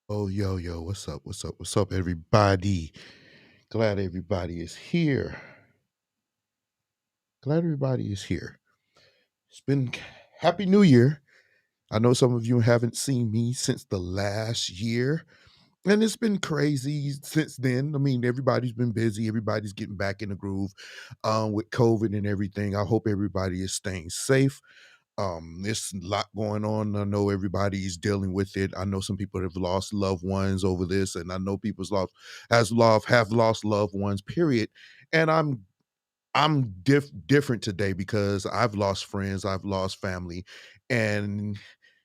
Oh, yo, what's up? What's up, everybody? Glad everybody is here. Glad everybody is here. It's been Happy New Year. I know some of you haven't seen me since the last year, and it's been crazy since then. I mean, everybody's been busy. Everybody's getting back in the groove with COVID and everything. I hope everybody is staying safe. There's a lot going on. I know everybody's dealing with it. I know some people have lost loved ones over this, and I know people's lost has lost have lost loved ones, period. And I'm different today because I've lost friends, I've lost family, and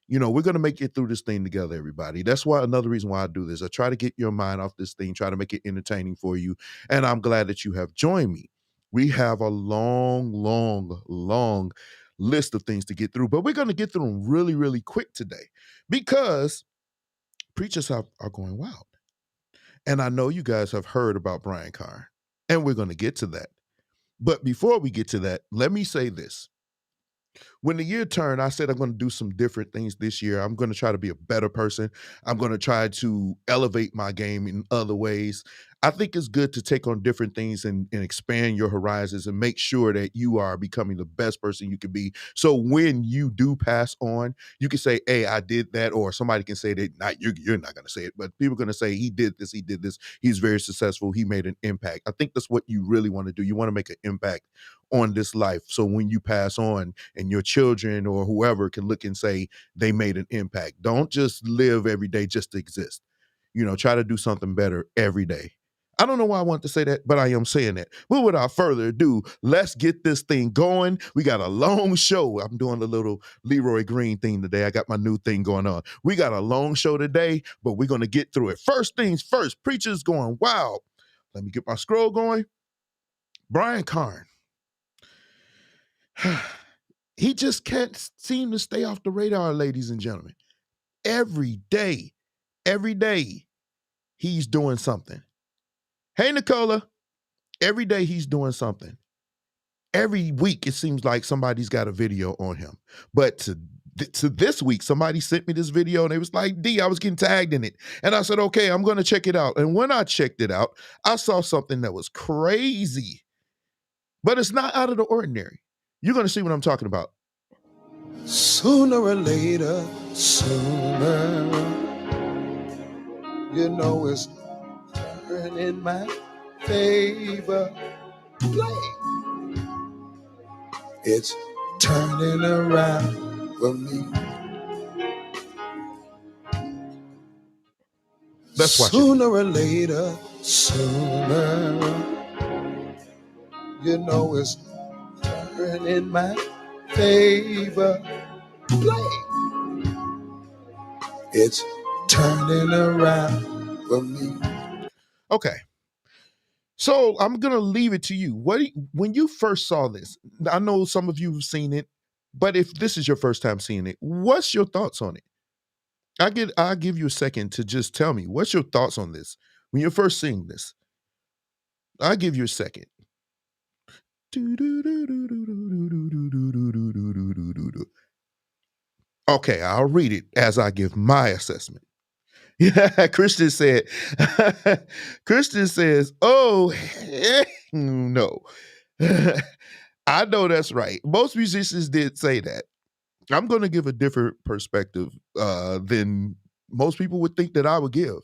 we're gonna make it through this thing together, everybody. That's why another reason why I do this. I try to get your mind off this thing, try to make it entertaining for you, and I'm glad that you have joined me. We have a long list of things to get through, but we're gonna get through them really, really quick today because are going wild. And I know you guys have heard about Brian Carr, and we're gonna get to that. But before we get to that, let me say this. When the year turned, I said I'm going to do some different things this year. I'm going to try to be a better person. I'm going to try to elevate my game in other ways. I think it's good to take on different things and expand your horizons and make sure that you are becoming the best person you can be. So when you do pass on, you can say, "Hey, I did that," or somebody can say that. Not you're not going to say it, but people are going to say, "He did this. He did this. He's very successful. He made an impact." I think that's what you really want to do. You want to make an impact on this life. So when you pass on and your children or whoever can look and say they made an impact. Don't just live every day just to exist. Try to do something better every day. I don't know why I want to say that, but I am saying that. But without further ado, let's get this thing going. We got a long show. I'm doing a little Leroy Green thing today. I got my new thing going on. We got a long show today, but we're going to get through it. First things first, preachers going wild. Let me get my scroll going. Brian Carn. He just can't seem to stay off the radar, ladies and gentlemen. Every day, he's doing something. Hey, Nicola, every day he's doing something. Every week, it seems like somebody's got a video on him. But to this week, somebody sent me this video and it was like, I was getting tagged in it. And I said, okay, I'm going to check it out. And when I checked it out, I saw something that was crazy, but it's not out of the ordinary. You're going to see what I'm talking about. Sooner or later, sooner, it's turning my favor. Play. It's turning around for me. Let's watch sooner or later, sooner, it's turning my favor. Play. It's turning around for me. Okay. So I'm gonna leave it to you. When you first saw this? I know some of you have seen it, but if this is your first time seeing it, what's your thoughts on it? I'll give you a second to just tell me what's your thoughts on this when you're first seeing this. I'll give you a second. Okay, I'll read it as I give my assessment. Yeah, Christian said, Christian says, oh, no. I know that's right. Most musicians did say that. I'm going to give a different perspective than most people would think that I would give,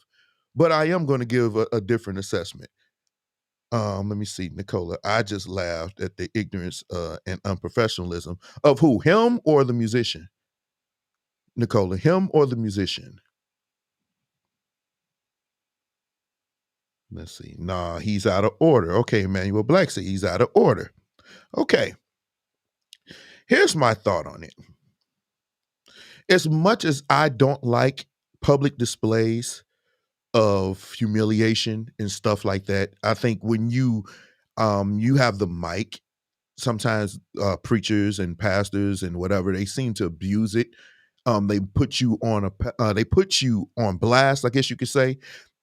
but I am going to give a different assessment. Let me see, Nicola. I just laughed at the ignorance and unprofessionalism of who, him or the musician? Nicola, him or the musician? Let's see. Nah, he's out of order. Okay, Emmanuel Black said he's out of order. Okay. Here's my thought on it. As much as I don't like public displays of humiliation and stuff like that, I think when you have the mic, sometimes preachers and pastors and whatever, they seem to abuse it. They put you on they put you on blast, I guess you could say,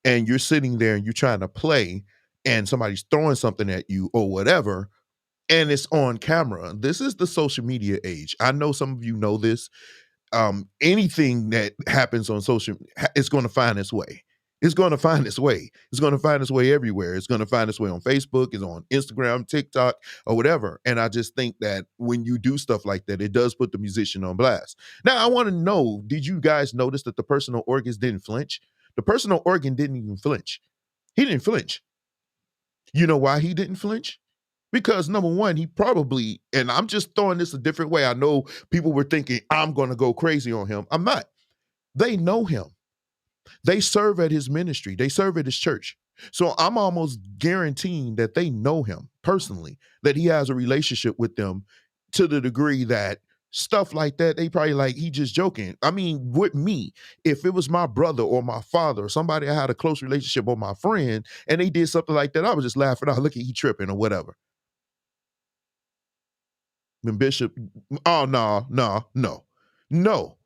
and you're sitting there and you're trying to play, and somebody's throwing something at you or whatever, and it's on camera. This is the social media age. I know some of you know this. Anything that happens on social, it's going to find its way. It's going to find its way. It's going to find its way everywhere. It's going to find its way on Facebook, it's on Instagram, TikTok, or whatever. And I just think that when you do stuff like that, it does put the musician on blast. Now, I want to know, did you guys notice that the personal organs didn't flinch? The personal organ didn't even flinch. He didn't flinch. You know why he didn't flinch? Because number one, he probably, and I'm just throwing this a different way. I know people were thinking I'm going to go crazy on him. I'm not. They know him. They serve at his ministry. They serve at his church. So I'm almost guaranteeing that they know him personally, that he has a relationship with them to the degree that stuff like that, they probably like, he just joking. I mean, with me, if it was my brother or my father or somebody I had a close relationship or my friend, and they did something like that, I was just laughing out, look at he tripping or whatever. When Bishop, oh no, no, no, no.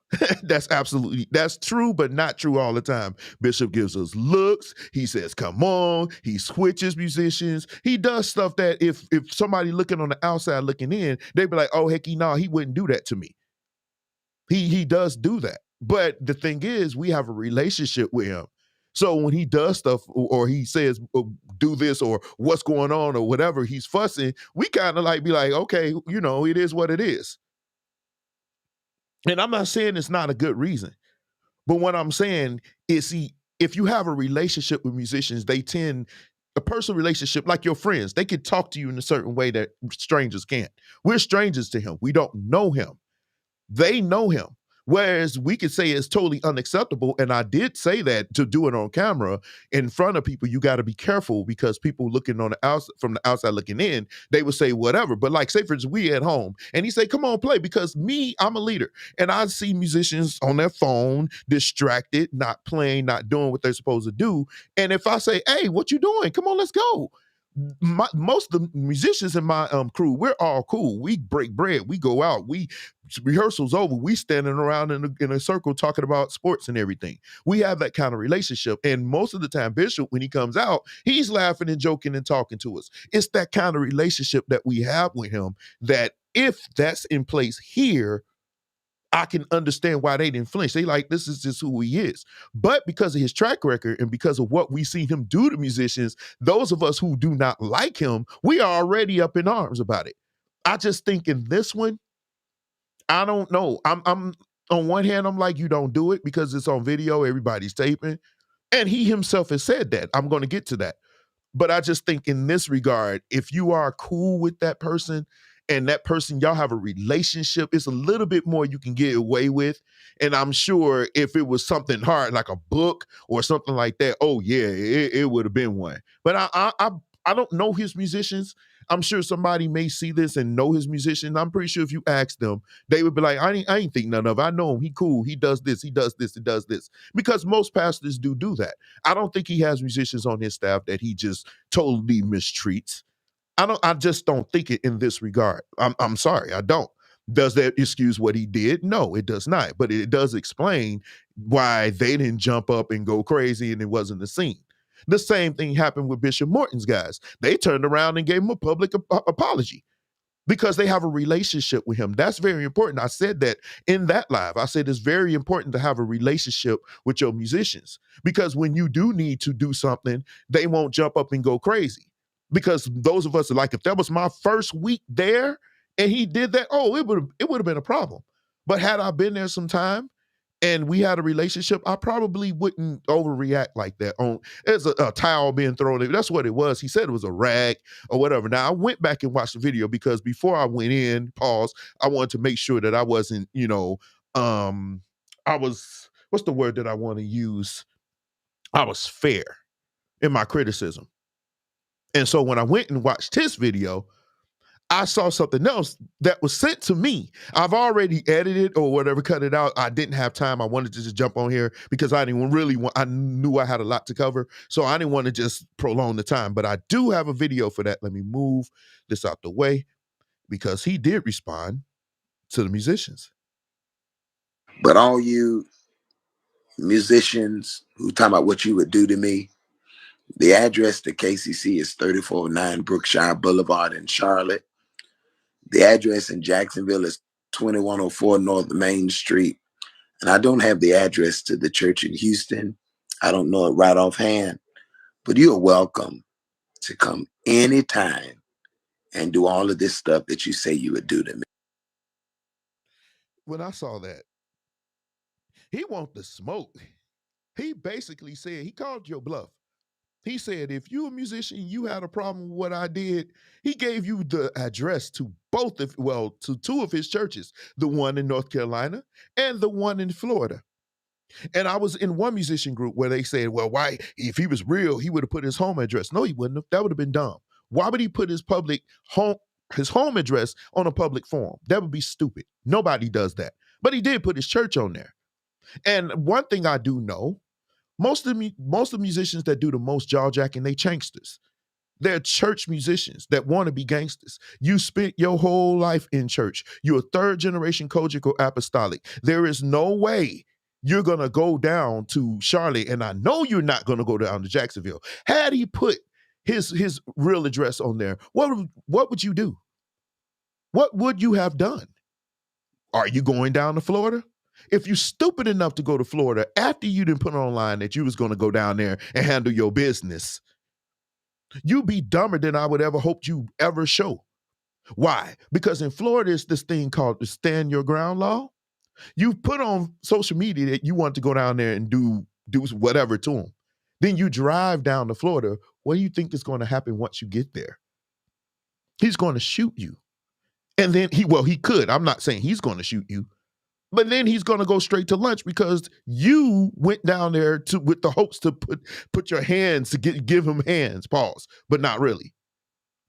That's true, but not true all the time. Bishop gives us looks. He says, "Come on." He switches musicians. He does stuff that if somebody looking on the outside looking in, they'd be like, "Oh hecky, no, he wouldn't do that to me." He does do that. But the thing is, we have a relationship with him. So when he does stuff or he says do this or what's going on or whatever, he's fussing, we kind of like be like, okay, it is what it is. And I'm not saying it's not a good reason, but what I'm saying is, see, if you have a relationship with musicians, they tend a personal relationship like your friends, they can talk to you in a certain way that strangers can't. We're strangers to him. We don't know him. They know him. Whereas we could say it's totally unacceptable. And I did say that to do it on camera in front of people, you got to be careful because people looking on the outside from the outside looking in, they would say whatever. But like say for instance, we at home and he say, come on, play, because me, I'm a leader. And I see musicians on their phone, distracted, not playing, not doing what they're supposed to do. And if I say, hey, what you doing? Come on, let's go. Most of the musicians in my crew, we're all cool. We break bread. We go out. We rehearsals over. We standing around in a circle talking about sports and everything. We have that kind of relationship. And most of the time, Bishop, when he comes out, he's laughing and joking and talking to us. It's that kind of relationship that we have with him that if that's in place here, I can understand why they didn't flinch. They like, this is just who he is. But because of his track record and because of what we see him do to musicians, those of us who do not like him, we are already up in arms about it. I just think in this one, I don't know. I'm on one hand, I'm like, you don't do it because it's on video, everybody's taping. And he himself has said that. I'm going to get to that. But I just think in this regard, if you are cool with that person and that person, y'all have a relationship, it's a little bit more you can get away with. And I'm sure if it was something hard, like a book or something like that, oh yeah, it would have been one. But I don't know his musicians. I'm sure somebody may see this and know his musician. I'm pretty sure if you ask them, they would be like, I ain't think none of it. I know him. He cool. He does this. He does this. He does this. Because most pastors do that. I don't think he has musicians on his staff that he just totally mistreats. I just don't think it in this regard. I'm sorry, I don't. Does that excuse what he did? No, it does not. But it does explain why they didn't jump up and go crazy and it wasn't a scene. The same thing happened with Bishop Morton's guys. They turned around and gave him a public apology because they have a relationship with him. That's very important. I said that in that live. I said it's very important to have a relationship with your musicians because when you do need to do something, they won't jump up and go crazy. Because those of us are like, if that was my first week there and he did that, oh, it would have been a problem. But had I been there some time and we had a relationship, I probably wouldn't overreact like that. On There's a towel being thrown in. That's what it was. He said it was a rag or whatever. Now I went back and watched the video because before I went in, pause, I wanted to make sure that I wasn't, I was, what's the word that I want to use? I was fair in my criticism. And so when I went and watched his video, I saw something else that was sent to me. I've already edited or whatever, cut it out. I didn't have time. I wanted to just jump on here because I didn't really want, I knew I had a lot to cover. So I didn't want to just prolong the time, but I do have a video for that. Let me move this out the way because he did respond to the musicians. But all you musicians who talk about what you would do to me, the address to KCC is 349 Brookshire Boulevard in Charlotte. The address in Jacksonville is 2104 North Main Street. And I don't have the address to the church in Houston. I don't know it right offhand, but you are welcome to come anytime and do all of this stuff that you say you would do to me. When I saw that, he want the smoke. He basically said, he called your bluff. He said, if you a musician, you had a problem with what I did. He gave you the address to to two of his churches, the one in North Carolina and the one in Florida. And I was in one musician group where they said, well, why, if he was real, he would have put his home address. No, he wouldn't have. That would have been dumb. Why would he put his home address on a public forum? That would be stupid. Nobody does that. But he did put his church on there. And one thing I do know, most of the musicians that do the most jaw jacking, they chanksters. They're church musicians that want to be gangsters. You spent your whole life in church. You're a third generation Kojic apostolic. There is no way you're going to go down to Charlotte, and I know you're not going to go down to Jacksonville. Had he put his real address on there, what would you do? What would you have done? Are you going down to Florida? If you're stupid enough to go to Florida after you didn't put online that you was going to go down there and handle your business, you'd be dumber than I would ever hope you ever show. Why? Because in Florida, it's this thing called the stand your ground law. You put on social media that you want to go down there and do whatever to them. Then you drive down to Florida. What do you think is going to happen once you get there? He's going to shoot you. And then he could. I'm not saying he's going to shoot you. But then he's going to go straight to lunch because you went down there with the hopes to put your hands to give him hands, pause, but not really.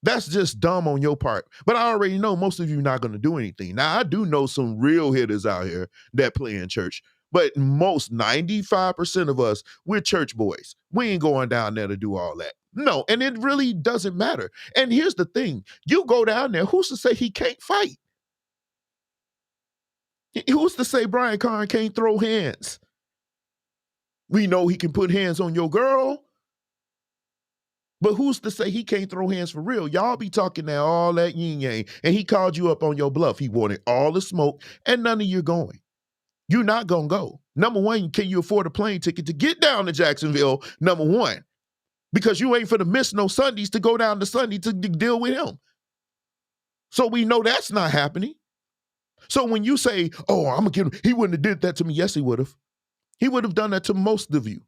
That's just dumb on your part. But I already know most of you are not going to do anything. Now, I do know some real hitters out here that play in church, but most 95% of us, we're church boys. We ain't going down there to do all that. No, and it really doesn't matter. And here's the thing. You go down there, who's to say he can't fight? Who's to say Brian Carn can't throw hands? We know he can put hands on your girl, but who's to say he can't throw hands for real? Y'all be talking that all that yin yang, and he called you up on your bluff. He wanted all the smoke, and none of you going. You're not going to go. Number one, can you afford a plane ticket to get down to Jacksonville? Number one, because you ain't for to miss no Sundays to go down to Sunday to deal with him. So we know that's not happening. So when you say, oh, I'm going to get him, he wouldn't have did that to me. Yes, he would have. He would have done that to most of you.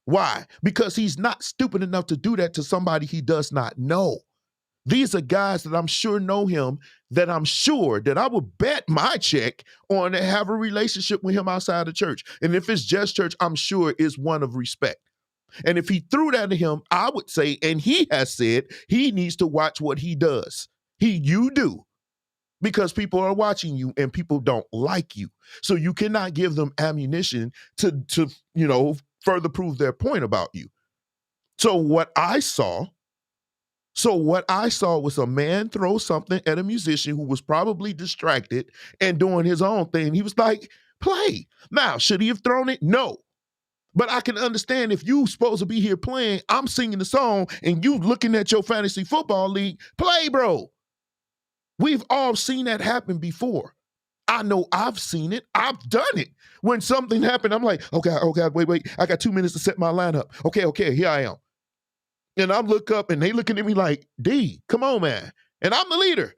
Why? Because he's not stupid enough to do that to somebody he does not know. These are guys that I'm sure know him, that I'm sure that I would bet my check on to have a relationship with him outside of church. And if it's just church, I'm sure it's one of respect. And if he threw that at him, I would say, and he has said, he needs to watch what he does. You do. Because people are watching you and people don't like you. So you cannot give them ammunition to further prove their point about you. So what I saw was a man throw something at a musician who was probably distracted and doing his own thing. He was like, play. Now, should he have thrown it? No. But I can understand if you supposed to be here playing, I'm singing the song, and you looking at your fantasy football league, play, bro. We've all seen that happen before. I know I've seen it. I've done it. When something happened, I'm like, okay, wait. I got 2 minutes to set my lineup. Okay, here I am. And I look up and they looking at me like, D, come on, man. And I'm the leader.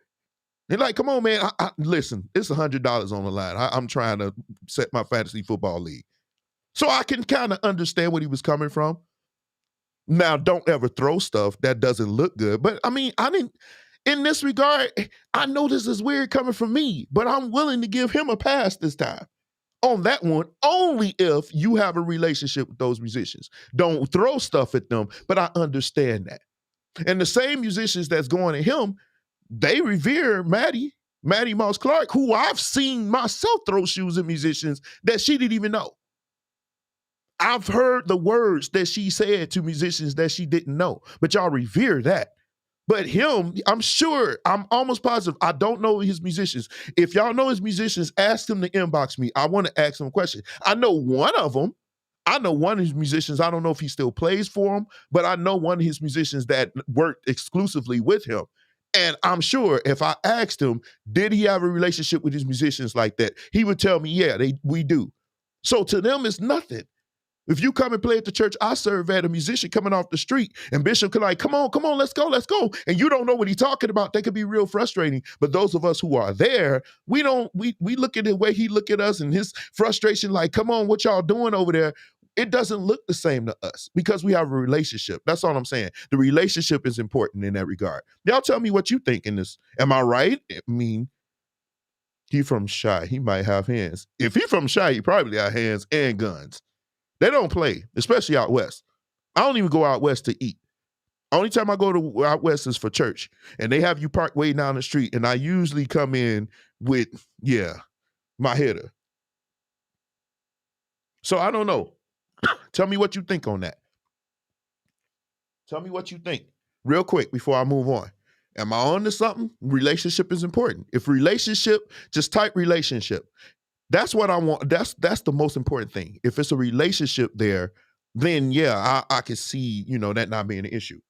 They're like, come on, man. Listen, it's $100 on the line. I'm trying to set my fantasy football league. So I can kind of understand where he was coming from. Now, don't ever throw stuff that doesn't look good. But I mean, in this regard, I know this is weird coming from me, but I'm willing to give him a pass this time on that one, only if you have a relationship with those musicians. Don't throw stuff at them, but I understand that. And the same musicians that's going at him, they revere Maddie Moss Clark, who I've seen myself throw shoes at musicians that she didn't even know. I've heard the words that she said to musicians that she didn't know, but y'all revere that. But him, I'm sure, I'm almost positive, I don't know his musicians. If y'all know his musicians, ask them to inbox me. I want to ask them a question. I know one of them. I know one of his musicians. I don't know if he still plays for him, but I know one of his musicians that worked exclusively with him. And I'm sure if I asked him, did he have a relationship with his musicians like that? He would tell me, yeah, we do. So to them, it's nothing. If you come and play at the church I serve at, a musician coming off the street and Bishop could like, come on, let's go. And you don't know what he's talking about, that could be real frustrating. But those of us who are there, we look at the way he look at us and his frustration, like, come on, what y'all doing over there? It doesn't look the same to us because we have a relationship. That's all I'm saying. The relationship is important in that regard. Y'all tell me what you think in this. Am I right? I mean, he from Shy. He might have hands. If he from Shy, he probably got hands and guns. They don't play, especially out west. I don't even go out west to eat. Only time I go to out west is for church, and they have you parked way down the street, and I usually come in with, yeah, my hitter. So I don't know. Tell me what you think on that. Tell me what you think real quick before I move on. Am I on to something? Relationship is important. If relationship, just type relationship. That's what I want. That's the most important thing. If it's a relationship there, then yeah, I can see, that not being an issue.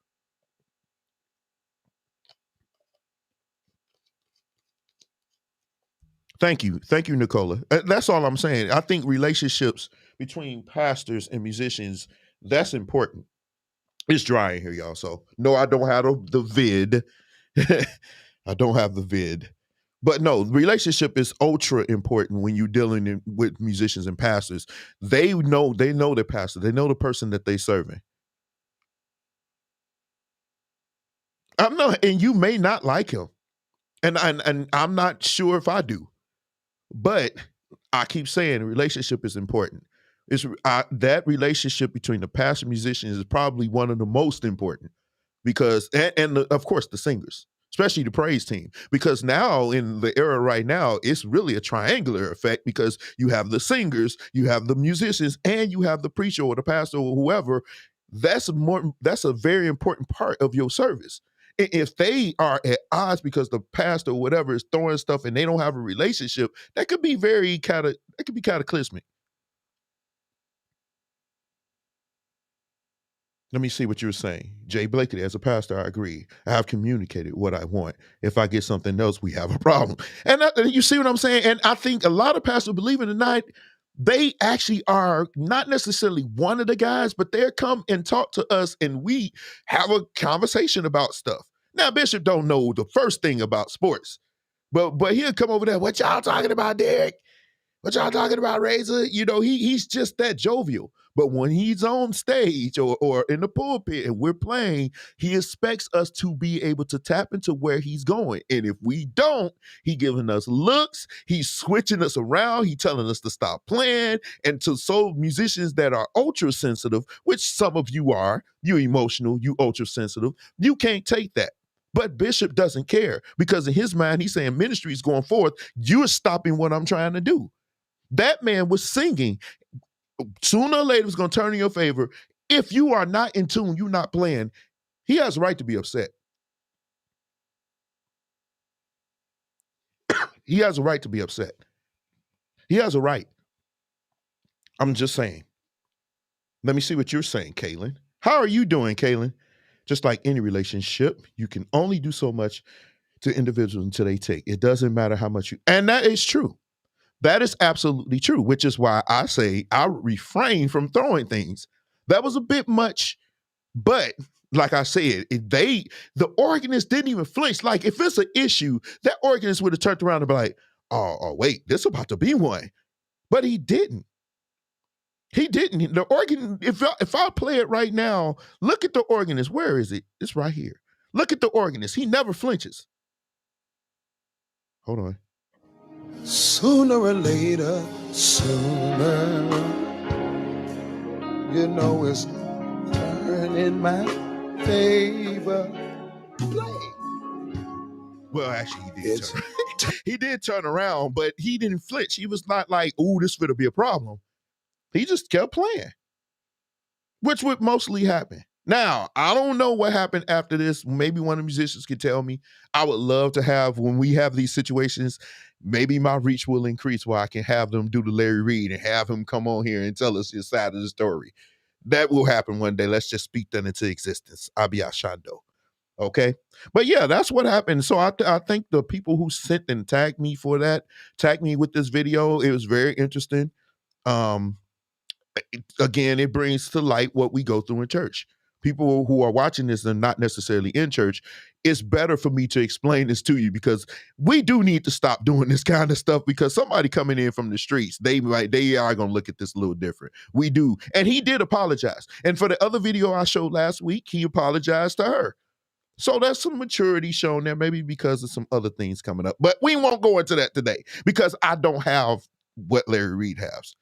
Thank you. Thank you, Nicola. That's all I'm saying. I think relationships between pastors and musicians, that's important. It's dry in here, y'all. So no, I don't have the vid. I don't have the vid. But no, relationship is ultra important when you're dealing with musicians and pastors. They know their pastor. They know the person that they serving. I'm not, and you may not like him, and I'm not sure if I do. But I keep saying relationship is important. That relationship between the pastor and musician is probably one of the most important because, of course, the singers, especially the praise team, because now in the era right now, it's really a triangular effect because you have the singers, you have the musicians, and you have the preacher or the pastor or whoever. That's a very important part of your service. If they are at odds because the pastor or whatever is throwing stuff and they don't have a relationship, that could be that could be cataclysmic. Let me see what you were saying. Jay Blakely, as a pastor, I agree. I have communicated what I want. If I get something else, we have a problem. And you see what I'm saying? And I think a lot of pastors, believe it or not, they actually are not necessarily one of the guys, but they'll come and talk to us and we have a conversation about stuff. Now, Bishop don't know the first thing about sports, but he'll come over there. What y'all talking about, Derek? What y'all talking about, Razor? He's just that jovial. But when he's on stage or in the pulpit and we're playing, he expects us to be able to tap into where he's going. And if we don't, he giving us looks, he's switching us around, he telling us to stop playing. And to musicians that are ultra sensitive, which some of you are, you emotional, you ultra sensitive, you can't take that. But Bishop doesn't care because in his mind, he's saying ministry is going forth. You're stopping what I'm trying to do. That man was singing. Sooner or later, it's going to turn in your favor. If you are not in tune, you're not playing, he has a right to be upset. He has a right to be upset. He has a right. I'm just saying. Let me see what you're saying, Kaylin. How are you doing, Kaylin? Just like any relationship, you can only do so much to individuals until they take. It doesn't matter how much you, and that is true. That is absolutely true, which is why I say I refrain from throwing things. That was a bit much, but like I said, the organist didn't even flinch. Like if it's an issue, that organist would have turned around and be like, "Oh, wait, this about to be one," but he didn't. He didn't. The organ. If I play it right now, look at the organist. Where is it? It's right here. Look at the organist. He never flinches. Hold on. Sooner or later, sooner, it's turning my favor. Play. Well, actually, he did turn. He did turn around, but he didn't flinch. He was not like, "Ooh, this going to be a problem." He just kept playing, which would mostly happen. Now, I don't know what happened after this. Maybe one of the musicians could tell me. I would love to have, when we have these situations, maybe my reach will increase where I can have them do the Larry Reed and have him come on here and tell us his side of the story. That will happen one day. Let's just speak that into existence. Abiyashando. Okay. But yeah, that's what happened. So I think the people who sent and tagged me for that, tagged me with this video, it was very interesting. Um, Again, it brings to light what we go through in church. People who are watching this and not necessarily in church, it's better for me to explain this to you because we do need to stop doing this kind of stuff because somebody coming in from the streets, they are gonna look at this a little different. We do. And he did apologize. And for the other video I showed last week, he apologized to her. So that's some maturity shown there, maybe because of some other things coming up. But we won't go into that today because I don't have what Larry Reed has.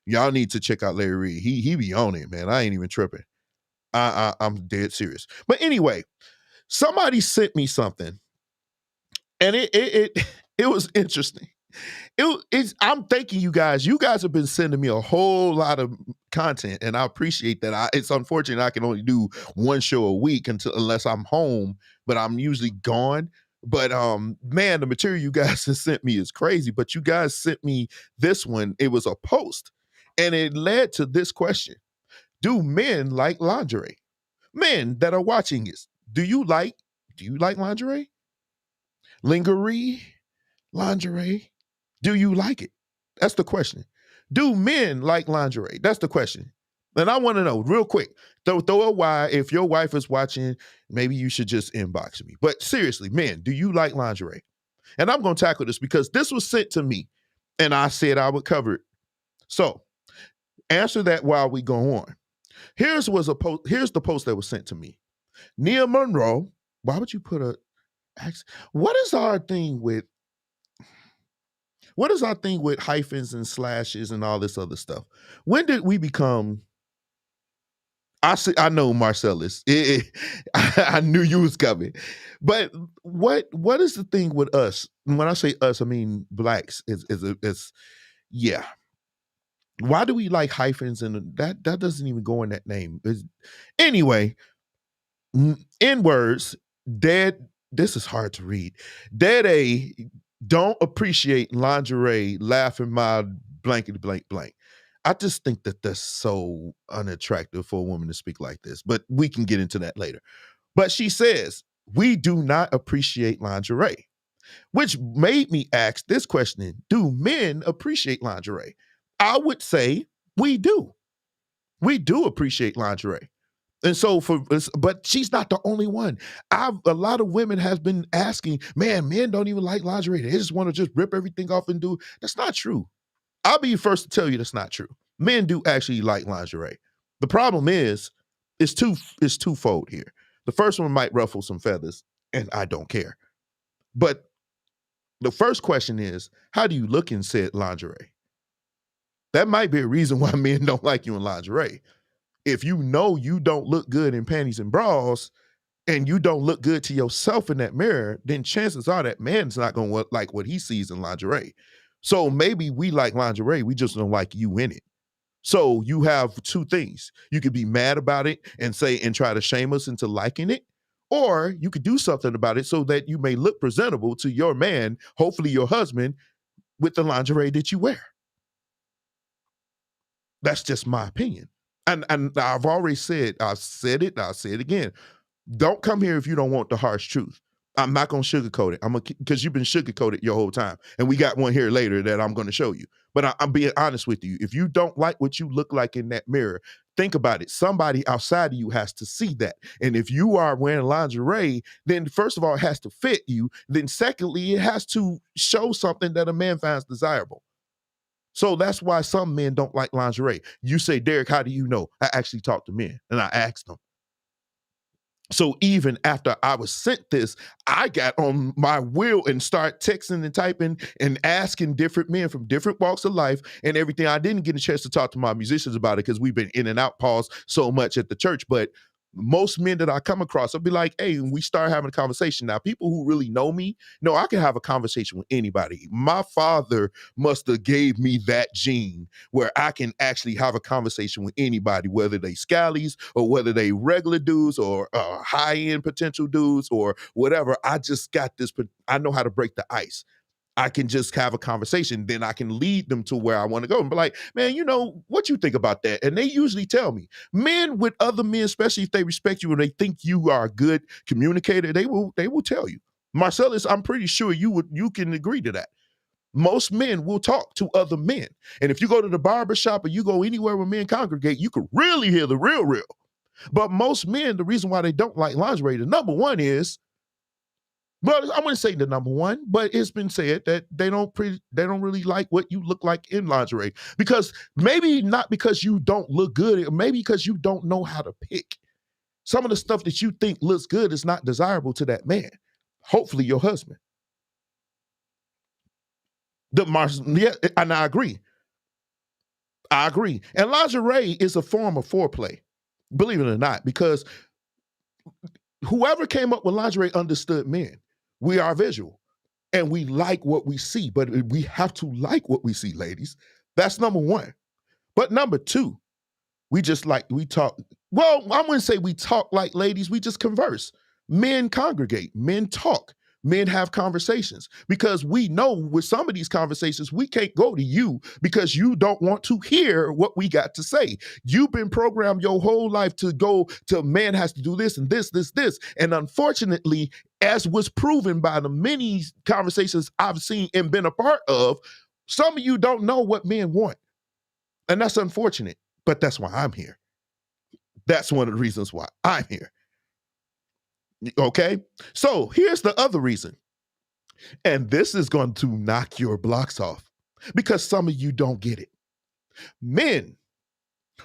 Y'all need to check out Larry Reed. He be on it, man. I ain't even tripping. I'm dead serious. But anyway, somebody sent me something, and it was interesting. I'm thanking you guys. You guys have been sending me a whole lot of content, and I appreciate that. It's unfortunate I can only do one show a week unless I'm home, but I'm usually gone. But man, the material you guys have sent me is crazy. But you guys sent me this one. It was a post, and it led to this question: do men like lingerie? Men that are watching this, do you like lingerie? Lingerie? Lingerie? Do you like it? That's the question. Do men like lingerie? That's the question. And I want to know real quick. Throw a why. If your wife is watching, maybe you should just inbox me. But seriously, men, do you like lingerie? And I'm going to tackle this because this was sent to me and I said I would cover it. So answer that while we go on. Here's the post that was sent to me. Nia Monroe, why would you put a what is our thing with hyphens and slashes and all this other stuff? When did we become? I know Marcellus. I knew you was coming, but what is the thing with us? When I say us, I mean blacks. Is yeah. Why do we like hyphens and that doesn't even go in that name? Anyway, in words, dead. This is hard to read. Dead A don't appreciate lingerie, laughing my blankety blank blank. I just think that that's so unattractive for a woman to speak like this, but we can get into that later. But she says, we do not appreciate lingerie, which made me ask this question: do men appreciate lingerie? I would say we do. We do appreciate lingerie. And so but she's not the only one. A lot of women have been asking, man, men don't even like lingerie. They just want to just rip everything off and do. That's not true. I'll be first to tell you that's not true. Men do actually like lingerie. The problem is, it's twofold here. The first one might ruffle some feathers, and I don't care. But the first question is, how do you look in said lingerie? That might be a reason why men don't like you in lingerie. If you know you don't look good in panties and bras, and you don't look good to yourself in that mirror, then chances are that man's not going to like what he sees in lingerie. So maybe we like lingerie, we just don't like you in it. So you have two things. You could be mad about it and say and try to shame us into liking it, or you could do something about it so that you may look presentable to your man, hopefully your husband, with the lingerie that you wear. That's just my opinion. And I've said it, I'll say it again. Don't come here if you don't want the harsh truth. I'm not gonna sugarcoat it. Because you've been sugarcoated your whole time, and we got one here later that I'm gonna show you. But I'm being honest with you. If you don't like what you look like in that mirror, think about it. Somebody outside of you has to see that. And if you are wearing lingerie, then first of all, it has to fit you. Then secondly, it has to show something that a man finds desirable. So that's why some men don't like lingerie. You say, Derek, how do you know? I actually talked to men and I asked them. So even after I was sent this, I got on my wheel and start texting and typing and asking different men from different walks of life and everything. I didn't get a chance to talk to my musicians about it because we've been in and out pause so much at the church. But most men that I come across, I'll be like, hey, and we start having a conversation. Now, people who really know me, know I can have a conversation with anybody. My father must have gave me that gene where I can actually have a conversation with anybody, whether they scallies or whether they regular dudes or high-end potential dudes or whatever. I just got this, I know how to break the ice. I can just have a conversation. Then I can lead them to where I want to go and be like, man, what you think about that? And they usually tell me. Men with other men, especially if they respect you and they think you are a good communicator, they will tell you. Marcellus, I'm pretty sure you can agree to that. Most men will talk to other men. And if you go to the barber shop or you go anywhere where men congregate, you can really hear the real. But most men, the reason why they don't like lingerie, the number one is, well, I wouldn't say the number one, but it's been said that they don't really like what you look like in lingerie. Because maybe not because you don't look good, maybe because you don't know how to pick. Some of the stuff that you think looks good is not desirable to that man. Hopefully your husband. Yeah, and I agree. I agree. And lingerie is a form of foreplay, believe it or not, because whoever came up with lingerie understood men. We are visual and we like what we see, but we have to like what we see, ladies. That's number one. But number two, we talk. Well, I wouldn't say we talk like ladies, we just converse. Men congregate, men talk, men have conversations because we know with some of these conversations, we can't go to you because you don't want to hear what we got to say. You've been programmed your whole life to go to man has to do this and this. And unfortunately, as was proven by the many conversations I've seen and been a part of, some of you don't know what men want. And that's unfortunate, but that's why I'm here. That's one of the reasons why I'm here. Okay? So here's the other reason. And this is going to knock your blocks off because some of you don't get it. Men,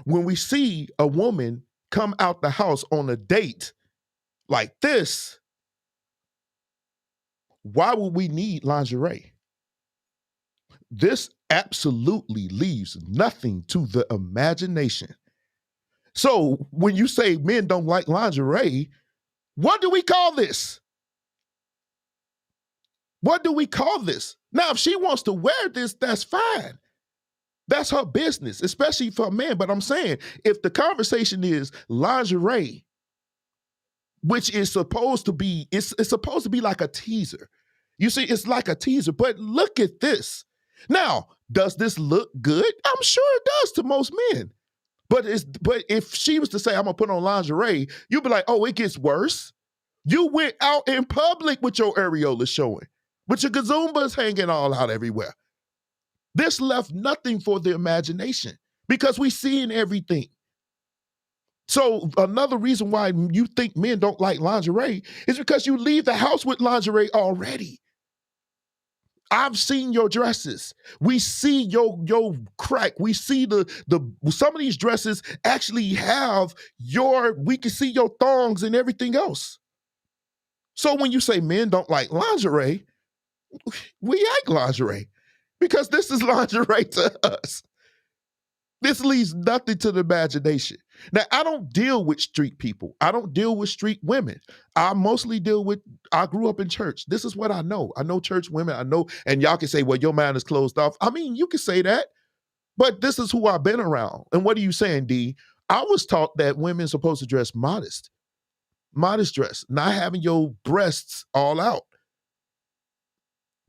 when we see a woman come out the house on a date like this, why would we need lingerie? This absolutely leaves nothing to the imagination. So when you say men don't like lingerie, what do we call this? What do we call this? Now, if she wants to wear this, that's fine. That's her business, especially for a man. But I'm saying, if the conversation is lingerie, which is supposed to be, it's supposed to be like a teaser. You see, it's like a teaser, but look at this. Now, does this look good? I'm sure it does to most men. But if she was to say, I'm gonna put on lingerie, you'd be like, oh, it gets worse. You went out in public with your areola showing, with your gazumbas hanging all out everywhere. This left nothing for the imagination because we seeing everything. So another reason why you think men don't like lingerie is because you leave the house with lingerie already. I've seen your dresses. We see your crack. We see the some of these dresses actually have we can see your thongs and everything else. So when you say men don't like lingerie, we like lingerie because this is lingerie to us. This leaves nothing to the imagination. Now, I don't deal with street people. I don't deal with street women. I grew up in church. This is what I know. I know church women. I know, and y'all can say, well, your mind is closed off. I mean, you can say that, but this is who I've been around. And what are you saying, D? I was taught that women are supposed to dress modest dress, not having your breasts all out.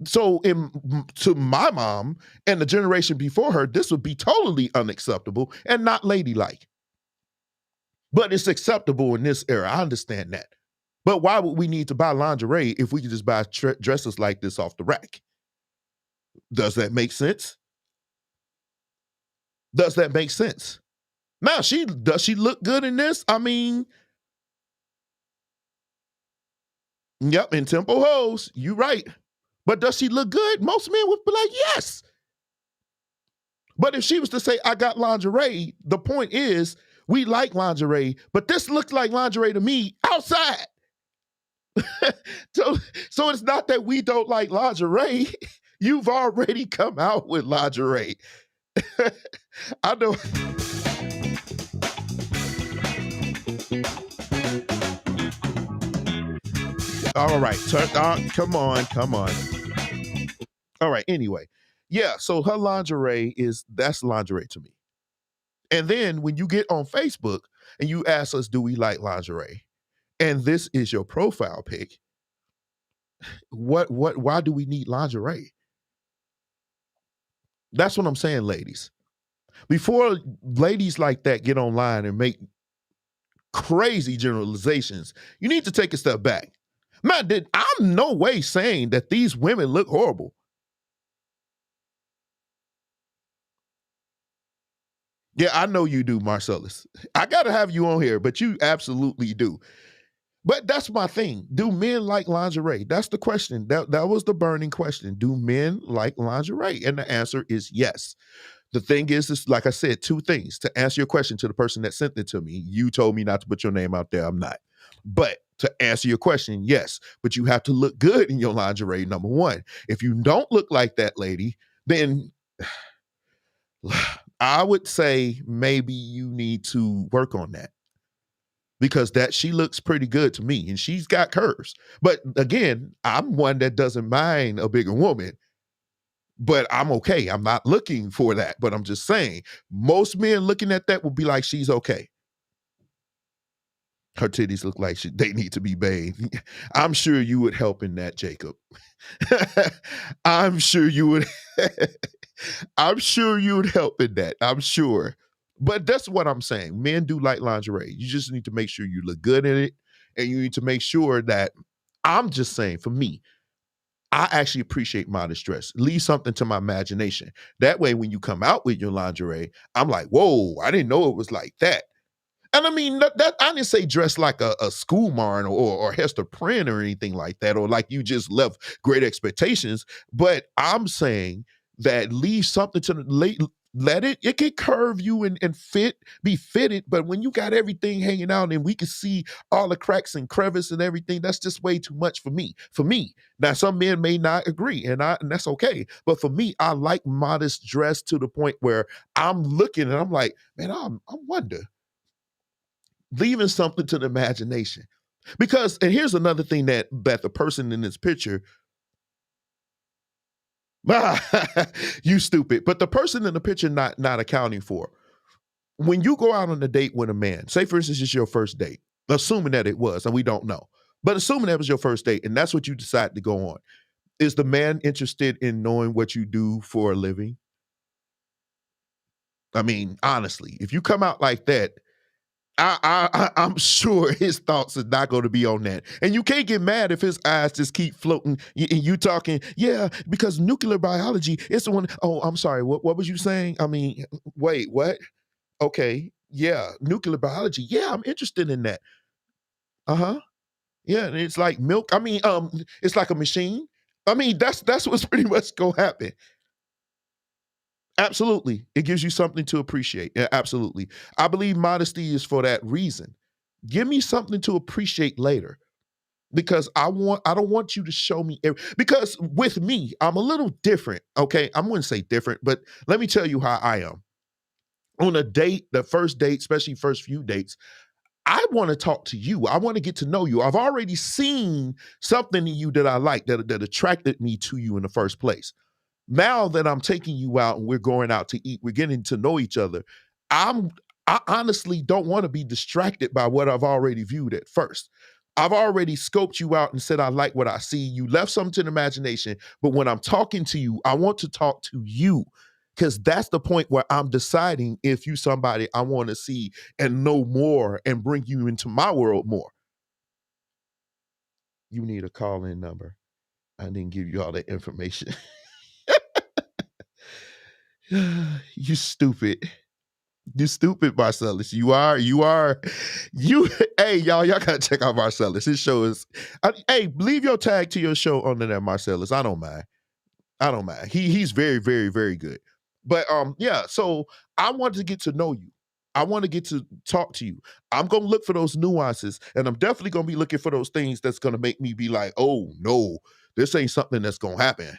So to my mom and the generation before her, this would be totally unacceptable and not ladylike. But it's acceptable in this era. I understand that. But why would we need to buy lingerie if we could just buy dresses like this off the rack? Does that make sense? Does that make sense? Now, does she look good in this? I mean, yep, in Temple Hose, you right. But does she look good? Most men would be like, yes. But if she was to say, I got lingerie, the point is, we like lingerie, but this looks like lingerie to me outside. So it's not that we don't like lingerie. You've already come out with lingerie. I know. All right, come on. All right, anyway. Yeah, so her lingerie that's lingerie to me. And then when you get on Facebook and you ask us, do we like lingerie? And this is your profile pic. Why do we need lingerie? That's what I'm saying, ladies. Before ladies like that get online and make crazy generalizations, you need to take a step back. Man, I'm no way saying that these women look horrible. Yeah, I know you do, Marcellus. I got to have you on here, but you absolutely do. But that's my thing. Do men like lingerie? That's the question. That was the burning question. Do men like lingerie? And the answer is yes. The thing is, like I said, two things. To answer your question to the person that sent it to me, you told me not to put your name out there. I'm not. But to answer your question, yes. But you have to look good in your lingerie, number one. If you don't look like that lady, then I would say maybe you need to work on that because that she looks pretty good to me and she's got curves. But again, I'm one that doesn't mind a bigger woman, but I'm okay. I'm not looking for that, but I'm just saying most men looking at that will be like, she's okay. Her titties look like they need to be bathed. I'm sure you would help in that, Jacob. I'm sure you would. I'm sure you would help in that. I'm sure. But that's what I'm saying. Men do like lingerie. You just need to make sure you look good in it. And you need to make sure that I'm just saying, for me, I actually appreciate modest dress. Leave something to my imagination. That way, when you come out with your lingerie, I'm like, whoa, I didn't know it was like that. And I mean, that I didn't say dress like a school marn or Hester Prynne or anything like that, or like you just left great expectations. But I'm saying that leave something to the late. Let it can curve you and be fitted. But when you got everything hanging out and we can see all the cracks and crevice and everything, that's just way too much for me. For me. Now, some men may not agree, and that's okay. But for me, I like modest dress to the point where I'm looking and I'm like, man, I wonder leaving something to the imagination. Because, and here's another thing that the person in this picture, you stupid, but the person in the picture not accounting for. When you go out on a date with a man, say for instance it's your first date, assuming that it was, and we don't know, but assuming that was your first date and that's what you decide to go on, is the man interested in knowing what you do for a living? I mean, honestly, if you come out like that, I'm sure his thoughts are not going to be on that, and you can't get mad if his eyes just keep floating. And you talking, yeah, because nuclear biology is the one. Oh, I'm sorry. What was you saying? I mean, wait, what? Okay, yeah, nuclear biology. Yeah, I'm interested in that. Uh huh. Yeah, and it's like milk. I mean, it's like a machine. I mean, that's what's pretty much gonna happen. Absolutely. It gives you something to appreciate. Yeah, absolutely. I believe modesty is for that reason. Give me something to appreciate later because I don't want you to show me because with me, I'm a little different, okay? I wouldn't say different, but let me tell you how I am. On a date, the first date, especially first few dates, I want to talk to you. I want to get to know you. I've already seen something in you that I like that attracted me to you in the first place. Now that I'm taking you out and we're going out to eat, we're getting to know each other. I'm I honestly don't want to be distracted by what I've already viewed at first. I've already scoped you out and said I like what I see. You left something to the imagination, but when I'm talking to you, I want to talk to you because that's the point where I'm deciding if you somebody I want to see and know more and bring you into my world more. You need a call-in number. I didn't give you all that information. You stupid. You stupid, Marcellus. You, hey, y'all gotta check out Marcellus. His show is, hey, leave your tag to your show on there, Marcellus. I don't mind. I don't mind. He's very, very, very good. But yeah, so I want to get to know you. I want to get to talk to you. I'm gonna look for those nuances, and I'm definitely gonna be looking for those things that's gonna make me be like, oh no, this ain't something that's gonna happen.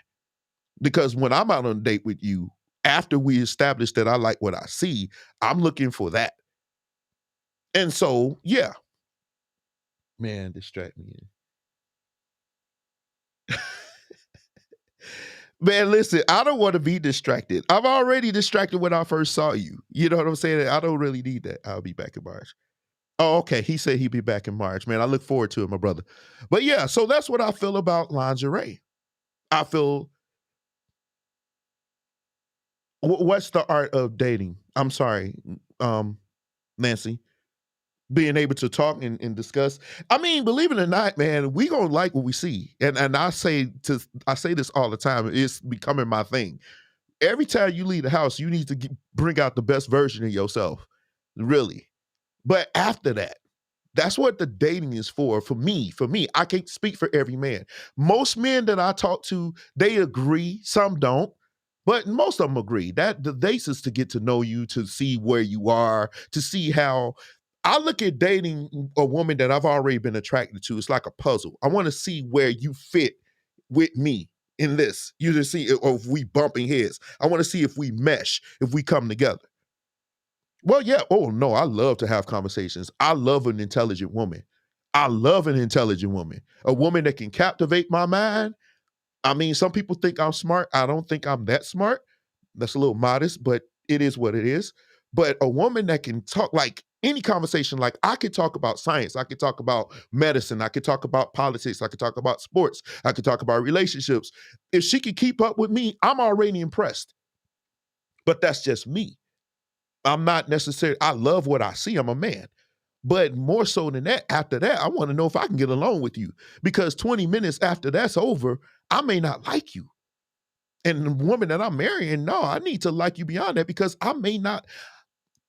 Because when I'm out on a date with you, after we establish that I like what I see, I'm looking for that. And so, yeah, man, distract me. Man, listen, I don't want to be distracted. I'm already distracted when I first saw you. You know what I'm saying? I don't really need that. I'll be back in March. Oh, okay. He said he'd be back in March. Man, I look forward to it, my brother. But yeah, so that's what I feel about lingerie. I feel What's the art of dating? I'm sorry, um, Nancy. Being able to talk and discuss. I mean, believe it or not, man, we gonna like what we see. And I say this all the time. It's becoming my thing. Every time you leave the house, you need to bring out the best version of yourself. Really. But after that, that's what the dating is for. For me, I can't speak for every man. Most men that I talk to, they agree. Some don't, but most of them agree that the dates is to get to know you, to see where you are, to see how. I look at dating a woman that I've already been attracted to. It's like a puzzle. I want to see where you fit with me in this. You just see if we bumping heads. I want to see if we mesh, if we come together. Well, yeah. Oh no, I love to have conversations. I love an intelligent woman. I love an intelligent woman. A woman that can captivate my mind. I mean, some people think I'm smart. I don't think I'm that smart. That's a little modest, but it is what it is. But a woman that can talk like any conversation, like I could talk about science, I could talk about medicine, I could talk about politics, I could talk about sports, I could talk about relationships. If she could keep up with me, I'm already impressed. But that's just me. I'm not necessarily, I love what I see. I'm a man. But more so than that, after that, I want to know if I can get along with you. Because 20 minutes after that's over, I may not like you. And the woman that I'm marrying, no, I need to like you beyond that because I may not.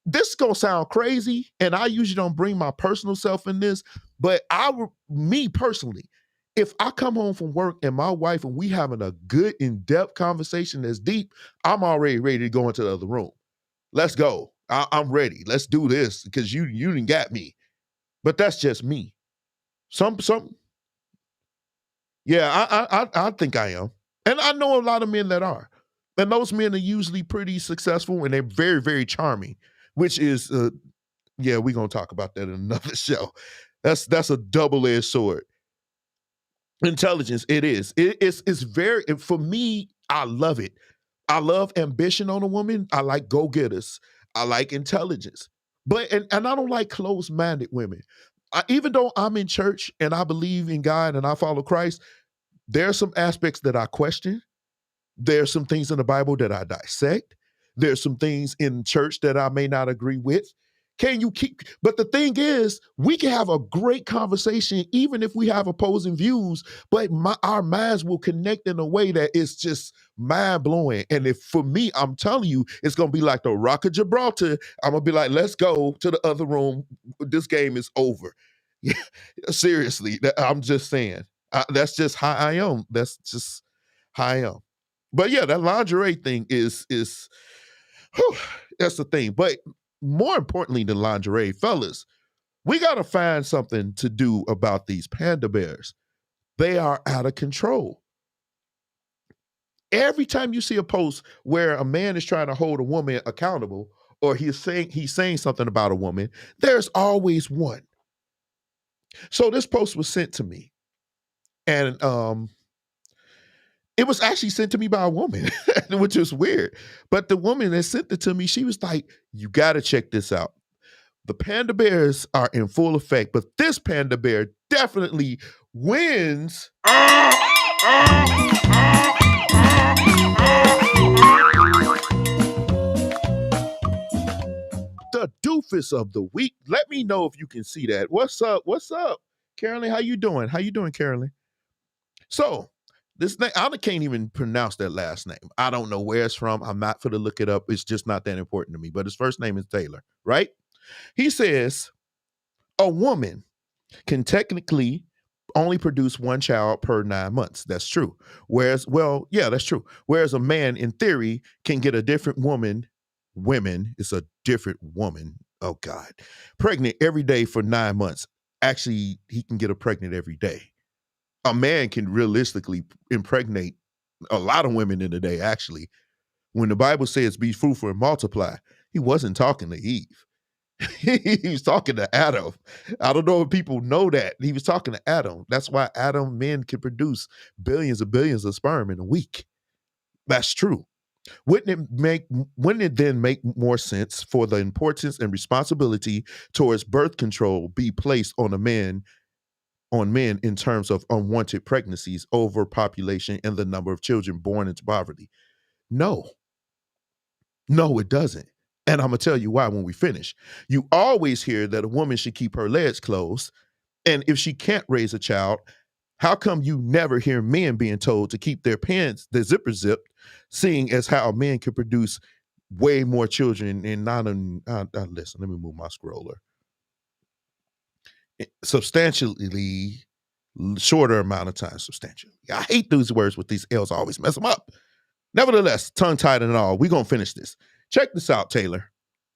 This is gonna sound crazy, and I usually don't bring my personal self in this, but me personally, if I come home from work and my wife and we having a good in-depth conversation that's deep, I'm already ready to go into the other room. Let's go. I'm ready. Let's do this because you didn't got me. But that's just me. Some yeah, I think I am, and I know a lot of men that are, and those men are usually pretty successful and they're very very charming, which is yeah, we're gonna talk about that in another show. That's a double edged sword. Intelligence, it is. It's very for me. I love it. I love ambition on a woman. I like go getters. I like intelligence, but and I don't like closed minded women. Even though I'm in church and I believe in God and I follow Christ, there are some aspects that I question. There's some things in the Bible that I dissect. There's some things in church that I may not agree with. Can you keep? But the thing is, we can have a great conversation even if we have opposing views, but our minds will connect in a way that is just mind blowing. And if for me, I'm telling you, it's going to be like the Rock of Gibraltar. I'm going to be like, let's go to the other room. This game is over. Seriously, I'm just saying. That's just how I am. That's just how I am. But yeah, that lingerie thing is whew, that's the thing. But more importantly than lingerie, fellas, we gotta find something to do about these panda bears. They are out of control. Every time you see a post where a man is trying to hold a woman accountable, or he's saying something about a woman, there's always one. So this post was sent to me, and it was actually sent to me by a woman, which is weird. But the woman that sent it to me, she was like, "You got to check this out. The panda bears are in full effect, but this panda bear definitely wins the doofus of the week." Let me know if you can see that. What's up? What's up, Carolyn? How you doing? How you doing, Carolyn? So this name, I can't even pronounce that last name. I don't know where it's from. I'm not for to look it up. It's just not that important to me. But his first name is Taylor, right? He says a woman can technically only produce one child per 9 months. That's true. Whereas, well, yeah, that's true. Whereas a man, in theory, can get a different women, it's a different woman. Oh God, pregnant every day for 9 months. Actually, he can get her pregnant every day. A man can realistically impregnate a lot of women in a day, actually. When the Bible says be fruitful and multiply, he wasn't talking to Eve. He was talking to Adam. I don't know if people know that. He was talking to Adam. That's why Adam men can produce billions of sperm in a week. That's true. Wouldn't it then make more sense for the importance and responsibility towards birth control be placed on men in terms of unwanted pregnancies, overpopulation, and the number of children born into poverty? No. No, it doesn't. And I'm going to tell you why when we finish. You always hear that a woman should keep her legs closed. And if she can't raise a child, how come you never hear men being told to keep their pants, their zippers zipped, seeing as how men can produce way more children in listen, let me move my scroller. Substantially shorter amount of time, substantially. I hate these words with these L's, I always mess them up. Nevertheless, tongue tied and all, we're going to finish this. Check this out, Taylor.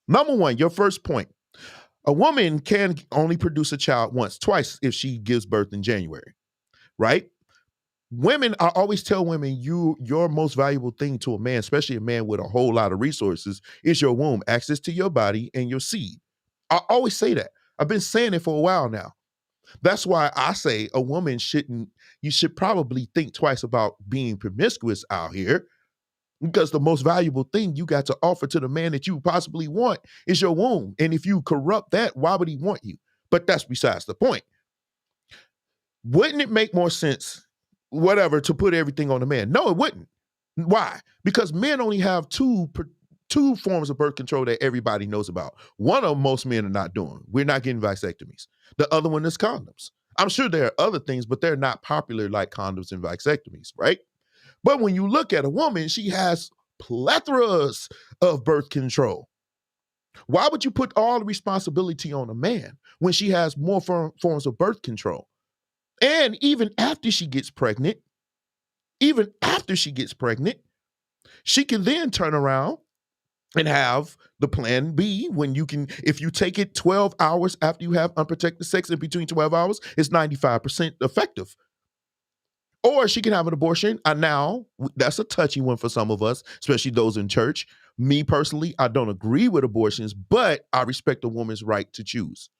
Number one, your first point. A woman can only produce a child once, twice if she gives birth in January, right? Women, I always tell women, your most valuable thing to a man, especially a man with a whole lot of resources, is your womb, access to your body and your seed. I always say that. I've been saying it for a while now. That's why I say a woman you should probably think twice about being promiscuous out here, because the most valuable thing you got to offer to the man that you possibly want is your womb. And if you corrupt that, why would he want you? But that's besides the point. Wouldn't it make more sense, whatever, to put everything on the man? No, it wouldn't. Why? Because men only have two forms of birth control that everybody knows about. One of them most men are not doing. We're not getting vasectomies. The other one is condoms. I'm sure there are other things, but they're not popular like condoms and vasectomies, right? But when you look at a woman, she has plethoras of birth control. Why would you put all the responsibility on a man when she has more forms of birth control? And even after she gets pregnant, she can then turn around and have the plan B when if you take it 12 hours after you have unprotected sex, in between 12 hours, it's 95% effective. Or she can have an abortion. Now, that's a touchy one for some of us, especially those in church. Me personally, I don't agree with abortions, but I respect a woman's right to choose.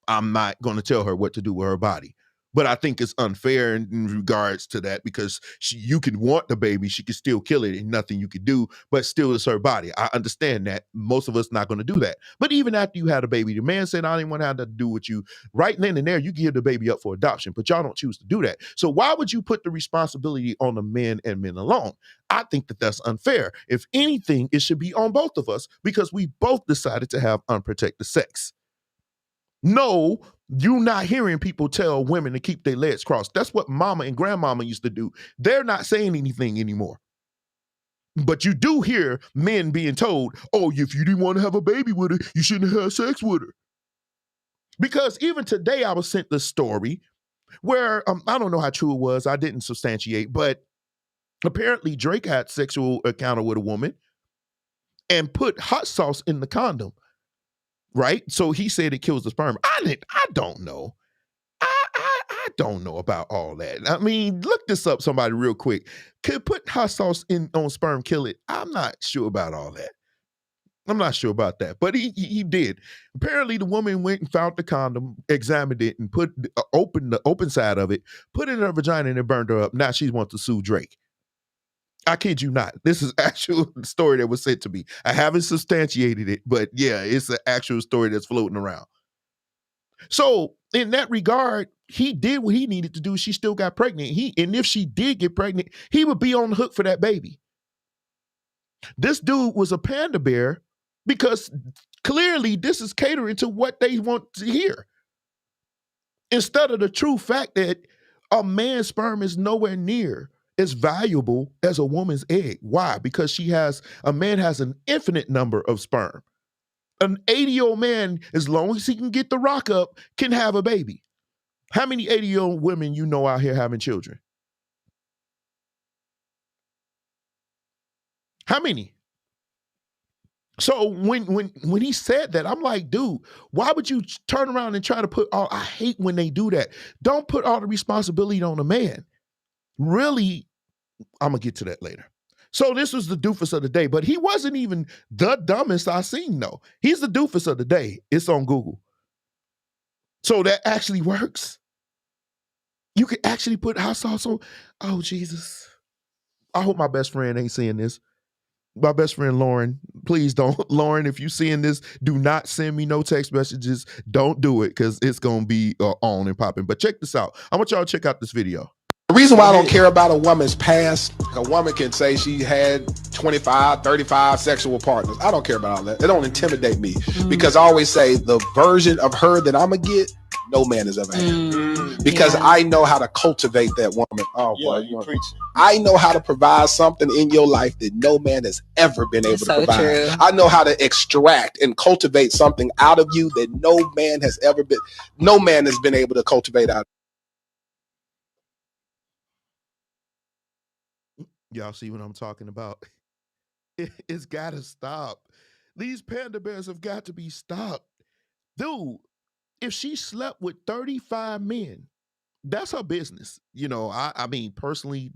I'm not going to tell her what to do with her body. But I think it's unfair in regards to that, because you can want the baby, she can still kill it and nothing you can do, but still it's her body. I understand that. Most of us not going to do that. But even after you had a baby, the man said, I didn't want to have that to do with you. Right then and there, you give the baby up for adoption, but y'all don't choose to do that. So why would you put the responsibility on the men and men alone? I think that that's unfair. If anything, it should be on both of us, because we both decided to have unprotected sex. No, you're not hearing people tell women to keep their legs crossed. That's what mama and grandmama used to do. They're not saying anything anymore. But you do hear men being told, oh, if you didn't want to have a baby with her, you shouldn't have sex with her. Because even today, I was sent this story where I don't know how true it was. I didn't substantiate, but apparently Drake had sexual encounter with a woman and put hot sauce in the condom. Right? So he said it kills the sperm. I don't know. I don't know about all that. I mean, look this up, somebody, real quick. Could put hot sauce on sperm kill it? I'm not sure about all that. I'm not sure about that, but he did. Apparently, the woman went and found the condom, examined it, and put the open side of it, put it in her vagina, and it burned her up. Now she wants to sue Drake. I kid you not. This is actual story that was sent to me. I haven't substantiated it, but yeah, it's an actual story that's floating around. So in that regard, he did what he needed to do. She still got pregnant. And if she did get pregnant, he would be on the hook for that baby. This dude was a panda bear because clearly this is catering to what they want to hear, instead of the true fact that a man's sperm is nowhere near as valuable as a woman's egg. Why? Because a man has an infinite number of sperm. An 80-year-old man, as long as he can get the rock up, can have a baby. How many 80-year-old women you know out here having children? How many? So when he said that, I'm like, dude, why would you turn around and try to put all, I hate when they do that. Don't put all the responsibility on a man. Really, I'm going to get to that later. So this was the doofus of the day, but he wasn't even the dumbest I seen, though. He's the doofus of the day. It's on Google. So that actually works. You can actually put hot sauce on. Oh, Jesus. I hope my best friend ain't seeing this. My best friend, Lauren, please don't. Lauren, if you seeing this, do not send me no text messages. Don't do it, because it's going to be on and popping. But check this out. I want y'all to check out this video. reason why I don't care about a woman's past, a woman can say she had 25, 35 sexual partners. I don't care about all that. It don't intimidate me because I always say the version of her that I'm going to get, no man has ever had. Because I know how to cultivate that woman. Oh, boy. You preaching. I know how to provide something in your life that no man has ever been able to provide. True. I know how to extract and cultivate something out of you that no man has been able to cultivate out of you. Y'all see what I'm talking about? It's got to stop. These panda bears have got to be stopped. Dude, if she slept with 35 men, that's her business. I mean, personally,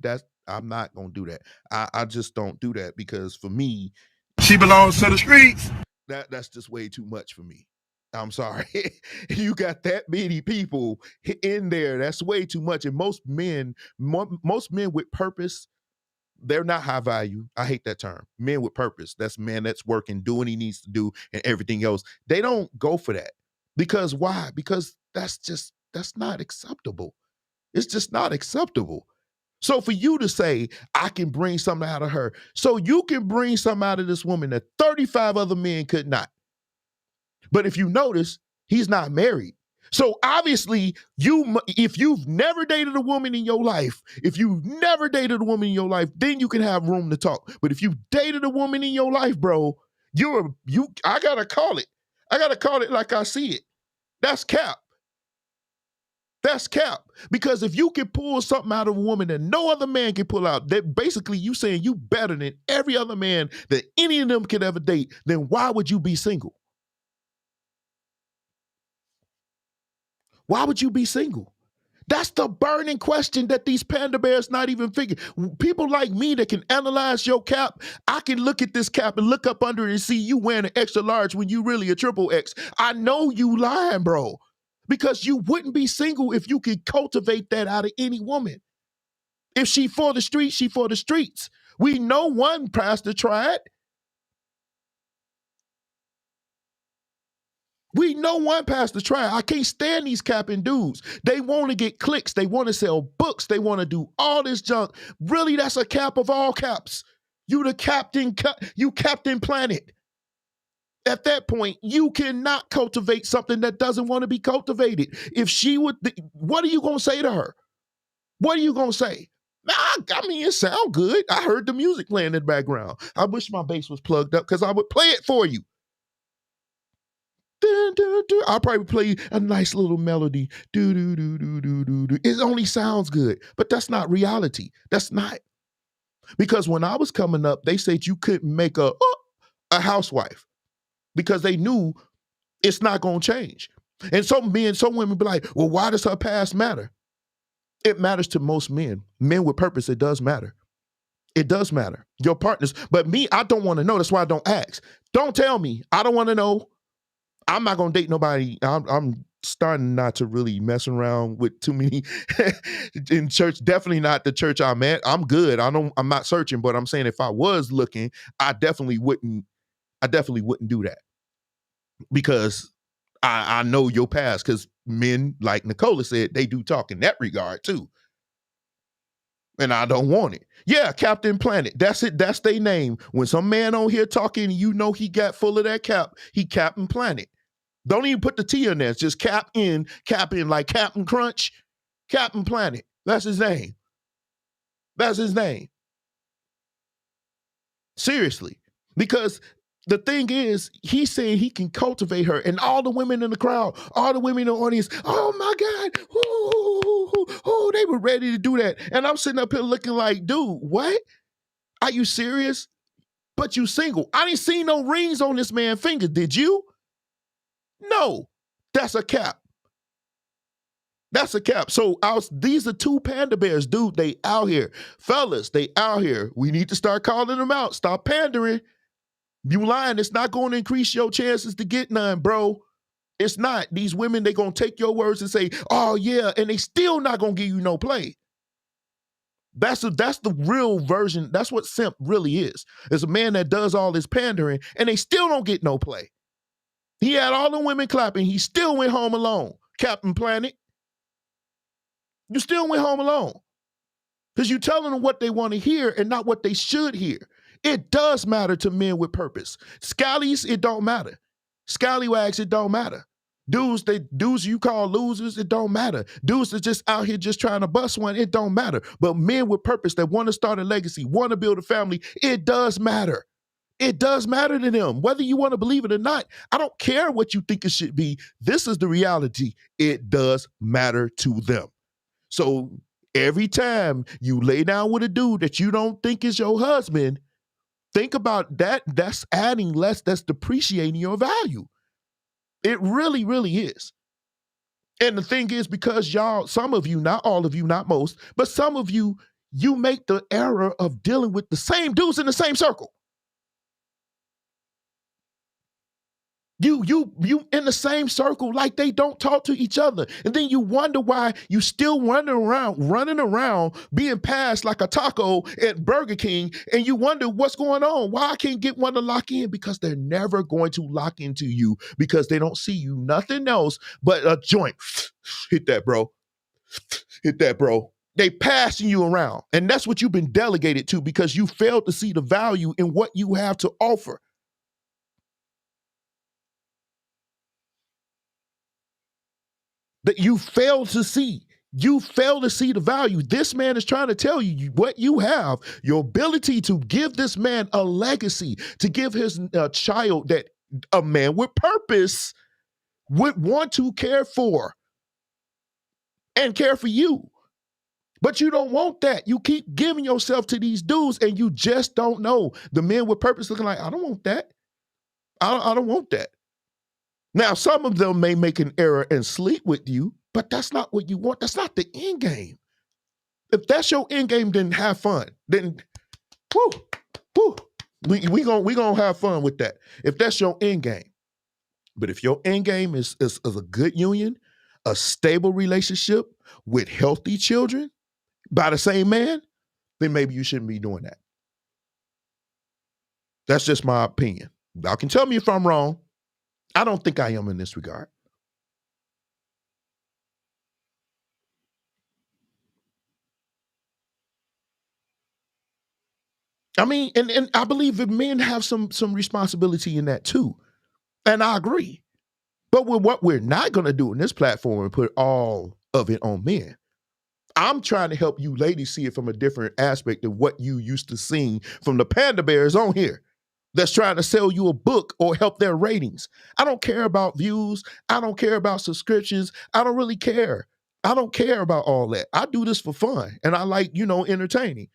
I'm not gonna do that. I just don't do that because for me, she belongs to the streets. That's just way too much for me. I'm sorry. You got that many people in there. That's way too much. And most men with purpose, they're not high value. I hate that term. Men with purpose. That's man that's working, doing what he needs to do, and everything else. They don't go for that. Because why? Because that's not acceptable. It's just not acceptable. So for you to say, I can bring something out of her, so you can bring something out of this woman that 35 other men could not. But if you notice, he's not married. So obviously, if you've never dated a woman in your life, then you can have room to talk. But if you dated a woman in your life, bro, I gotta call it. I gotta call it like I see it. That's cap. That's cap. Because if you can pull something out of a woman that no other man can pull out, that basically you saying you better than every other man that any of them could ever date, then why would you be single? Why would you be single? That's the burning question that these panda bears not even figuring. People like me that can analyze your cap, I can look at this cap and look up under it and see you wearing an extra large when you really a triple X. I know you lying, bro. Because you wouldn't be single if you could cultivate that out of any woman. If she for the streets, she for the streets. We know one pastor tried. We know one pastor tried. I can't stand these capping dudes. They want to get clicks. They want to sell books. They want to do all this junk. Really, that's a cap of all caps. You the captain, you Captain Planet. At that point, you cannot cultivate something that doesn't want to be cultivated. If she would, what are you going to say to her? What are you going to say? I mean, it sound good. I heard the music playing in the background. I wish my bass was plugged up because I would play it for you. I'll probably play a nice little melody. It only sounds good, but that's not reality. That's not. Because when I was coming up, they said you couldn't make a housewife because they knew it's not going to change. And some women be like, well, why does her past matter? It matters to most men. Men with purpose, it does matter. It does matter. Your partners. But me, I don't want to know. That's why I don't ask. Don't tell me. I don't want to know. I'm not going to date nobody. I'm starting not to really mess around with too many in church. Definitely not the church I'm at. I'm good. I'm not searching, but I'm saying if I was looking, I definitely wouldn't do that because I know your past because men, like Nicola said, they do talk in that regard too. And I don't want it. Yeah, Captain Planet. That's it. That's their name. When some man on here talking, you know he got full of that cap. He Captain Planet. Don't even put the T in there. It's just cap in like Captain Crunch. Captain Planet. That's his name. That's his name. Seriously. Because the thing is, he's saying he can cultivate her, and all the women in the crowd, all the women in the audience, oh my God, ooh, they were ready to do that. And I'm sitting up here looking like, dude, what? Are you serious? But you single. I didn't see no rings on this man's finger. Did you? No. That's a cap. That's a cap. So these are two panda bears, dude. They out here. Fellas, they out here. We need to start calling them out. Stop pandering. You lying. It's not going to increase your chances to get none, bro. It's not. These women, they going to take your words and say, oh, yeah, and they still not going to give you no play. That's the real version. That's what simp really is. It's a man that does all this pandering, and they still don't get no play. He had all the women clapping. He still went home alone. Captain Planet. You still went home alone. because you're telling them what they want to hear and not what they should hear. It does matter to men with purpose. Scallies, it don't matter. Scallywags, it don't matter. Dudes you call losers, it don't matter. Dudes that just out here just trying to bust one, it don't matter. But men with purpose that want to start a legacy, want to build a family, it does matter. It does matter to them, whether you want to believe it or not. I don't care what you think it should be. This is the reality. It does matter to them. So every time you lay down with a dude that you don't think is your husband, think about that. That's adding less, that's depreciating your value. It really, really is. And the thing is, because y'all, some of you, not all of you, not most, but some of you, you make the error of dealing with the same dudes in the same circle. You in the same circle, like they don't talk to each other. And then you wonder why you still running around, being passed like a taco at Burger King. And you wonder what's going on. Why I can't get one to lock in? Because they're never going to lock into you because they don't see you nothing else but a joint. Hit that, bro. Hit that, bro. They passing you around. And that's what you've been delegated to because you failed to see the value in what you have to offer. That you fail to see. You fail to see the value. This man is trying to tell you what you have, your ability to give this man a legacy, to give his child that a man with purpose would want to care for and care for you. But you don't want that. You keep giving yourself to these dudes and you just don't know. The men with purpose looking like, I don't want that. I don't want that. Now, some of them may make an error and sleep with you, but that's not what you want. That's not the end game. If that's your end game, then have fun. Then, we gonna have fun with that. If that's your end game. But if your end game is a good union, a stable relationship with healthy children by the same man, then maybe you shouldn't be doing that. That's just my opinion. Y'all can tell me if I'm wrong. I don't think I am in this regard. I mean, and I believe that men have some responsibility in that too. And I agree. But with what we're not going to do in this platform and put all of it on men. I'm trying to help you ladies see it from a different aspect of what you used to seeing from the panda bears on here that's trying to sell you a book or help their ratings. I don't care about views. I don't care about subscriptions. I don't really care. I don't care about all that. I do this for fun and I like, entertaining.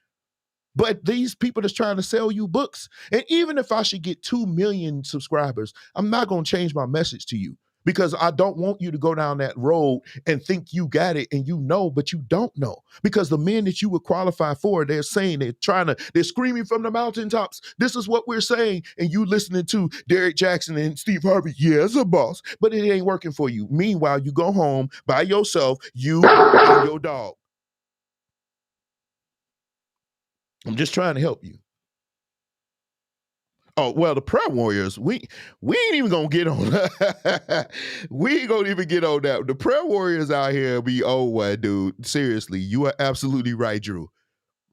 But these people that's trying to sell you books, and even if I should get 2 million subscribers, I'm not going to change my message to you because I don't want you to go down that road and think you got it and but you don't know. Because the men that you would qualify for, they're saying, they're screaming from the mountaintops, this is what we're saying, and you listening to Derek Jackson and Steve Harvey, yeah, it's a boss, but it ain't working for you. Meanwhile, you go home by yourself, you and your dog. I'm just trying to help you. Oh, well, the prayer warriors, we ain't even gonna get on that. We ain't gonna even get on that. The prayer warriors out here be, dude, seriously, you are absolutely right, Drew.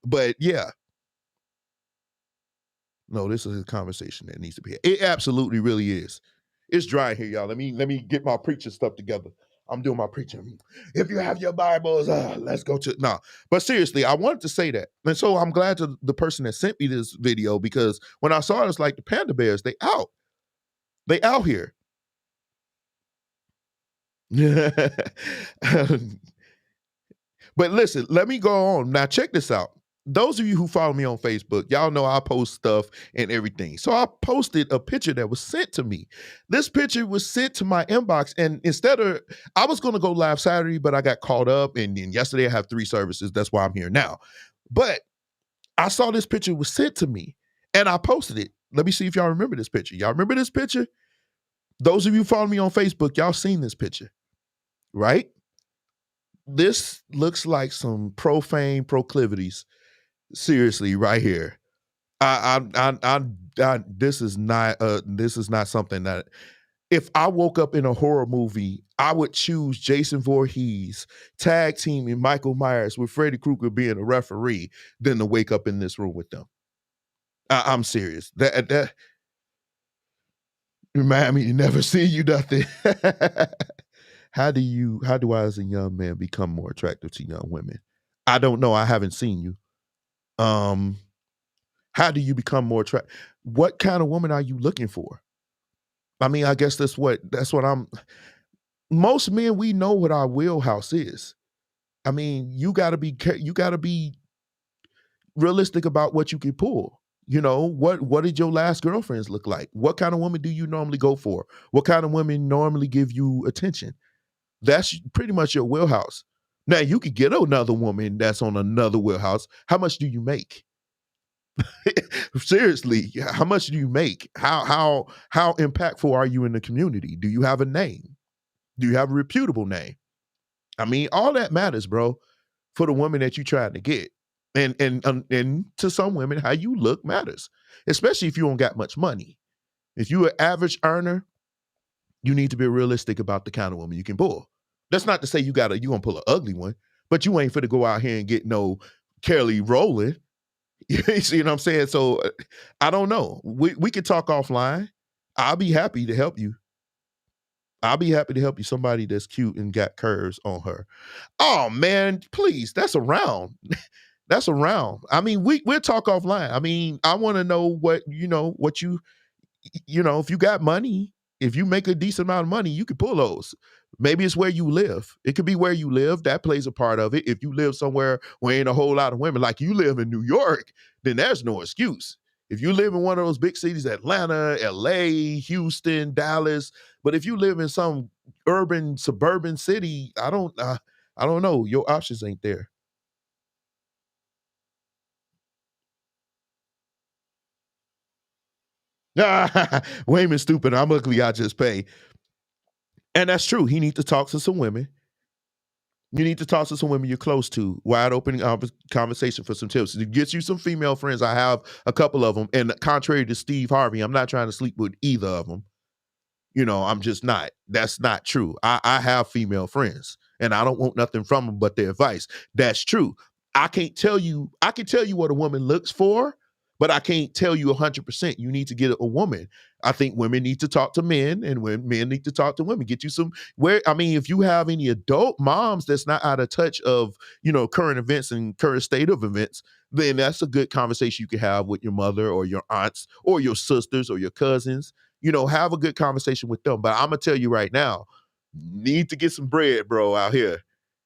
But yeah. No, this is a conversation that needs to be had. It absolutely really is. It's dry here, y'all. Let me get my preaching stuff together. I'm doing my preaching. If you have your Bibles, let's go to no. But seriously, I wanted to say that. And so I'm glad to the person that sent me this video because when I saw it, it's like the panda bears, they out. They out here. But listen, let me go on. Now check this out. Those of you who follow me on Facebook, y'all know I post stuff and everything. So I posted a picture that was sent to me. This picture was sent to my inbox. And I was going to go live Saturday, but I got caught up. And then yesterday I have 3 services. That's why I'm here now. But I saw this picture was sent to me and I posted it. Let me see if y'all remember this picture. Y'all remember this picture? Those of you follow me on Facebook, y'all seen this picture, right? This looks like some profane proclivities. Seriously, right here. This is not something that If I woke up in a horror movie, I would choose Jason Voorhees tag teaming Michael Myers with Freddy Krueger being a referee than to wake up in this room with them. I'm serious. That remind me to never see you nothing. How do I as a young man become more attractive to young women? I don't know. I haven't seen you. How do you become more attractive? What kind of woman are you looking for? I mean, I guess that's what most men, we know what our wheelhouse is. I mean, you got to be realistic about what you can pull. You know, what did your last girlfriends look like? What kind of woman do you normally go for? What kind of women normally give you attention? That's pretty much your wheelhouse. Now, you could get another woman that's on another wheelhouse. How much do you make? Seriously, how much do you make? How impactful are you in the community? Do you have a name? Do you have a reputable name? I mean, all that matters, bro, for the woman that you're trying to get. And to some women, how you look matters, especially if you don't got much money. If you're an average earner, you need to be realistic about the kind of woman you can pull. That's not to say you gonna pull an ugly one, but you ain't finna go out here and get no Kelly Rowland. You see what I'm saying? So I don't know. We could talk offline. I'll be happy to help you. I'll be happy to help you. Somebody that's cute and got curves on her. Oh man, please. That's around. That's around. I mean, we'll talk offline. I mean, I want to know what if you got money, if you make a decent amount of money, you can pull those. Maybe it's where you live. It could be where you live. That plays a part of it. If you live somewhere where ain't a whole lot of women, like you live in New York, then there's no excuse. If you live in one of those big cities, Atlanta, LA, Houston, Dallas, but if you live in some urban, suburban city, I don't know. Your options ain't there. Wayman's stupid. I'm ugly. I just pay. And that's true. He needs to talk to some women. You need to talk to some women you're close to. Wide open conversation for some tips. To get you some female friends. I have a couple of them. And contrary to Steve Harvey, I'm not trying to sleep with either of them. You know, I'm just not. That's not true. I have female friends and I don't want nothing from them but their advice. That's true. I can tell you what a woman looks for, but I can't tell you 100%. You need to get a woman. I think women need to talk to men and when men need to talk to women. Get you some if you have any adult moms that's not out of touch of, current events and current state of events, then that's a good conversation you can have with your mother or your aunts or your sisters or your cousins. Have a good conversation with them. But I'm gonna tell you right now, need to get some bread, bro, out here.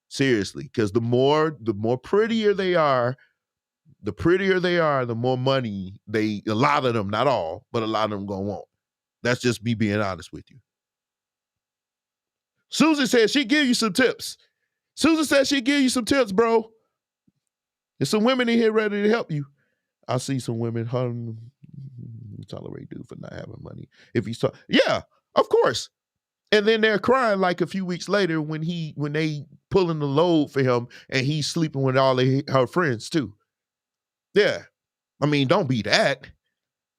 Seriously, because the more prettier they are, the more money a lot of them, not all, but a lot of them gonna want. That's just me being honest with you. Susan said she'd give you some tips. Susan said she'd give you some tips, bro. There's some women in here ready to help you. I see some women tolerate dude for not having money. If he's yeah, of course. And then they're crying like a few weeks later when they pulling the load for him and he's sleeping with all her friends too. Yeah. I mean, don't be that.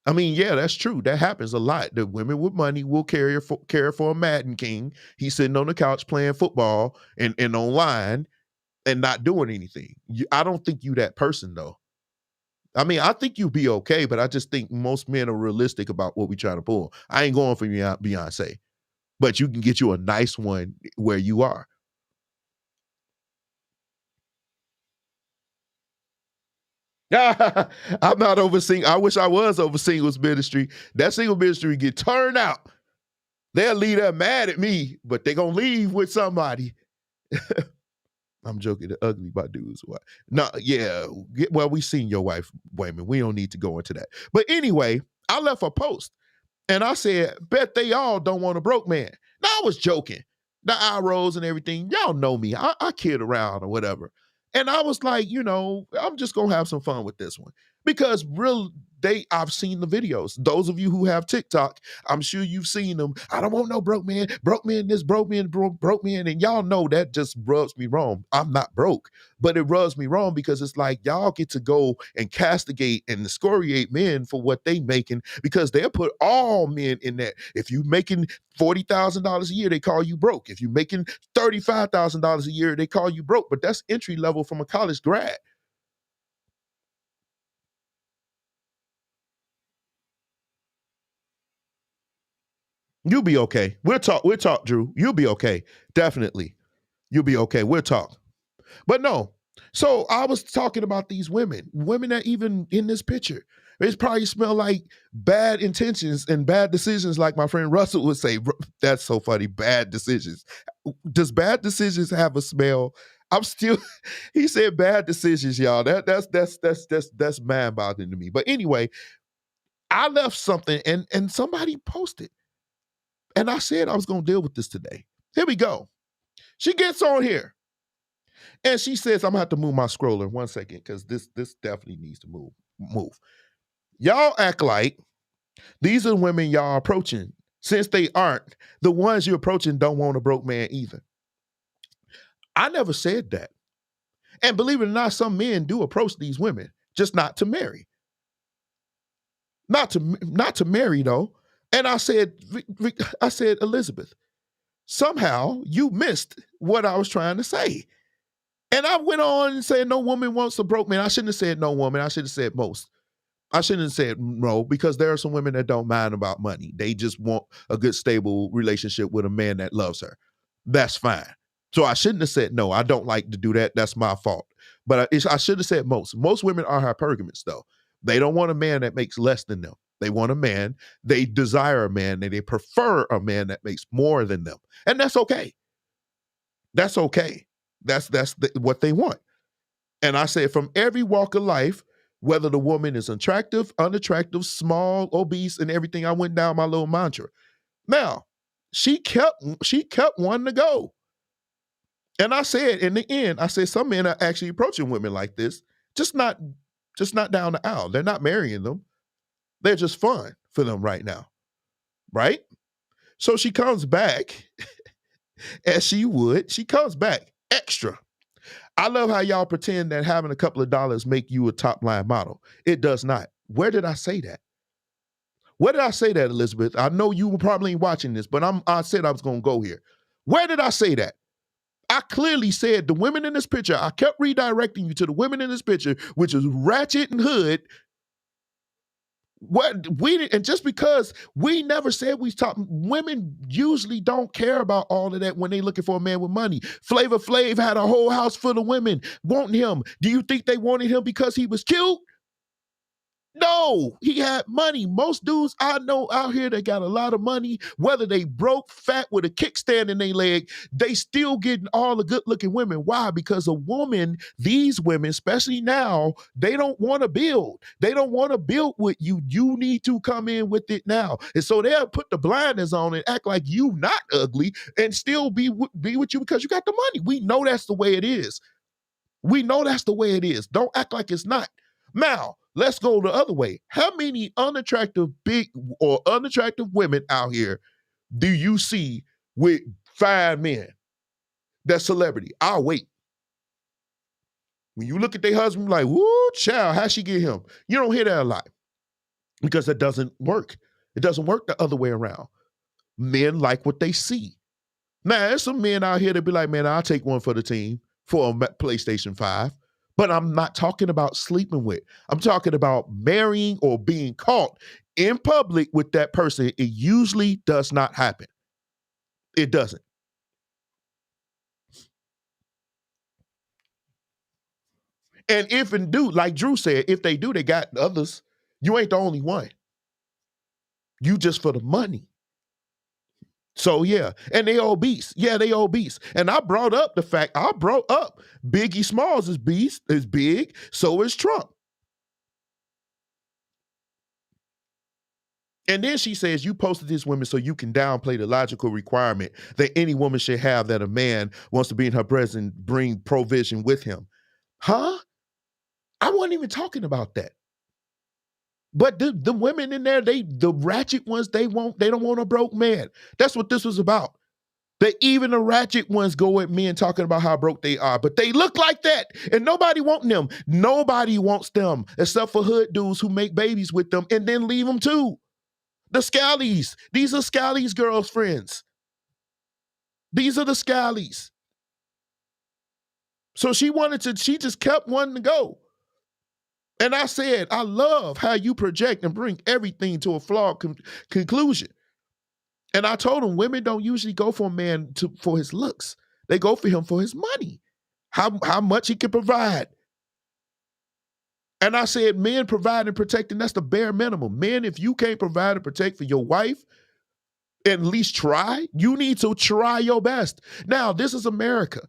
I mean, yeah, that's true. That happens a lot. The women with money will care for a Madden King. He's sitting on the couch playing football and online and not doing anything. I don't think you that person though. I mean, I think you'd be okay, but I just think most men are realistic about what we trying to pull. I ain't going for Beyonce, but you can get you a nice one where you are. I'm not overseeing. I wish I was over singles ministry. That single ministry get turned out. They'll leave there mad at me, but they gonna leave with somebody. I'm joking. The ugly by dudes. No, yeah. Well, we seen your wife, Wayman. We don't need to go into that. But anyway, I left a post and I said, bet they all don't want a broke man. Now I was joking. The eye rolls and everything. Y'all know me. I kid around or whatever. And I was like, I'm just gonna have some fun with this one. Because I've seen the videos. Those of you who have TikTok, I'm sure you've seen them. I don't want no broke man, this, broke man. And y'all know that just rubs me wrong. I'm not broke, but it rubs me wrong because it's like y'all get to go and castigate and excoriate men for what they making because they'll put all men in that. If you making $40,000 a year, they call you broke. If you making $35,000 a year, they call you broke. But that's entry level from a college grad. You'll be okay. We'll talk, Drew. You'll be okay. Definitely. You'll be okay. We'll talk. But no. So I was talking about these women that even in this picture, it probably smell like bad intentions and bad decisions, like my friend Russell would say. That's so funny. Bad decisions. Does bad decisions have a smell? I'm still, he said bad decisions, y'all. That's mind-boggling to me. But anyway, I left something and somebody posted. And I said I was going to deal with this today. Here we go. She gets on here and she says, I'm going to have to move my scroller 1 second because this definitely needs to move. Y'all act like these are women y'all are approaching. Since they aren't, the ones you're approaching don't want a broke man either. I never said that. And believe it or not, some men do approach these women, just not to marry. Not to marry though. And I said, Elizabeth, somehow you missed what I was trying to say. And I went on and said, no woman wants a broke man. I shouldn't have said no woman. I should have said most. I shouldn't have said no, because there are some women that don't mind about money. They just want a good, stable relationship with a man that loves her. That's fine. So I shouldn't have said no. I don't like to do that. That's my fault. But I should have said most. Most women are hypergamous, though. They don't want a man that makes less than them. They want a man. They desire a man, and they prefer a man that makes more than them. And that's okay. That's okay. That's what they want. And I said, from every walk of life, whether the woman is attractive, unattractive, small, obese, and everything, I went down my little mantra. Now, she kept wanting to go. And I said, in the end, I said, some men are actually approaching women like this, just not down the aisle. They're not marrying them. They're just fun for them right now. Right? So she comes back, as she would. She comes back extra. I love how y'all pretend that having a couple of dollars make you a top line model. It does not. Where did I say that? Where did I say that, Elizabeth? I know you were probably watching this, but I said I was going to go here. Where did I say that? I clearly said the women in this picture, I kept redirecting you to the women in this picture, which is Ratchet and Hood. And just because we never said we top, women usually don't care about all of that when they looking for a man with money. Flavor Flav had a whole house full of women wanting him. Do you think they wanted him because he was cute? No, he had money. Most dudes I know out here that got a lot of money, whether they broke, fat with a kickstand in their leg, they still getting all the good looking women. Why? Because a woman, these women, especially now, they don't want to build. They don't want to build with you. You need to come in with it now. And so they'll put the blinders on and act like you not ugly and still be with you because you got the money. We know that's the way it is. We know that's the way it is. Don't act like it's not. Now, let's go the other way. How many unattractive women out here do you see with 5 men that's celebrity? I'll wait. When you look at their husband, like, woo, child, how'd she get him? You don't hear that a lot because that doesn't work. It doesn't work the other way around. Men like what they see. Now, there's some men out here that be like, man, I'll take one for the team for a PlayStation 5. But I'm not talking about sleeping with. I'm talking about marrying or being caught in public with that person. It usually does not happen. It doesn't. And if and do, like Drew said, if they do, they got others. You ain't the only one. You just for the money. So yeah, and they obese. Yeah, they obese. And I brought up Biggie Smalls is big, so is Trump. And then she says, you posted this woman so you can downplay the logical requirement that any woman should have that a man wants to be in her presence, bring provision with him. Huh? I wasn't even talking about that. But the women in there, the ratchet ones, they don't want a broke man. That's what this was about. That even the ratchet ones go at men talking about how broke they are, but they look like that, and nobody wants them. Nobody wants them except for hood dudes who make babies with them and then leave them too. The Scallies. These are Scallies' girlfriends. These are the Scallies. So she just kept wanting to go. And I said, I love how you project and bring everything to a flawed conclusion. And I told him women don't usually go for a man for his looks. They go for him for his money, how much he can provide. And I said, men provide and protecting, that's the bare minimum. Men, if you can't provide and protect for your wife, at least try. You need to try your best. Now, this is America.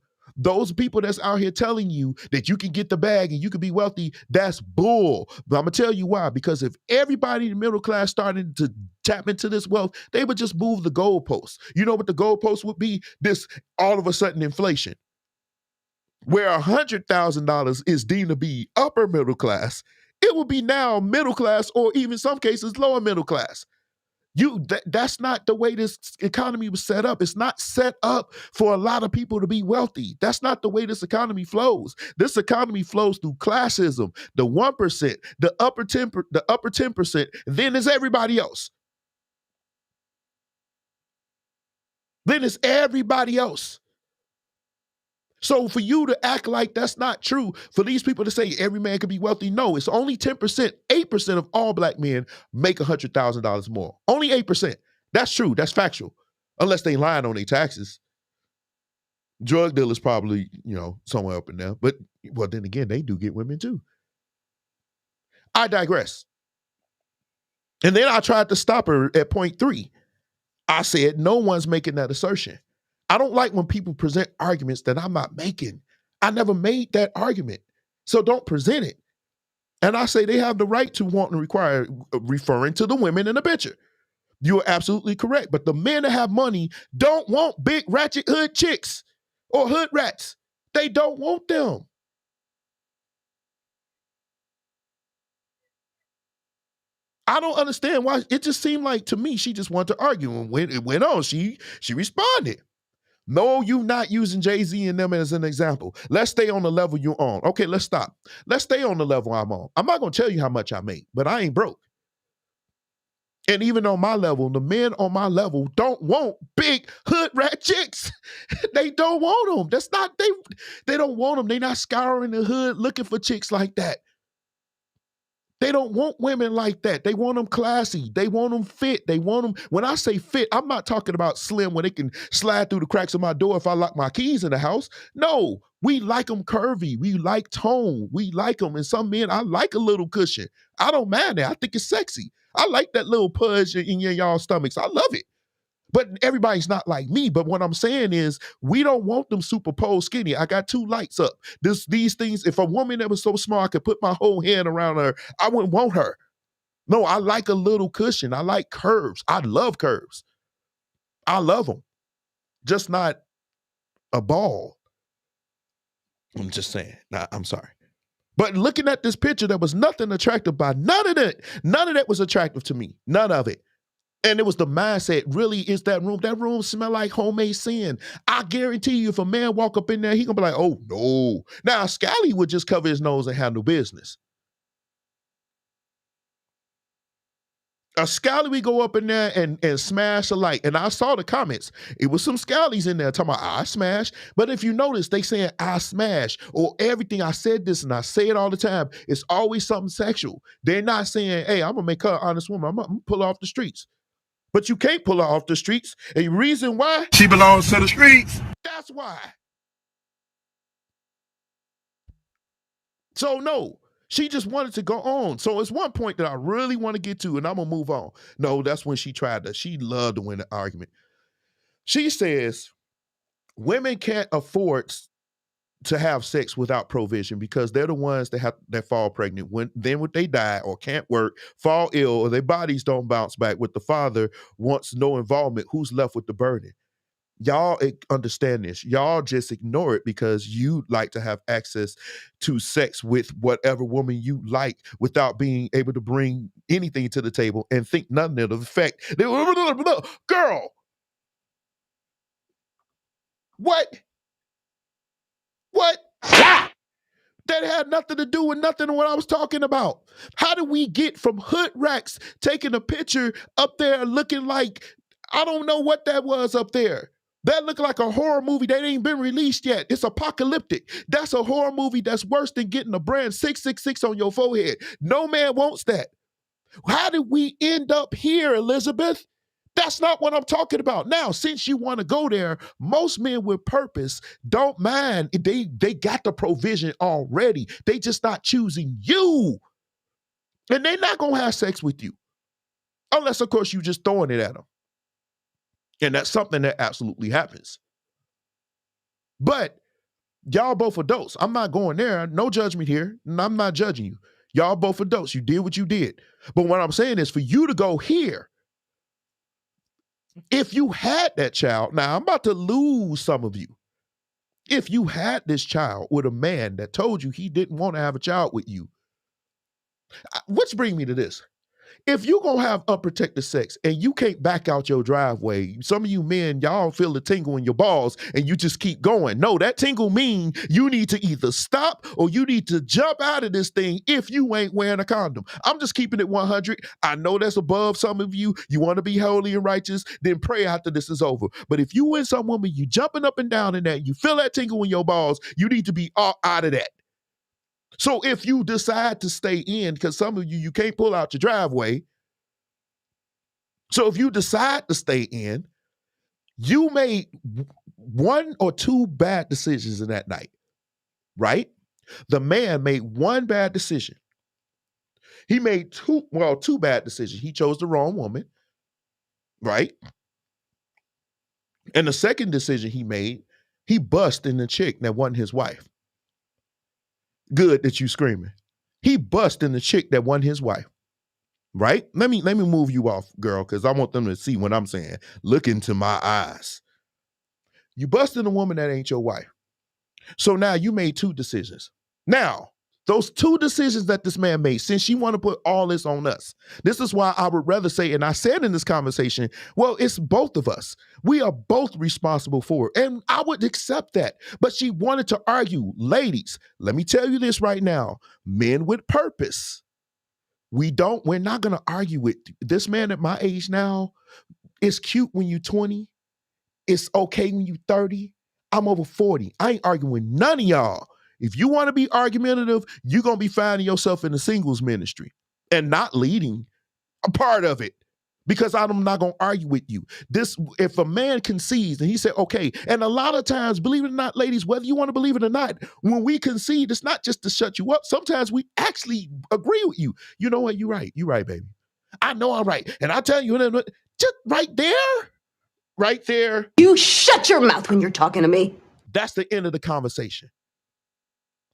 Those people that's out here telling you that you can get the bag and you can be wealthy, that's bull. But I'm going to tell you why. Because if everybody in the middle class started to tap into this wealth, they would just move the goalposts. You know what the goalposts would be? This all of a sudden inflation. Where $100,000 is deemed to be upper middle class, it will be now middle class or even some cases lower middle class. That's not the way this economy was set up. It's not set up for a lot of people to be wealthy. That's not the way this economy flows. This economy flows through classism, the 1%, the upper 10%, then there's everybody else. Then it's everybody else. So for you to act like that's not true, for these people to say every man can be wealthy, no, it's only 10%, 8% of all black men make $100,000 more. Only 8%. That's true. That's factual. Unless they lying on their taxes. Drug dealers probably, somewhere up in there. But, well, then again, they do get women too. I digress. And then I tried to stop her at point 3. I said, no one's making that assertion. I don't like when people present arguments that I'm not making. I never made that argument. So don't present it. And I say they have the right to want and require, referring to the women in the picture. You're absolutely correct. But the men that have money don't want big ratchet hood chicks or hood rats. They don't want them. I don't understand why. It just seemed like to me she just wanted to argue. And when it went on, she responded. No, you not using Jay-Z and them as an example. Let's stay on the level you're on. Okay, let's stop. Let's stay on the level I'm on. I'm not going to tell you how much I make, but I ain't broke. And even on my level, the men on my level don't want big hood rat chicks. They don't want them. That's not, they don't want them. They're not scouring the hood looking for chicks like that. They don't want women like that. They want them classy. They want them fit. They want them. When I say fit, I'm not talking about slim where they can slide through the cracks of my door if I lock my keys in the house. No, we like them curvy. We like tone. We like them. And some men, I like a little cushion. I don't mind that. I think it's sexy. I like that little pudge in y'all stomachs. I love it. But everybody's not like me. But what I'm saying is we don't want them super pole skinny. I got 2 lights up. These things, if a woman that was so small I could put my whole hand around her, I wouldn't want her. No, I like a little cushion. I like curves. I love curves. I love them. Just not a ball. I'm just saying. Nah, I'm sorry. But looking at this picture, there was nothing attractive by none of that. None of that was attractive to me. None of it. And it was the mindset, really, is that room smell like homemade sin. I guarantee you, if a man walk up in there, he gonna be like, oh, no. Now, Scally would just cover his nose and handle business. A Scally would go up in there and smash a light. And I saw the comments. It was some Scallies in there talking about, I smash. But if you notice, they saying, I smash. Or everything, I said this and I say it all the time. It's always something sexual. They're not saying, hey, I'm gonna make her an honest woman. I'm gonna pull her off the streets. But you can't pull her off the streets. And the reason why? She belongs to the streets. That's why. So no, she just wanted to go on. So it's one point that I really want to get to, and I'm going to move on. No, that's when she loved to win the argument. She says women can't afford to have sex without provision because they're the ones that fall pregnant when they die or can't work, fall ill, or their bodies don't bounce back. With the father wants no involvement, who's left with the burden? Y'all understand this. Y'all just ignore it because you like to have access to sex with whatever woman you like without being able to bring anything to the table and think nothing of the fact that, girl, what? What? That had nothing to do with nothing of what I was talking about. How do we get from hood racks taking a picture up there looking like, I don't know what that was up there. That looked like a horror movie that ain't been released yet. It's apocalyptic. That's a horror movie that's worse than getting a brand 666 on your forehead. No man wants that. How did we end up here, Elizabeth? That's not what I'm talking about. Now, since you want to go there, most men with purpose don't mind. They got the provision already. They just not choosing you. And they're not going to have sex with you. Unless, of course, you just throwing it at them. And that's something that absolutely happens. But y'all both adults. I'm not going there. No judgment here. And I'm not judging you. Y'all both adults. You did what you did. But what I'm saying is for you to go here, if you had that child, now I'm about to lose some of you. If you had this child with a man that told you he didn't want to have a child with you, which brings me to this. If you're going to have unprotected sex and you can't back out your driveway, some of you men, y'all feel the tingle in your balls and you just keep going. No, that tingle means you need to either stop or you need to jump out of this thing if you ain't wearing a condom. I'm just keeping it 100. I know that's above some of you. You want to be holy and righteous, then pray after this is over. But if you with some woman, you jumping up and down in that, you feel that tingle in your balls, you need to be out of that. So if you decide to stay in, because some of you can't pull out your driveway. So if you decide to stay in, you made one or two bad decisions in that night, right? The man made one bad decision. He made two bad decisions. He chose the wrong woman, right? And the second decision he made, he busted in the chick that wasn't his wife. Good that you screaming. He busted in the chick that wasn't his wife. Right? Let me move you off, girl, because I want them to see what I'm saying. Look into my eyes. You busted a woman that ain't your wife. So now you made two decisions. Now, those two decisions that this man made, since you want to put all this on us, this is why I would rather say, and I said in this conversation, well, it's both of us. We are both responsible for it. And I would accept that. But she wanted to argue. Ladies, let me tell you this right now. Men with purpose. We're not going to argue with this man at my age now. It's cute when you're 20. It's okay when you're 30. I'm over 40. I ain't arguing with none of y'all. If you want to be argumentative, you're going to be finding yourself in the singles ministry and not leading a part of it because I'm not going to argue with you. If a man concedes and he said, okay, and a lot of times, believe it or not, ladies, whether you want to believe it or not, when we concede, it's not just to shut you up. Sometimes we actually agree with you. You know what? You're right. You're right, baby. I know I'm right. And I tell you, just right there. You shut your mouth when you're talking to me. That's the end of the conversation.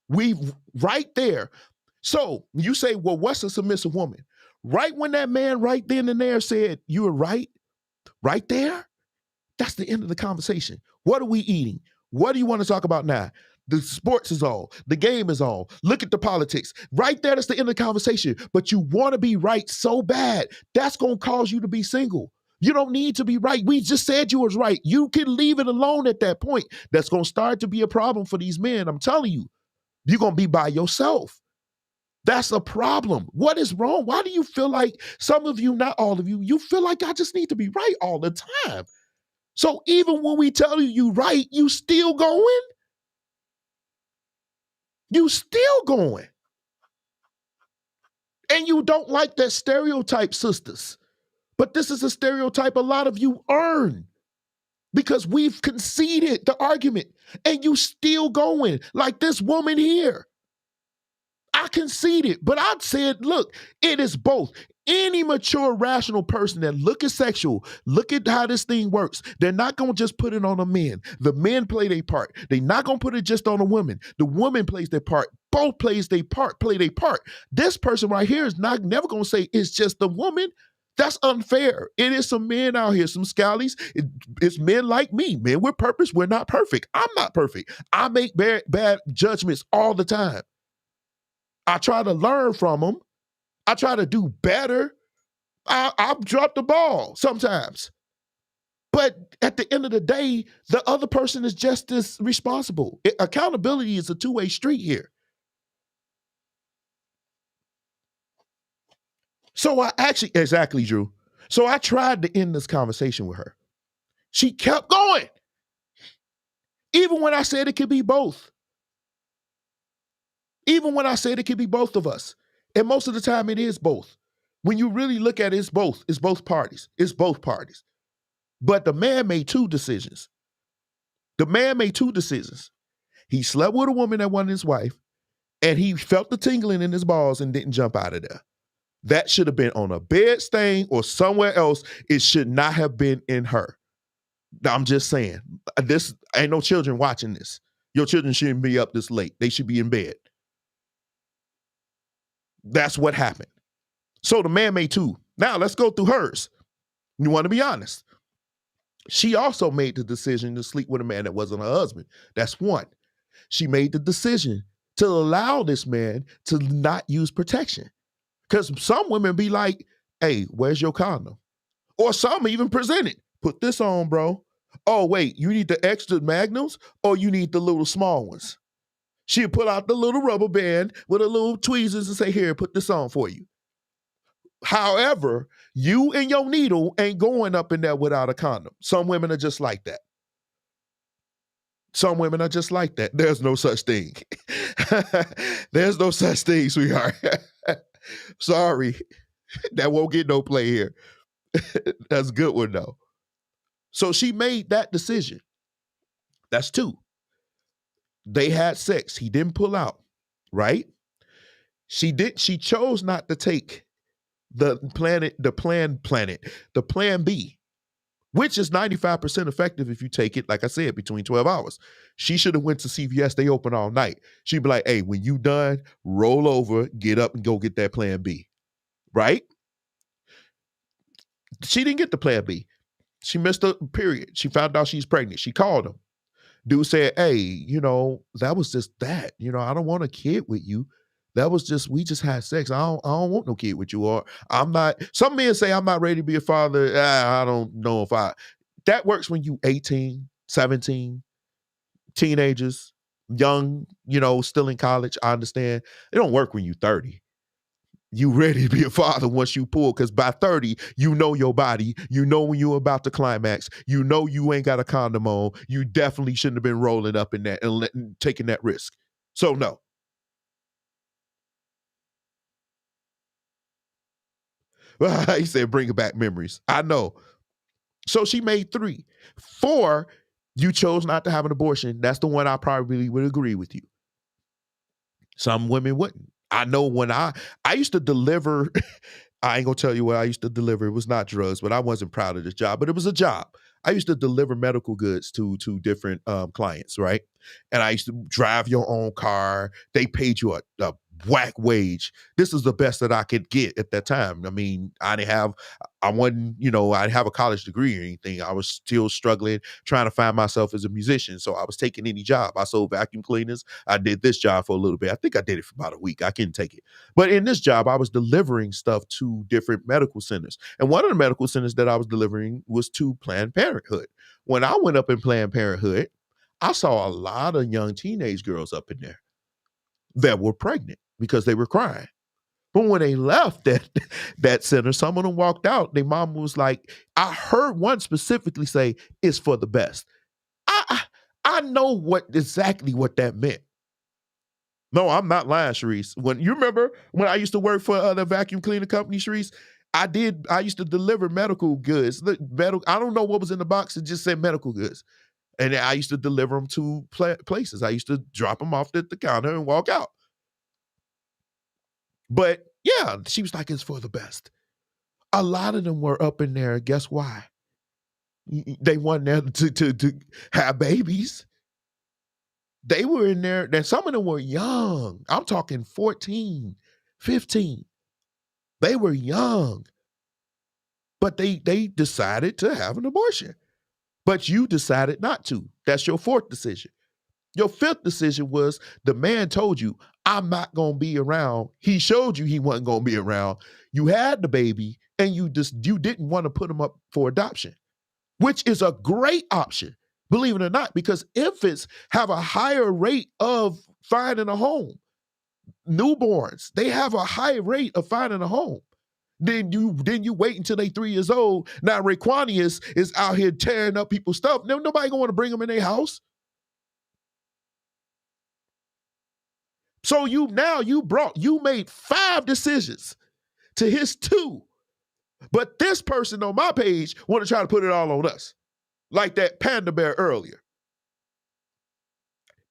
Right there. So you say, well, what's a submissive woman? Right when that man right then and there said, you were right there, that's the end of the conversation. What are we eating? What do you want to talk about now? The sports is on. The game is on. Look at the politics. Right there, that's the end of the conversation. But you want to be right so bad, that's going to cause you to be single. You don't need to be right. We just said you was right. You can leave it alone at that point. That's going to start to be a problem for these men. I'm telling you, you're going to be by yourself. That's a problem. What is wrong? Why do you feel like some of you, not all of you, you feel like I just need to be right all the time? So even when we tell you right, you still going? You still going. And you don't like that stereotype, sisters. But this is a stereotype a lot of you earn because we've conceded the argument and you still going like this woman here. I conceded, but I said, look, it is both. Any mature, rational person that look at sexual, look at how this thing works. They're not going to just put it on the men. The men play their part. They're not going to put it just on the women. The woman plays their part. Both plays their part, play their part. This person right here is never going to say it's just the woman. That's unfair. It is some men out here, some scallies. It's men like me, men with purpose. We're not perfect. I'm not perfect. I make bad judgments all the time. I try to learn from them. I try to do better. I've dropped the ball sometimes. But at the end of the day, the other person is just as responsible. Accountability is a two-way street here. So exactly, Drew. So I tried to end this conversation with her. She kept going. Even when I said it could be both. Even when I said it could be both of us. And most of the time it is both. When you really look at it, it's both. It's both parties. It's both parties. But the man made two decisions. The man made two decisions. He slept with a woman that wasn't his wife, and he felt the tingling in his balls and didn't jump out of there. That should have been on a bed stain or somewhere else. It should not have been in her. I'm just saying. This ain't no children watching this. Your children shouldn't be up this late. They should be in bed. That's what happened. So the man made two. Now let's go through hers. You want to be honest. She also made the decision to sleep with a man that wasn't her husband. That's one. She made the decision to allow this man to not use protection. Because some women be like, hey, where's your condom? Or some even present it. Put this on, bro. Oh, wait, you need the extra magnums or you need the little small ones? She'd pull out the little rubber band with a little tweezers and say, here, put this on for you. However, you and your needle ain't going up in there without a condom. Some women are just like that. Some women are just like that. There's no such thing. There's no such thing, sweetheart. Sorry. That won't get no play here. That's a good one, though. So she made that decision. That's two. They had sex. He didn't pull out, right? She chose not to take the plan B, which is 95% effective if you take it, like I said, between 12 hours. She should have went to CVS. They open all night. She'd be like, hey, when you done, roll over, get up and go get that plan B, right? She didn't get the plan B. She missed a period. She found out she's pregnant. She called him. Dude said, hey, that was just that. I don't want a kid with you. That was just, we just had sex. I don't want no kid with you. Or I'm not, some men say I'm not ready to be a father. I don't know if that works when you 18, 17, teenagers, young, still in college. I understand. It don't work when you 30. You ready to be a father once you pull, because by 30, you know your body. You know when you're about to climax. You know you ain't got a condom on. You definitely shouldn't have been rolling up in that and taking that risk. So no. He said, bring back memories. I know. So she made 3. 4, you chose not to have an abortion. That's the one I probably would agree with you. Some women wouldn't. I know when I used to deliver, I ain't gonna tell you what I used to deliver. It was not drugs, but I wasn't proud of this job, but it was a job. I used to deliver medical goods to different clients, right? And I used to drive your own car. They paid you a whack wage. This is the best that I could get at that time. I mean, I didn't have a college degree or anything. I was still struggling, trying to find myself as a musician. So I was taking any job. I sold vacuum cleaners. I did this job for a little bit. I think I did it for about a week. I couldn't take it. But in this job, I was delivering stuff to different medical centers. And one of the medical centers that I was delivering was to Planned Parenthood. When I went up in Planned Parenthood, I saw a lot of young teenage girls up in there that were pregnant because they were crying. But when they left that center, some of them walked out. Their mom was like, I heard one specifically say, it's for the best. I know exactly what that meant. No, I'm not lying, Sharice. When you remember when I used to work for the vacuum cleaner company, Sharice, I used to deliver medical goods. I don't know what was in the box. It just said medical goods. And I used to deliver them to places. I used to drop them off at the counter and walk out. But yeah, she was like, it's for the best. A lot of them were up in there. Guess why? They weren't there to have babies. They were in there. And some of them were young. I'm talking 14, 15. They were young. but they decided to have an abortion. But you decided not to. That's your fourth decision. Your fifth decision was the man told you, I'm not going to be around. He showed you he wasn't going to be around. You had the baby and you didn't want to put him up for adoption, which is a great option, believe it or not, because infants have a higher rate of finding a home. Newborns, they have a high rate of finding a home. Then you wait until they 3 years old. Now Raekwanius is out here tearing up people's stuff. No, nobody gonna want to bring them in their house. So you made 5 decisions to his 2. But this person on my page want to try to put it all on us. Like that panda bear earlier.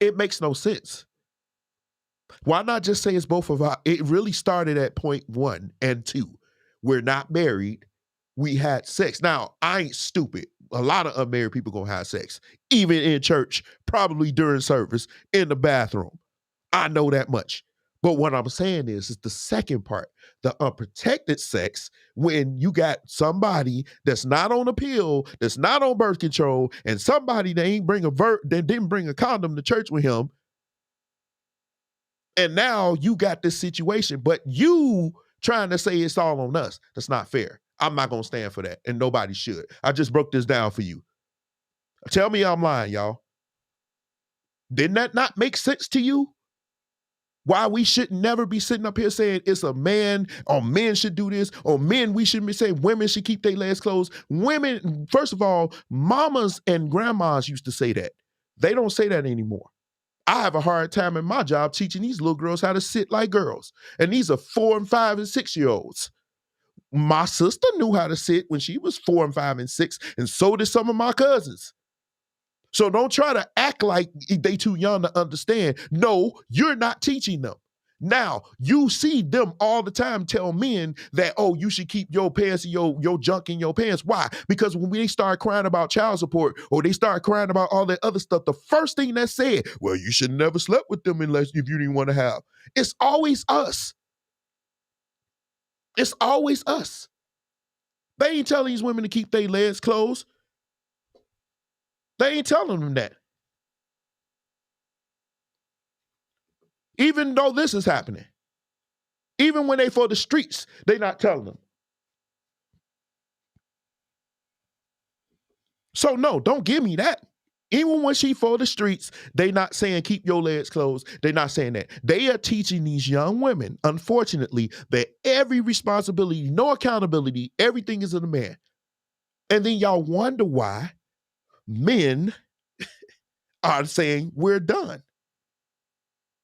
It makes no sense. Why not just say it's both of our, it really started at point 1 and 2. We're not married. We had sex. Now, I ain't stupid. A lot of unmarried people gonna have sex, even in church, probably during service, in the bathroom. I know that much. But what I'm saying is the second part, the unprotected sex, when you got somebody that's not on a pill, that's not on birth control, and somebody that didn't bring a condom to church with him, and now you got this situation, but you trying to say it's all on us. That's not fair. I'm not going to stand for that, and nobody should. I just broke this down for you. Tell me I'm lying, y'all. Didn't that not make sense to you? Why we should never be sitting up here saying it's a man, or men should do this, or men, we should be saying women should keep their legs closed. Women, first of all, mamas and grandmas used to say that. They don't say that anymore. I have a hard time in my job teaching these little girls how to sit like girls. And these are 4 and 5 and 6-year-olds. My sister knew how to sit when she was 4 and 5 and 6, and so did some of my cousins. So don't try to act like they too young to understand. No, you're not teaching them. Now, you see them all the time tell men that, oh, you should keep your pants and your junk in your pants. Why? Because when they start crying about child support or they start crying about all that other stuff, the first thing that's said, well, you should never slept with them unless if you didn't want to have. It's always us. It's always us. They ain't telling these women to keep their legs closed. They ain't telling them that. Even though this is happening. Even when they for the streets, they not telling them. So no, don't give me that. Even when she for the streets, they not saying keep your legs closed. They not saying that. They are teaching these young women, unfortunately, that every responsibility, no accountability, everything is in the man. And then y'all wonder why men are saying we're done.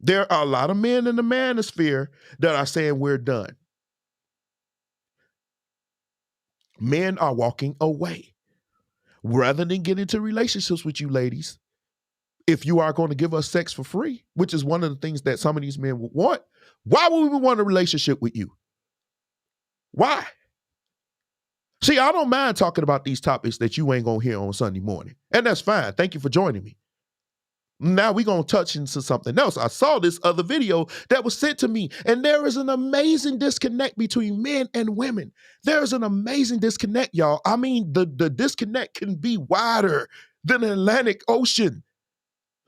There are a lot of men in the manosphere that are saying we're done. Men are walking away. Rather than get into relationships with you ladies, if you are going to give us sex for free, which is one of the things that some of these men would want, why would we want a relationship with you? Why? See, I don't mind talking about these topics that you ain't going to hear on Sunday morning. And that's fine. Thank you for joining me. Now we're going to touch into something else. I saw this other video that was sent to me, and there is an amazing disconnect between men and women. There's an amazing disconnect, y'all. I mean, the disconnect can be wider than the Atlantic Ocean,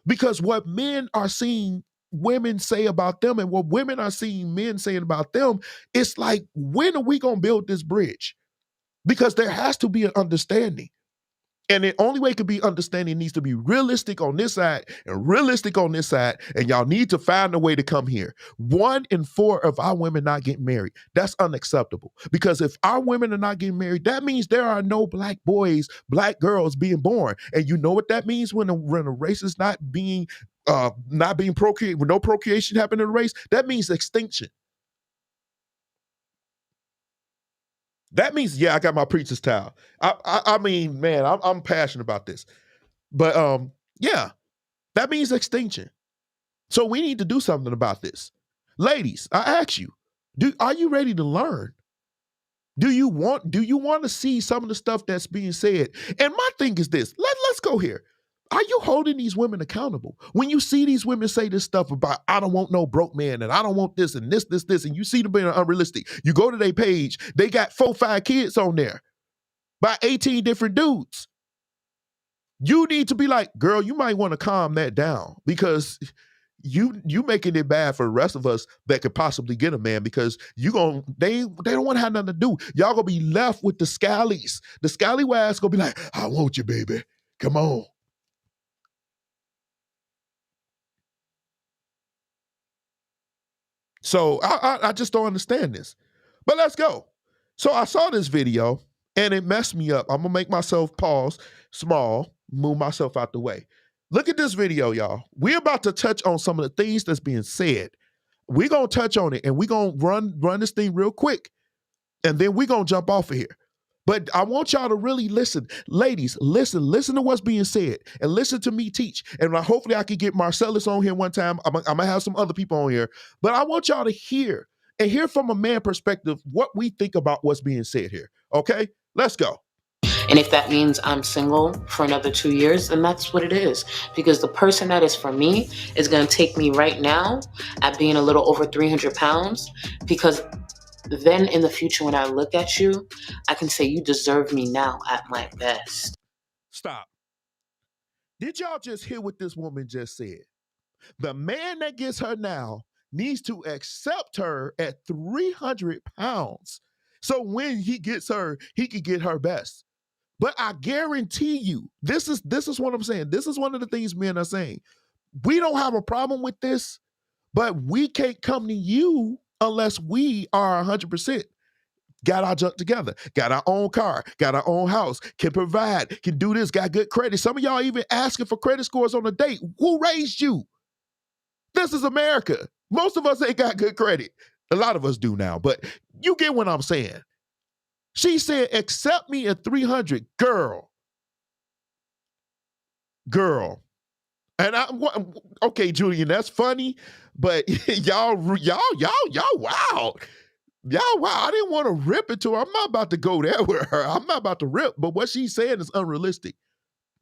because what men are seeing women say about them and what women are seeing men saying about them, it's like, when are we going to build this bridge? Because there has to be an understanding. And the only way it could be understanding needs to be realistic on this side and realistic on this side. And y'all need to find a way to come here. 1 in 4 of our women not getting married. That's unacceptable. Because if our women are not getting married, that means there are no black boys, black girls being born. And you know what that means when a race is not being procreated, when no procreation happened in a race? That means extinction. That means, yeah, I got my preacher's towel. I mean, man, I'm passionate about this. But yeah, that means extinction. So we need to do something about this. Ladies, I ask you, are you ready to learn? Do you want to see some of the stuff that's being said? And my thing is this, let's go here. Are you holding these women accountable? When you see these women say this stuff about, I don't want no broke man, and I don't want this, and this, and you see them being unrealistic. You go to their page, they got 4, 5 kids on there. by 18 different dudes. You need to be like, girl, you might want to calm that down because you making it bad for the rest of us that could possibly get a man because they don't want to have nothing to do. Y'all gonna be left with the scallies. The scallywags gonna be like, I want you, baby. Come on. So I just don't understand this. But let's go. So I saw this video and it messed me up. I'm gonna make myself pause, small, move myself out the way. Look at this video, y'all. We're about to touch on some of the things that's being said. We're gonna touch on it and we're gonna run this thing real quick. And then we're gonna jump off of here. But I want y'all to really listen. Ladies, listen to what's being said and listen to me teach. And hopefully I can get Marcellus on here one time. I'm gonna have some other people on here. But I want y'all to hear and hear from a man perspective what we think about what's being said here. Okay, let's go. And if that means I'm single for another 2 years, then that's what it is. Because the person that is for me is going to take me right now at being a little over 300 pounds. Because then in the future, when I look at you, I can say you deserve me now at my best. Stop. Did y'all just hear what this woman just said? The man that gets her now needs to accept her at 300 pounds. So when he gets her, he can get her best. But I guarantee you, this is what I'm saying. This is one of the things men are saying. We don't have a problem with this, but we can't come to you unless we are 100%. Got our junk together, got our own car, got our own house, can provide, can do this, got good credit. Some of y'all even asking for credit scores on a date. Who raised you? This is America. Most of us ain't got good credit. A lot of us do now, but you get what I'm saying. She said, accept me at 300. Girl. And okay, Julian, that's funny, but y'all wild. Y'all wow. I didn't want to rip it to her. I'm not about to go there with her. I'm not about to rip, but what she's saying is unrealistic.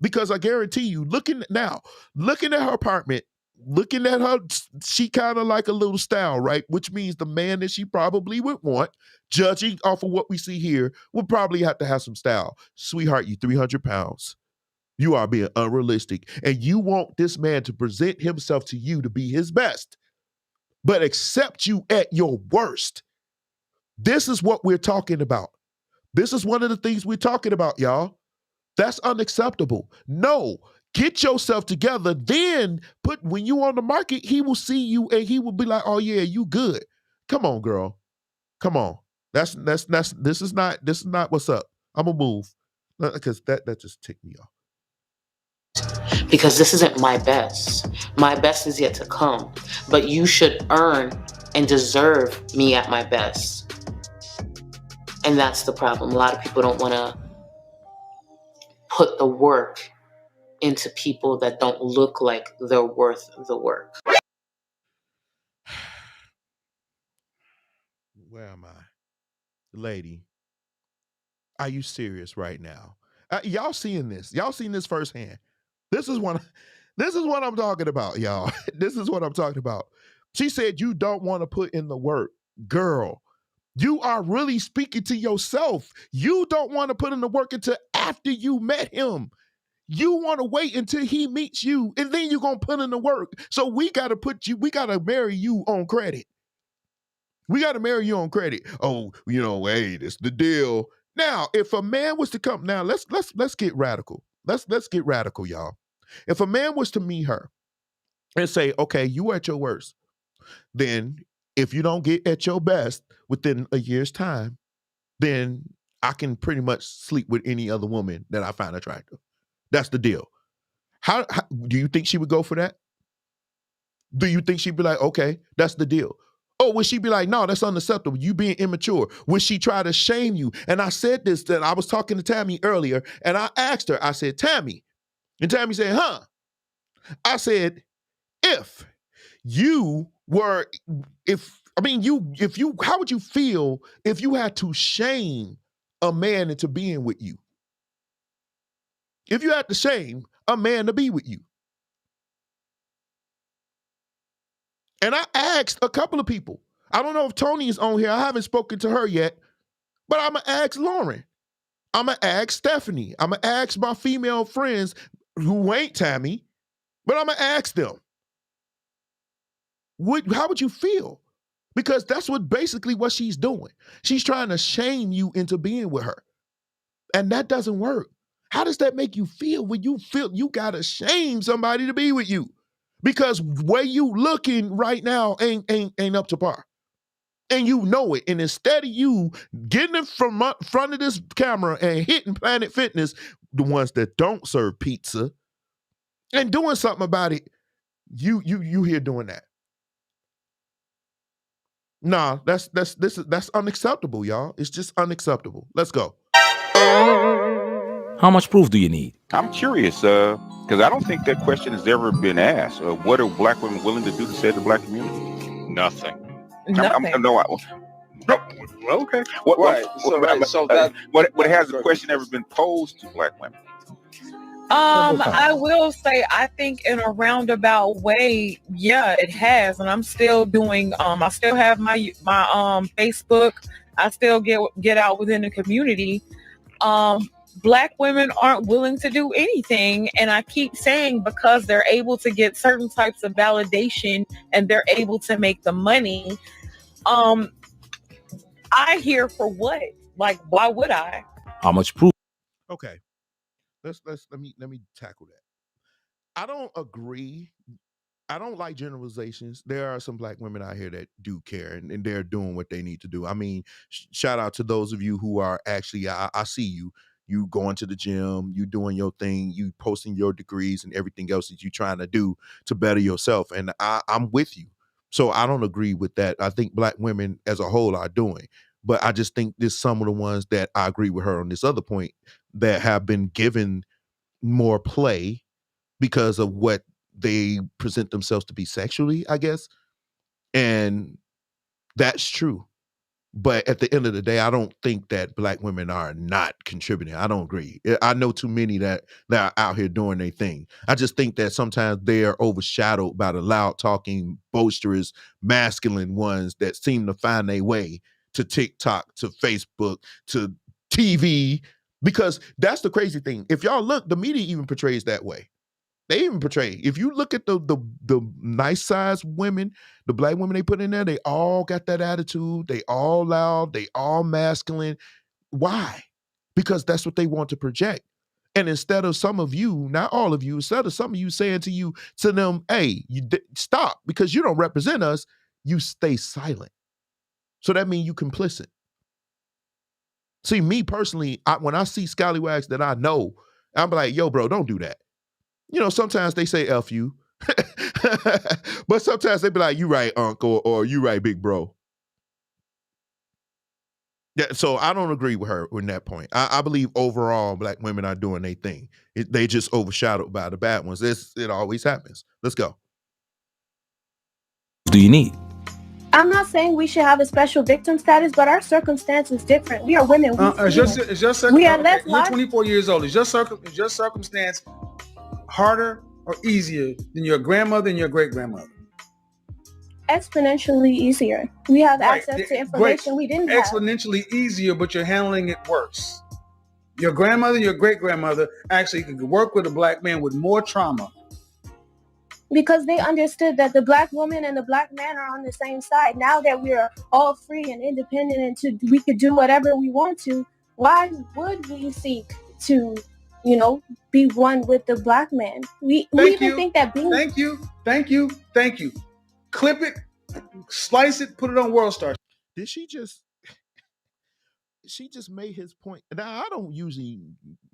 Because I guarantee you, looking at her apartment, looking at her, she kind of like a little style, right? Which means the man that she probably would want, judging off of what we see here, would probably have to have some style. Sweetheart, you 300 pounds. You are being unrealistic. And you want this man to present himself to you to be his best, but accept you at your worst. This is what we're talking about. This is one of the things we're talking about, y'all. That's unacceptable. No, get yourself together. Then when you on the market, he will see you and he will be like, oh yeah, you good. Come on, girl. Come on. This is not what's up. I'm gonna move. Because that just ticked me off. Because this isn't my best. My best is yet to come. But you should earn and deserve me at my best. And that's the problem. A lot of people don't want to put the work into people that don't look like they're worth the work. Where am I? Lady, are you serious right now? Y'all seeing this? Y'all seen this firsthand? This is what I'm talking about, y'all. This is what I'm talking about. She said you don't want to put in the work. Girl, you are really speaking to yourself. You don't want to put in the work until after you met him. You want to wait until he meets you, and then you're going to put in the work. So we got to marry you on credit. We got to marry you on credit. Oh, hey, this the deal. Now, if a man was to come, now let's get radical. Let's get radical, y'all. If a man was to meet her and say, okay, you at your worst, then if you don't get at your best within a year's time, then I can pretty much sleep with any other woman that I find attractive. That's the deal. How do you think she would go for that? Do you think she'd be like, okay, that's the deal? Oh, would she be like, no, that's unacceptable. You being immature. Would she try to shame you? And I said this, that I was talking to Tammy earlier, and I asked her, I said, Tammy, and Tammy said, huh? I said, if you were, how would you feel if you had to shame a man into being with you? If you had to shame a man to be with you. And I asked a couple of people. I don't know if Tony is on here. I haven't spoken to her yet, but I'm going to ask Lauren. I'm going to ask Stephanie. I'm going to ask my female friends who ain't Tammy, but I'm going to ask them. How would you feel? Because that's basically what she's doing. She's trying to shame you into being with her. And that doesn't work. How does that make you feel when you feel you got to shame somebody to be with you? Because where you looking right now ain't up to par. And you know it. And instead of you getting in front of this camera and hitting Planet Fitness, the ones that don't serve pizza, and doing something about it, you here doing that. Nah, that's unacceptable, y'all. It's just unacceptable. Let's go. How much proof do you need? I'm curious, because I don't think that question has ever been asked. What are black women willing to do to save the black community? Nothing. Okay. Right. Has the question ever been posed to black women? I will say, I think in a roundabout way, yeah, it has, and I'm still doing. I still have my Facebook. I still get out within the community. Black women aren't willing to do anything, and I keep saying because they're able to get certain types of validation and they're able to make the money. I hear for what? Like, why would I? How much proof? Okay. Let me tackle that. I don't agree. I don't like generalizations. There are some black women out here that do care, and they're doing what they need to do. I mean, shout out to those of you who are actually, I see you. You going to the gym, you doing your thing, you posting your degrees and everything else that you trying to do to better yourself. And I'm with you. So I don't agree with that. I think black women as a whole are doing. But I just think there's some of the ones that I agree with her on this other point that have been given more play because of what they present themselves to be sexually, I guess. And that's true. But at the end of the day, I don't think that black women are not contributing. I don't agree. I know too many that are out here doing their thing. I just think that sometimes they are overshadowed by the loud talking, boisterous, masculine ones that seem to find their way to TikTok, to Facebook, to TV. Because that's the crazy thing. If y'all look, the media even portrays that way. They even portray. If you look at the nice sized women, the black women they put in there, they all got that attitude. They all loud. They all masculine. Why? Because that's what they want to project. And instead of some of you, not all of you, instead of some of you saying to them, "Hey, stop," because you don't represent us, you stay silent. So that means you complicit. See, me personally, when I see scallywags that I know, I'm like, "Yo, bro, don't do that." You know, sometimes they say F you, but sometimes they be like, "You right, uncle," or "You right, big bro." Yeah, so I don't agree with her in that point. I believe overall black women are doing their thing. They just overshadowed by the bad ones. It always happens. Let's go. Do you need? I'm not saying we should have a special victim status, but our circumstance is different. We are women. We are less. You're 24 years old. Is your circumstance harder or easier than your grandmother and your great grandmother? Exponentially easier. We have access to information we didn't have. Exponentially easier, but you're handling it worse. Your grandmother and your great grandmother actually could work with a black man with more trauma. Because they understood that the black woman and the black man are on the same side. Now that we are all free and independent and we could do whatever we want to, why would we seek to, be one with the black man? We even think that being... Thank you. Clip it, slice it, put it on World Star. Did she just made his point. Now, I don't usually,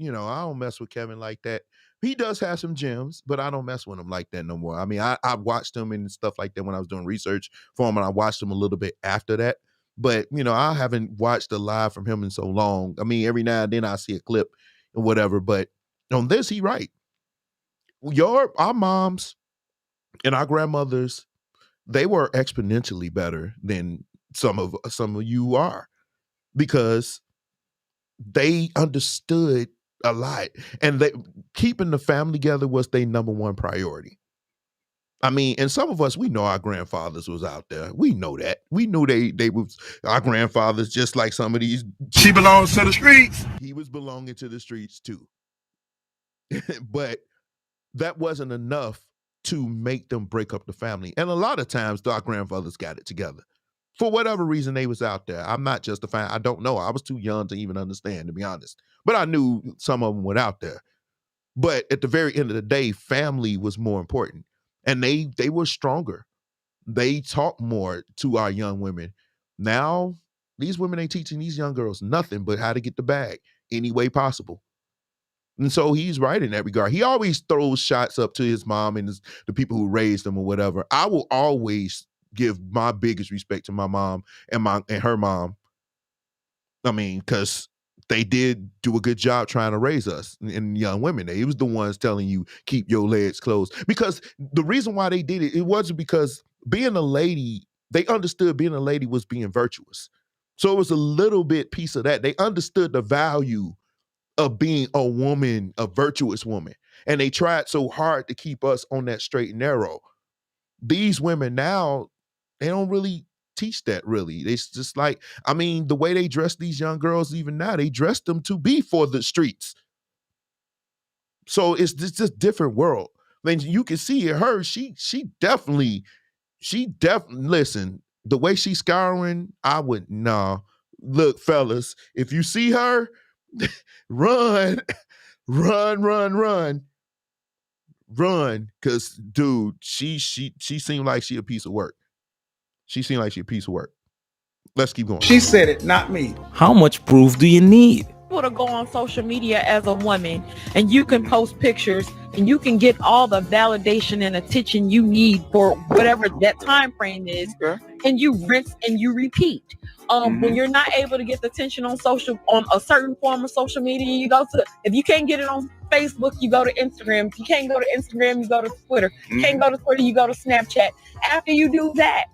I don't mess with Kevin like that. He does have some gems, but I don't mess with him like that no more. I mean, I watched him and stuff like that when I was doing research for him, and I watched him a little bit after that. But, I haven't watched a live from him in so long. I mean, every now and then I see a clip and whatever, but on this, he right. Our moms and our grandmothers, they were exponentially better than some of you are, because they understood a lot, and keeping the family together was their number one priority. I mean, and some of us, we know our grandfathers was out there. We know that. We knew they was our grandfathers, just like some of these. She belongs to the streets. He was belonging to the streets too. But that wasn't enough to make them break up the family. And a lot of times, our grandfathers got it together. For whatever reason, they was out there. I'm not justifying. I don't know. I was too young to even understand, to be honest. But I knew some of them were out there. But at the very end of the day, family was more important. And they were stronger. They taught more to our young women. Now, these women ain't teaching these young girls nothing but how to get the bag any way possible. And so he's right in that regard. He always throws shots up to his mom and the people who raised him or whatever. I will always give my biggest respect to my mom and her mom. I mean, because they did do a good job trying to raise us and young women. They was the ones telling you keep your legs closed. Because the reason why they did it wasn't because being a lady, they understood being a lady was being virtuous. So it was a little bit piece of that. They understood the value of being a woman, a virtuous woman. And they tried so hard to keep us on that straight and narrow. These women now, they don't really teach that really. It's just like, I mean, the way they dress these young girls even now, they dress them to be for the streets. So it's just different world. I mean, you can see it, her, she definitely, listen, the way she's scouring, I would, nah. Look, fellas, if you see her, run, run. Cause dude, she seemed like she a piece of work. She seemed like she a piece of work. Let's keep going. She said it, not me. How much proof do you need? Able to go on social media as a woman and you can post pictures and you can get all the validation and attention you need for whatever that time frame is, and you rinse and you repeat. When you're not able to get the attention on a certain form of social media, you go to, if you can't get it on Facebook, you go to Instagram. If you can't go to Instagram, you go to Twitter. You can't go to Twitter, you go to Snapchat. After you do that,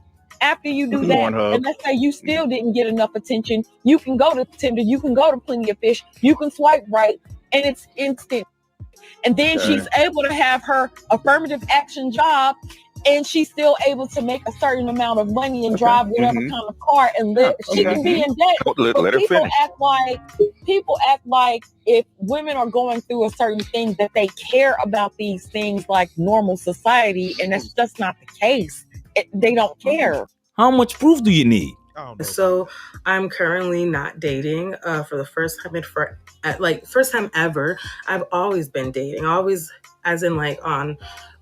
and let's say you still didn't get enough attention, you can go to Tinder, you can go to Plenty of Fish, you can swipe right, and it's instant. And then she's able to have her affirmative action job, and she's still able to make a certain amount of money and drive whatever kind of car and live. She can be in debt. Let her people finish. act like if women are going through a certain thing that they care about these things like normal society, and that's just not the case. They don't care. How much proof do you need? So I'm currently not dating for the first time ever. I've always been dating, always as in like on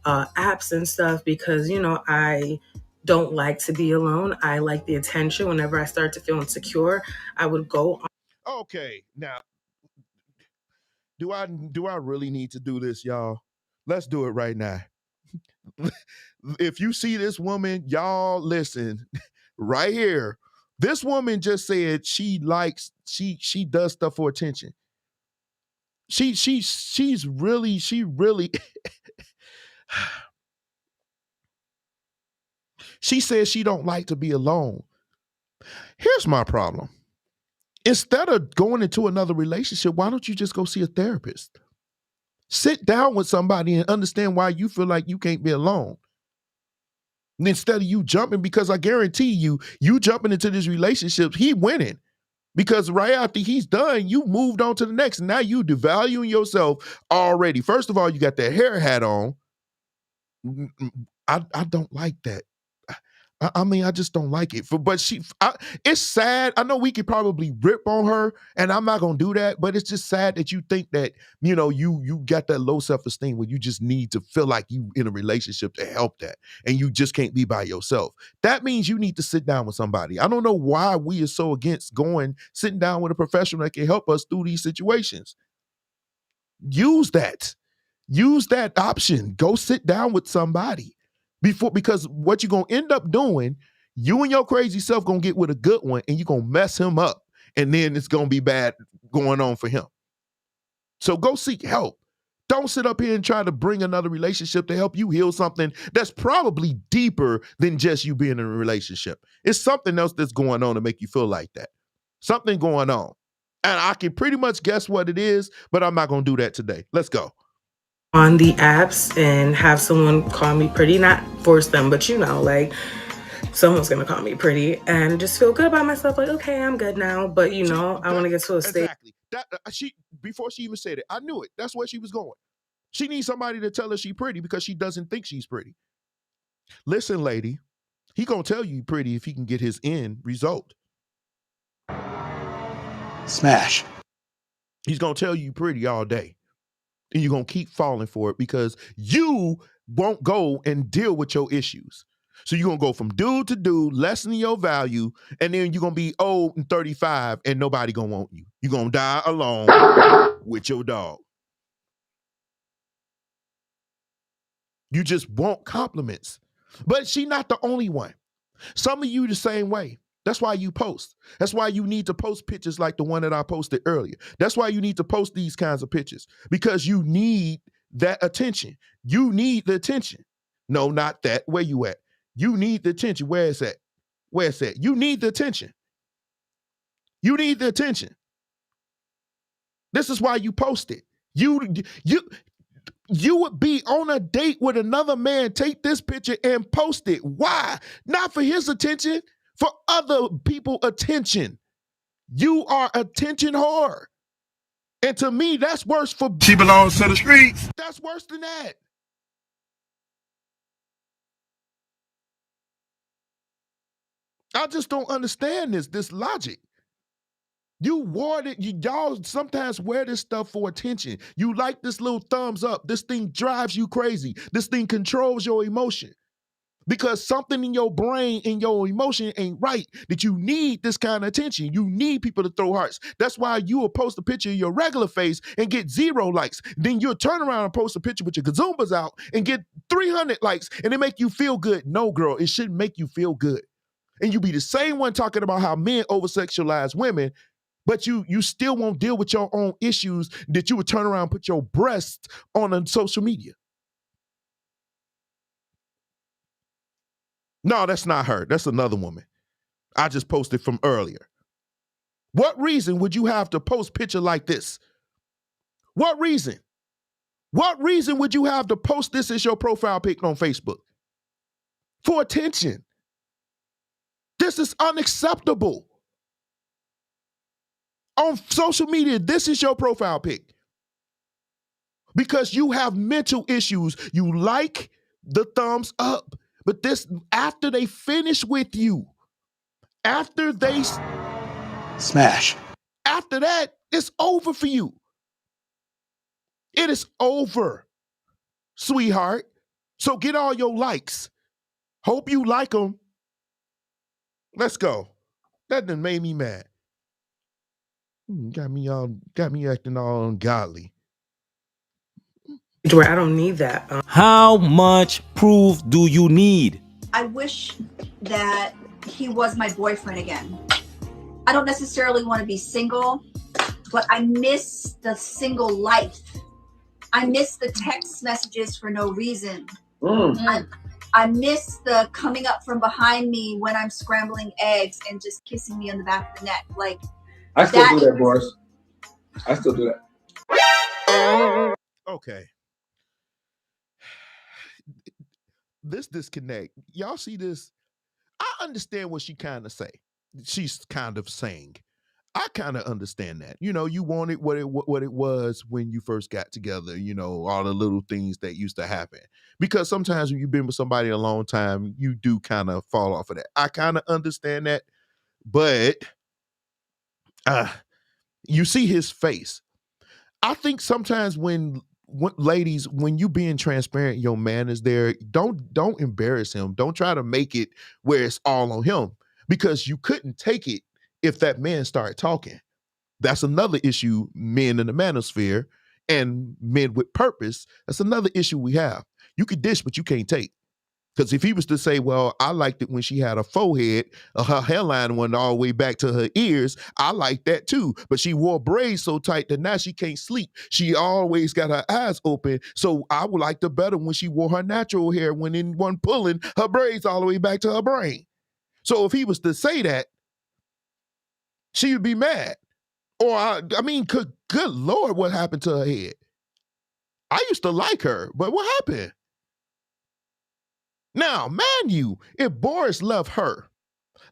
apps and stuff, because, you know, I don't like to be alone. I like the attention. Whenever I start to feel insecure, I would go on. Okay, now, do I really need to do this, y'all? Let's do it right now. If you see this woman, y'all listen, right here. This woman just said she does stuff for attention. She's really she says she don't like to be alone. Here's my problem. Instead of going into another relationship, why don't you just go see a therapist? Sit down with somebody and understand why you feel like you can't be alone. And instead of you jumping, because I guarantee you jumping into this relationship, he winning. Because right after he's done, you moved on to the next. And now you devaluing yourself already. First of all, you got that hair hat on. I don't like that. I mean, I just don't like it. But it's sad. I know we could probably rip on her, and I'm not gonna do that. But it's just sad that you think that, you know, you got that low self-esteem where you just need to feel like you in a relationship to help that, and you just can't be by yourself. That means you need to sit down with somebody. I don't know why we are so against sitting down with a professional that can help us through these situations. Use that option. Go sit down with somebody. Because what you're going to end up doing, you and your crazy self going to get with a good one and you're going to mess him up. And then it's going to be bad going on for him. So go seek help. Don't sit up here and try to bring another relationship to help you heal something that's probably deeper than just you being in a relationship. It's something else that's going on to make you feel like that. Something going on. And I can pretty much guess what it is, but I'm not going to do that today. Let's go. on the apps and have someone call me pretty, not force them, but like someone's gonna call me pretty and just feel good about myself, like, okay, I'm good now. But I want to get to a state. Exactly. That she before she even said it, I knew it. That's where she was going. She needs somebody to tell her she's pretty because she doesn't think she's pretty. Listen, lady, he gonna tell you pretty if he can get his end result. Smash. He's gonna tell you pretty all day. And you're gonna keep falling for it because you won't go and deal with your issues. So you're gonna go from dude to dude, lessening your value, and then you're gonna be old and 35 and nobody gonna want you. You're gonna die alone with your dog. You just want compliments. But she not the only one. Some of you the same way. That's why you post. That's why you need to post pictures like the one that I posted earlier. That's why you need to post these kinds of pictures because you need that attention. You need the attention. No, not that. Where you at? You need the attention. Where is that? Where is that? You need the attention. You need the attention. This is why you post it. You would be on a date with another man, take this picture and post it. Why? Not for his attention, for other people's attention. You are attention whore. And to me, that's worse for... She belongs to the streets. That's worse than that. I just don't understand this logic. You wore it, y'all sometimes wear this stuff for attention. You like this little thumbs up. This thing drives you crazy. This thing controls your emotion. Because something in your brain and your emotion ain't right, that you need this kind of attention. You need people to throw hearts. That's why you will post a picture of your regular face and get 0 likes. Then you'll turn around and post a picture with your gazoombas out and get 300 likes and it make you feel good. No, girl, it shouldn't make you feel good. And you be the same one talking about how men over-sexualize women, but you still won't deal with your own issues that you would turn around and put your breasts on social media. No, that's not her. That's another woman. I just posted from earlier. What reason would you have to post picture like this? What reason? What reason would you have to post this as your profile pic on Facebook? For attention. This is unacceptable. On social media, this is your profile pic. Because you have mental issues. You like the thumbs up. But this, after they finish with you, after they Smash. After that, it's over for you. It is over, sweetheart. So get all your likes. Hope you like them. Let's go. That done made me mad. Got me acting all ungodly. Where I don't need that. How much proof do you need? I wish that he was my boyfriend again. I don't necessarily want to be single, but I miss the single life. I miss the text messages for no reason. I miss the coming up from behind me when I'm scrambling eggs and just kissing me on the back of the neck. Like, I still do that, Boris. I still do that. Okay. This disconnect. Y'all see this? I understand what she kind of say. She's kind of saying. I kind of understand that. You wanted what it was when you first got together, all the little things that used to happen. Because sometimes when you've been with somebody a long time, you do kind of fall off of that. I kind of understand that. But you see his face. I think sometimes when ladies, when you being transparent, your man is there, don't embarrass him. Don't try to make it where it's all on him because you couldn't take it if that man started talking. That's another issue, men in the manosphere and men with purpose. That's another issue we have. You could dish, but you can't take. Because if he was to say, well, I liked it when she had a forehead, her hairline went all the way back to her ears, I like that too. But she wore braids so tight that now she can't sleep. She always got her eyes open. So I would like it better when she wore her natural hair when in one pulling her braids all the way back to her brain. So if he was to say that, she would be mad. Or, good Lord, what happened to her head? I used to like her, but what happened? Now, man, if Boris left her,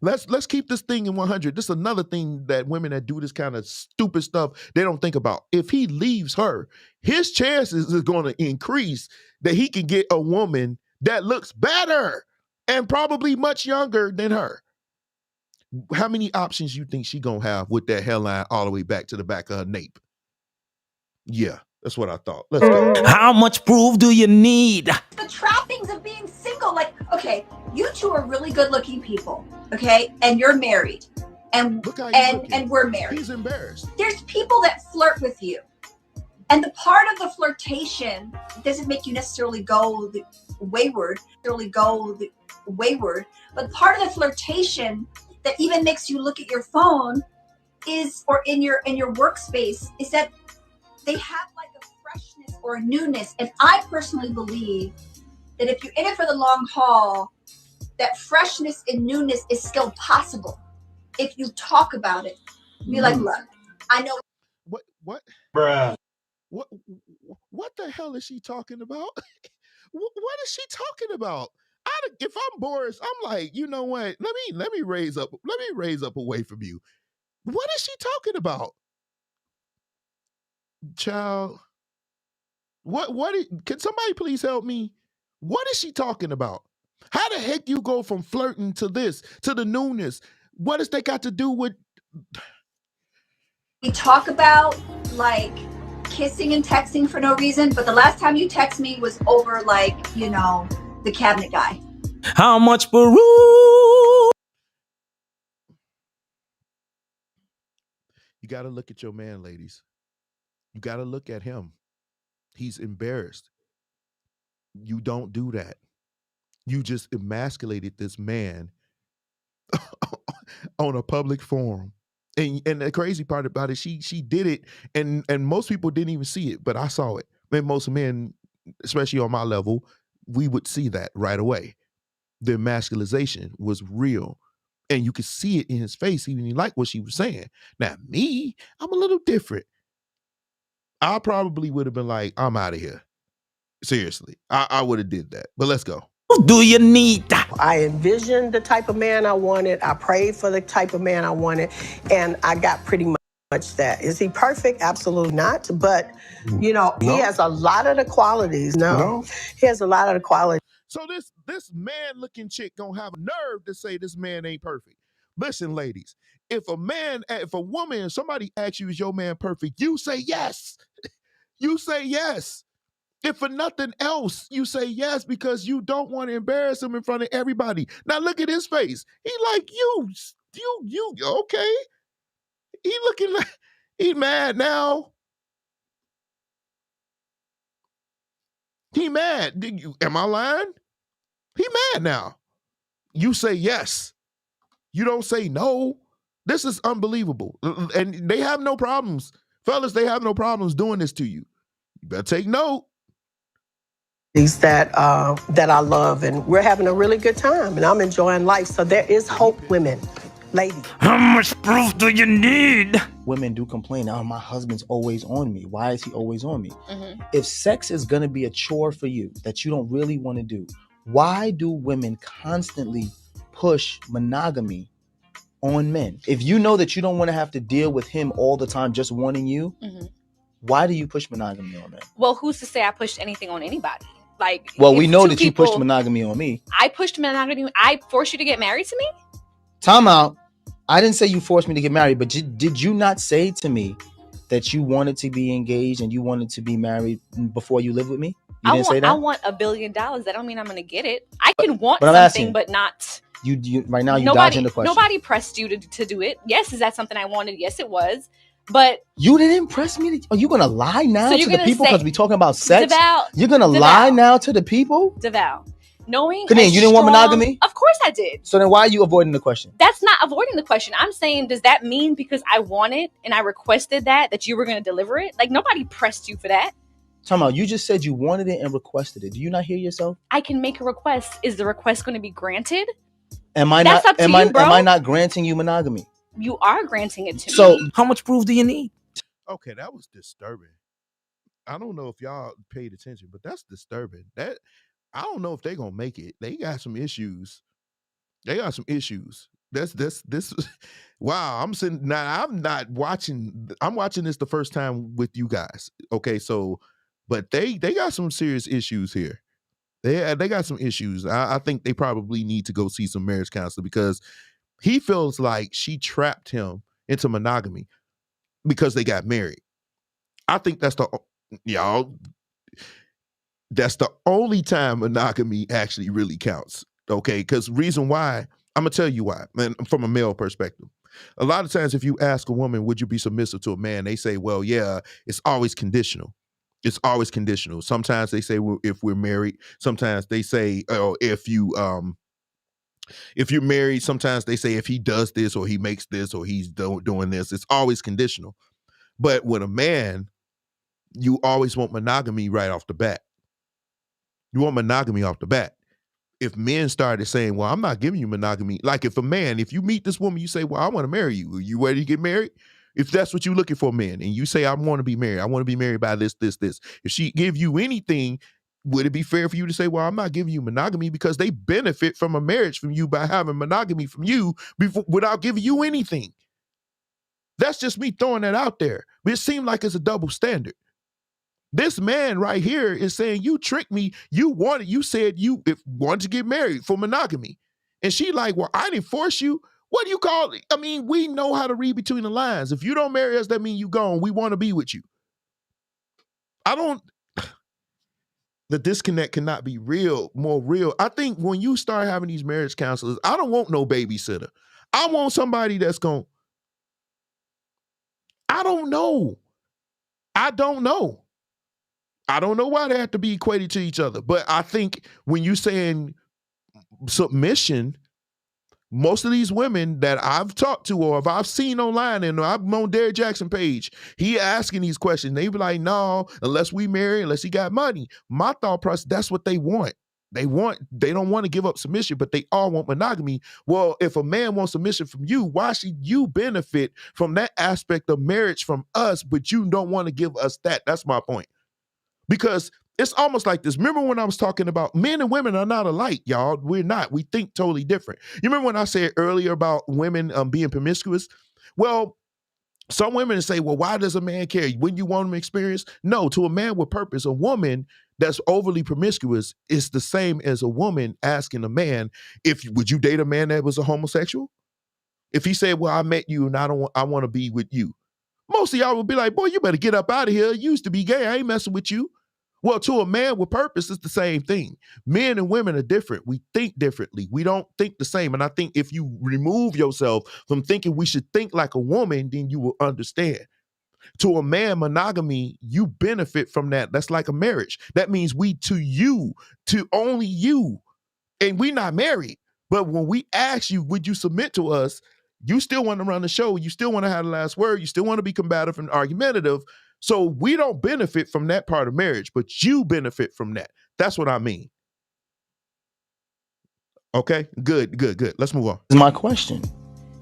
let's keep this thing in 100. This is another thing that women that do this kind of stupid stuff, they don't think about. If he leaves her, his chances is going to increase that he can get a woman that looks better and probably much younger than her. How many options you think she gonna have with that hairline all the way back to the back of her nape? Yeah, that's what I thought. Let's go. How much proof do you need? The trappings of being single. Like, okay, you two are really good looking people, okay? And you're married. And we're married. He's embarrassed. There's people that flirt with you. And the part of the flirtation doesn't make you necessarily go wayward, but part of the flirtation that even makes you look at your phone is, or in your workspace, is that they have like a freshness or a newness. And I personally believe that if you're in it for the long haul, that freshness and newness is still possible if you talk about it. Be like, look, I know. What? Bruh. What the hell is she talking about? What is she talking about? If I'm Boris, I'm like, you know what? Let me raise up away from you. What is she talking about? Child, can somebody please help me? What is she talking about? How the heck you go from flirting to this, to the newness? What does that got to do with? We talk about like kissing and texting for no reason, but the last time you text me was over like, you know, the cabinet guy. How much Peru? You got to look at your man, ladies. You got to look at him. He's embarrassed. You don't do that. You just emasculated this man on a public forum. And the crazy part about it, she did it, and most people didn't even see it, but I saw it. And most men, especially on my level, we would see that right away. The emasculation was real. And you could see it in his face, even he liked what she was saying. Now, me, I'm a little different. I probably would have been like, I'm out of here. Seriously. I would have did that. But let's go. Do you need? I envisioned the type of man I wanted. I prayed for the type of man I wanted. And I got pretty much that. Is he perfect? Absolutely not. But, you know, he has a lot of the qualities. He has a lot of the qualities. So this man-looking chick gonna have a nerve to say this man ain't perfect. Listen, ladies, if a woman, if somebody asks you, is your man perfect? You say yes. You say yes. If for nothing else, you say yes because you don't want to embarrass him in front of everybody. Now look at his face. He like, you okay? He looking like he mad now. He mad. Am I lying? He mad now. You say yes. You don't say no. This is unbelievable. And they have no problems. Fellas, they have no problems doing this to you. You better take note. That I love, and we're having a really good time, and I'm enjoying life. So there is hope, women, ladies. How much proof do you need? Women do complain, oh, my husband's always on me. Why is he always on me? Mm-hmm. If sex is going to be a chore for you that you don't really want to do, why do women constantly push monogamy on men? If you know that you don't want to have to deal with him all the time just wanting you, why do you push monogamy on men? Well, who's to say I pushed anything on anybody? Like, well, we know that you pushed monogamy on me. I pushed monogamy. I forced you to get married to me? Time out. I didn't say you forced me to get married, but did you not say to me that you wanted to be engaged and you wanted to be married before you lived with me? You didn't say that? I want $1 billion. That don't mean I'm going to get it. I can want something, asking, but not. You right now, you're dodging the question. Nobody pressed you to do it. Yes, is that something I wanted? Yes, it was. But you didn't impress me. Are you gonna lie now to the people because we talking about sex? DeVal, you're gonna lie now to the people? DeVal, knowing you didn't want monogamy? Of course I did. So then why are you avoiding the question? That's not avoiding the question. I'm saying, does that mean because I wanted and I requested that you were gonna deliver it? Like nobody pressed you for that. Time out. You just said you wanted it and requested it. Do you not hear yourself? I can make a request. Is the request going to be granted? Am I not? Am I not granting you monogamy? You are granting it to me. How much proof do you need? Okay, that was disturbing. I don't know if y'all paid attention, but that's disturbing. That I don't know if they're gonna make it. They got some issues. They got some issues. That's this. Wow, I'm sitting now. I'm not watching. I'm watching this the first time with you guys. Okay, so, but they got some serious issues here. They got some issues. I think they probably need to go see some marriage counselor because he feels like she trapped him into monogamy because they got married. I think y'all. That's the only time monogamy actually really counts. Okay, because reason why I'm gonna tell you why, man. From a male perspective, a lot of times if you ask a woman, "Would you be submissive to a man?" They say, "Well, yeah." It's always conditional. It's always conditional. Sometimes they say, well, if we're married. Sometimes they say, oh, if you're married. Sometimes they say if he does this or he makes this or he's doing this. It's always conditional. But with a man, you always want monogamy right off the bat. You want monogamy off the bat. If men started saying, well, I'm not giving you monogamy, like if you meet this woman, you say, well, I want to marry you. Are you ready to get married? If that's what you're looking for, men, and you say, I want to be married. I want to be married by this. If she give you anything, would it be fair for you to say, well, I'm not giving you monogamy because they benefit from a marriage from you by having monogamy from you without giving you anything? That's just me throwing that out there. But it seemed like it's a double standard. This man right here is saying, you tricked me. You said you wanted to get married for monogamy. And she like, well, I didn't force you. What do you call it? I mean, we know how to read between the lines. If you don't marry us, that means you gone. We want to be with you. The disconnect cannot be more real. I think when you start having these marriage counselors, I don't want no babysitter. I want somebody that's I don't know. I don't know. I don't know why they have to be equated to each other. But I think when you're saying submission, most of these women that I've talked to or if I've seen online, and I'm on Derrick Jackson page, he asking these questions. They be like, no, unless we marry, unless he got money. My thought process, that's what they want. They don't want to give up submission, but they all want monogamy. Well, if a man wants submission from you, why should you benefit from that aspect of marriage from us, but you don't want to give us that? That's my point. Because it's almost like this. Remember when I was talking about men and women are not alike, y'all? We're not. We think totally different. You remember when I said earlier about women being promiscuous? Well, some women say, well, why does a man care? Wouldn't you want him to experience? No, to a man with purpose, a woman that's overly promiscuous is the same as a woman asking a man, would you date a man that was a homosexual? If he said, well, I met you and I want to be with you. Most of y'all would be like, boy, you better get up out of here. You used to be gay. I ain't messing with you. Well, to a man with purpose, it's the same thing. Men and women are different. We think differently. We don't think the same. And I think if you remove yourself from thinking we should think like a woman, then you will understand. To a man, monogamy, you benefit from that. That's like a marriage. That means to only you. And we're not married. But when we ask you, would you submit to us? You still want to run the show. You still want to have the last word. You still want to be combative and argumentative. So we don't benefit from that part of marriage, but you benefit from that. That's what I mean. Okay, good. Let's move on. This is my question.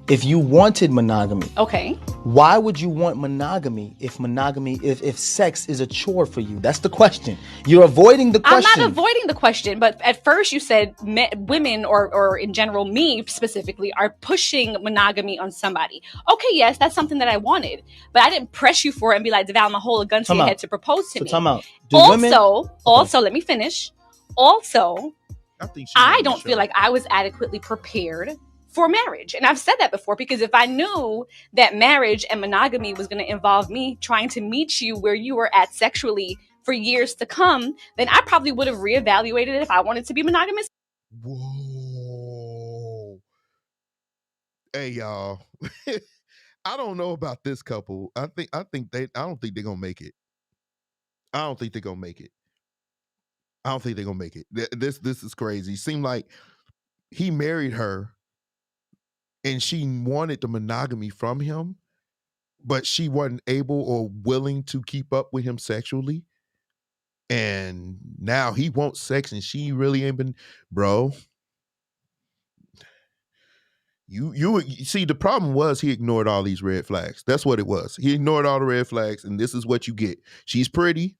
If you wanted monogamy, okay, why would you want monogamy if sex is a chore for you? That's the question. You're avoiding the question. I'm not avoiding the question, but at first you said women or in general me specifically are pushing monogamy on somebody. Okay, yes, that's something that I wanted, but I didn't press you for it and be like, Deval, I'm gonna hold a gun to your head to propose to me. Time out. Also, let me finish. Also, I don't feel like I was adequately prepared for marriage. And I've said that before, because if I knew that marriage and monogamy was going to involve me trying to meet you where you were at sexually for years to come, then I probably would have reevaluated it if I wanted to be monogamous. Whoa. Hey, y'all. I don't know about this couple. I don't think they're gonna make it. I don't think they're gonna make it. This is crazy. Seemed like he married her and she wanted the monogamy from him, but she wasn't able or willing to keep up with him sexually. And now he wants sex and she really ain't been, bro. You see, the problem was he ignored all these red flags. That's what it was. He ignored all the red flags, and this is what you get. She's pretty.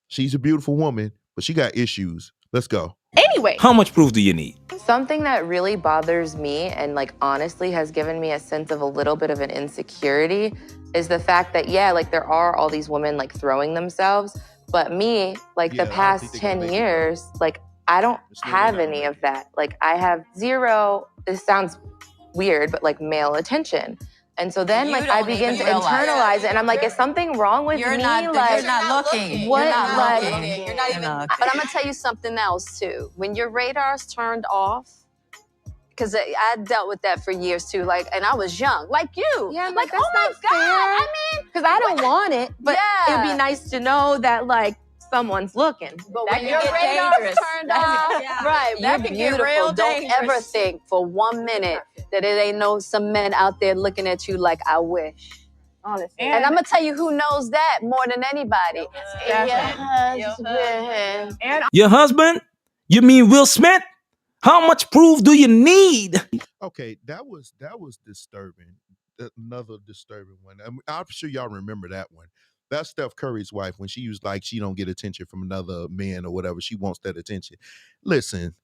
She's a beautiful woman, but she got issues. Let's go. Anyway. How much proof do you need? Something that really bothers me and like honestly has given me a sense of a little bit of an insecurity is the fact that, yeah, like there are all these women like throwing themselves, but me, like the past 10 years, like I don't have any of that. Like I have zero, this sounds weird, but like male attention. And so then like I begin to internalize it and I'm like, is something wrong with me? You're Like, not looking. what? You're not Like, looking. You're not even. But I'm gonna tell you something else too. When your radar's turned off, because I dealt with that for years too. Like, and I was young, like you. Yeah, like, that's oh my not God. fair. I mean, because I don't want it, but Yeah. it'd be nice to know that like someone's looking. But That when can your get radar's dangerous. turned off, right? That You're can get beautiful. real Don't ever dangerous. think for 1 minute that it ain't some men out there looking at you like I wish. Honestly. And I'm gonna tell you who knows that more than anybody. Your husband. Your husband? You mean Will Smith? How much proof do you need? Okay, that was disturbing. Another disturbing one. I'm sure y'all remember that one. That's Steph Curry's wife when she was like, she don't get attention from another man or whatever. She wants that attention. Listen,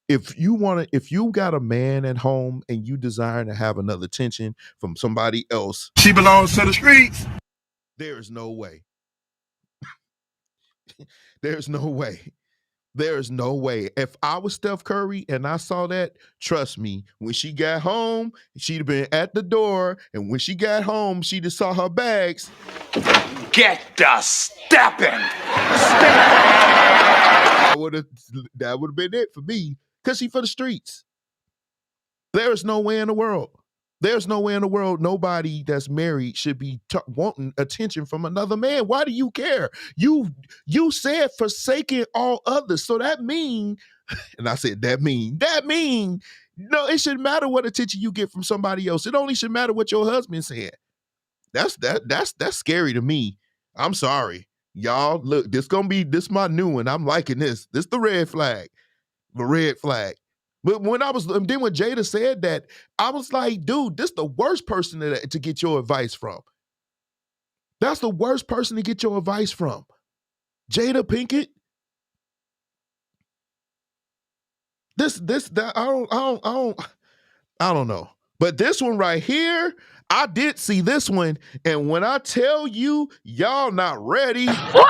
if you got a man at home and you desire to have another attention from somebody else, She belongs to the streets. there is no way. There's no way. There is no way. If I was Steph Curry and I saw that, trust me, when she got home, she'd have been at the door. And when she got home, she'd have saw her bags. Get the stepping. That would have been it for me. Because she for the streets. There is no way in the world. There's no way in the world nobody that's married should be wanting attention from another man. Why do you care? You said forsaking all others. So that mean, and I said that mean, no, it shouldn't matter what attention you get from somebody else. It only should matter what your husband said. That's scary to me. I'm sorry. Y'all, look, this my new one. I'm liking this. This the red flag. The red flag. But when Jada said that, I was like, dude, this the worst person to get your advice from. That's the worst person to get your advice from. Jada Pinkett. I don't know. But this one right here, I did see this one. And when I tell you, y'all not ready. What?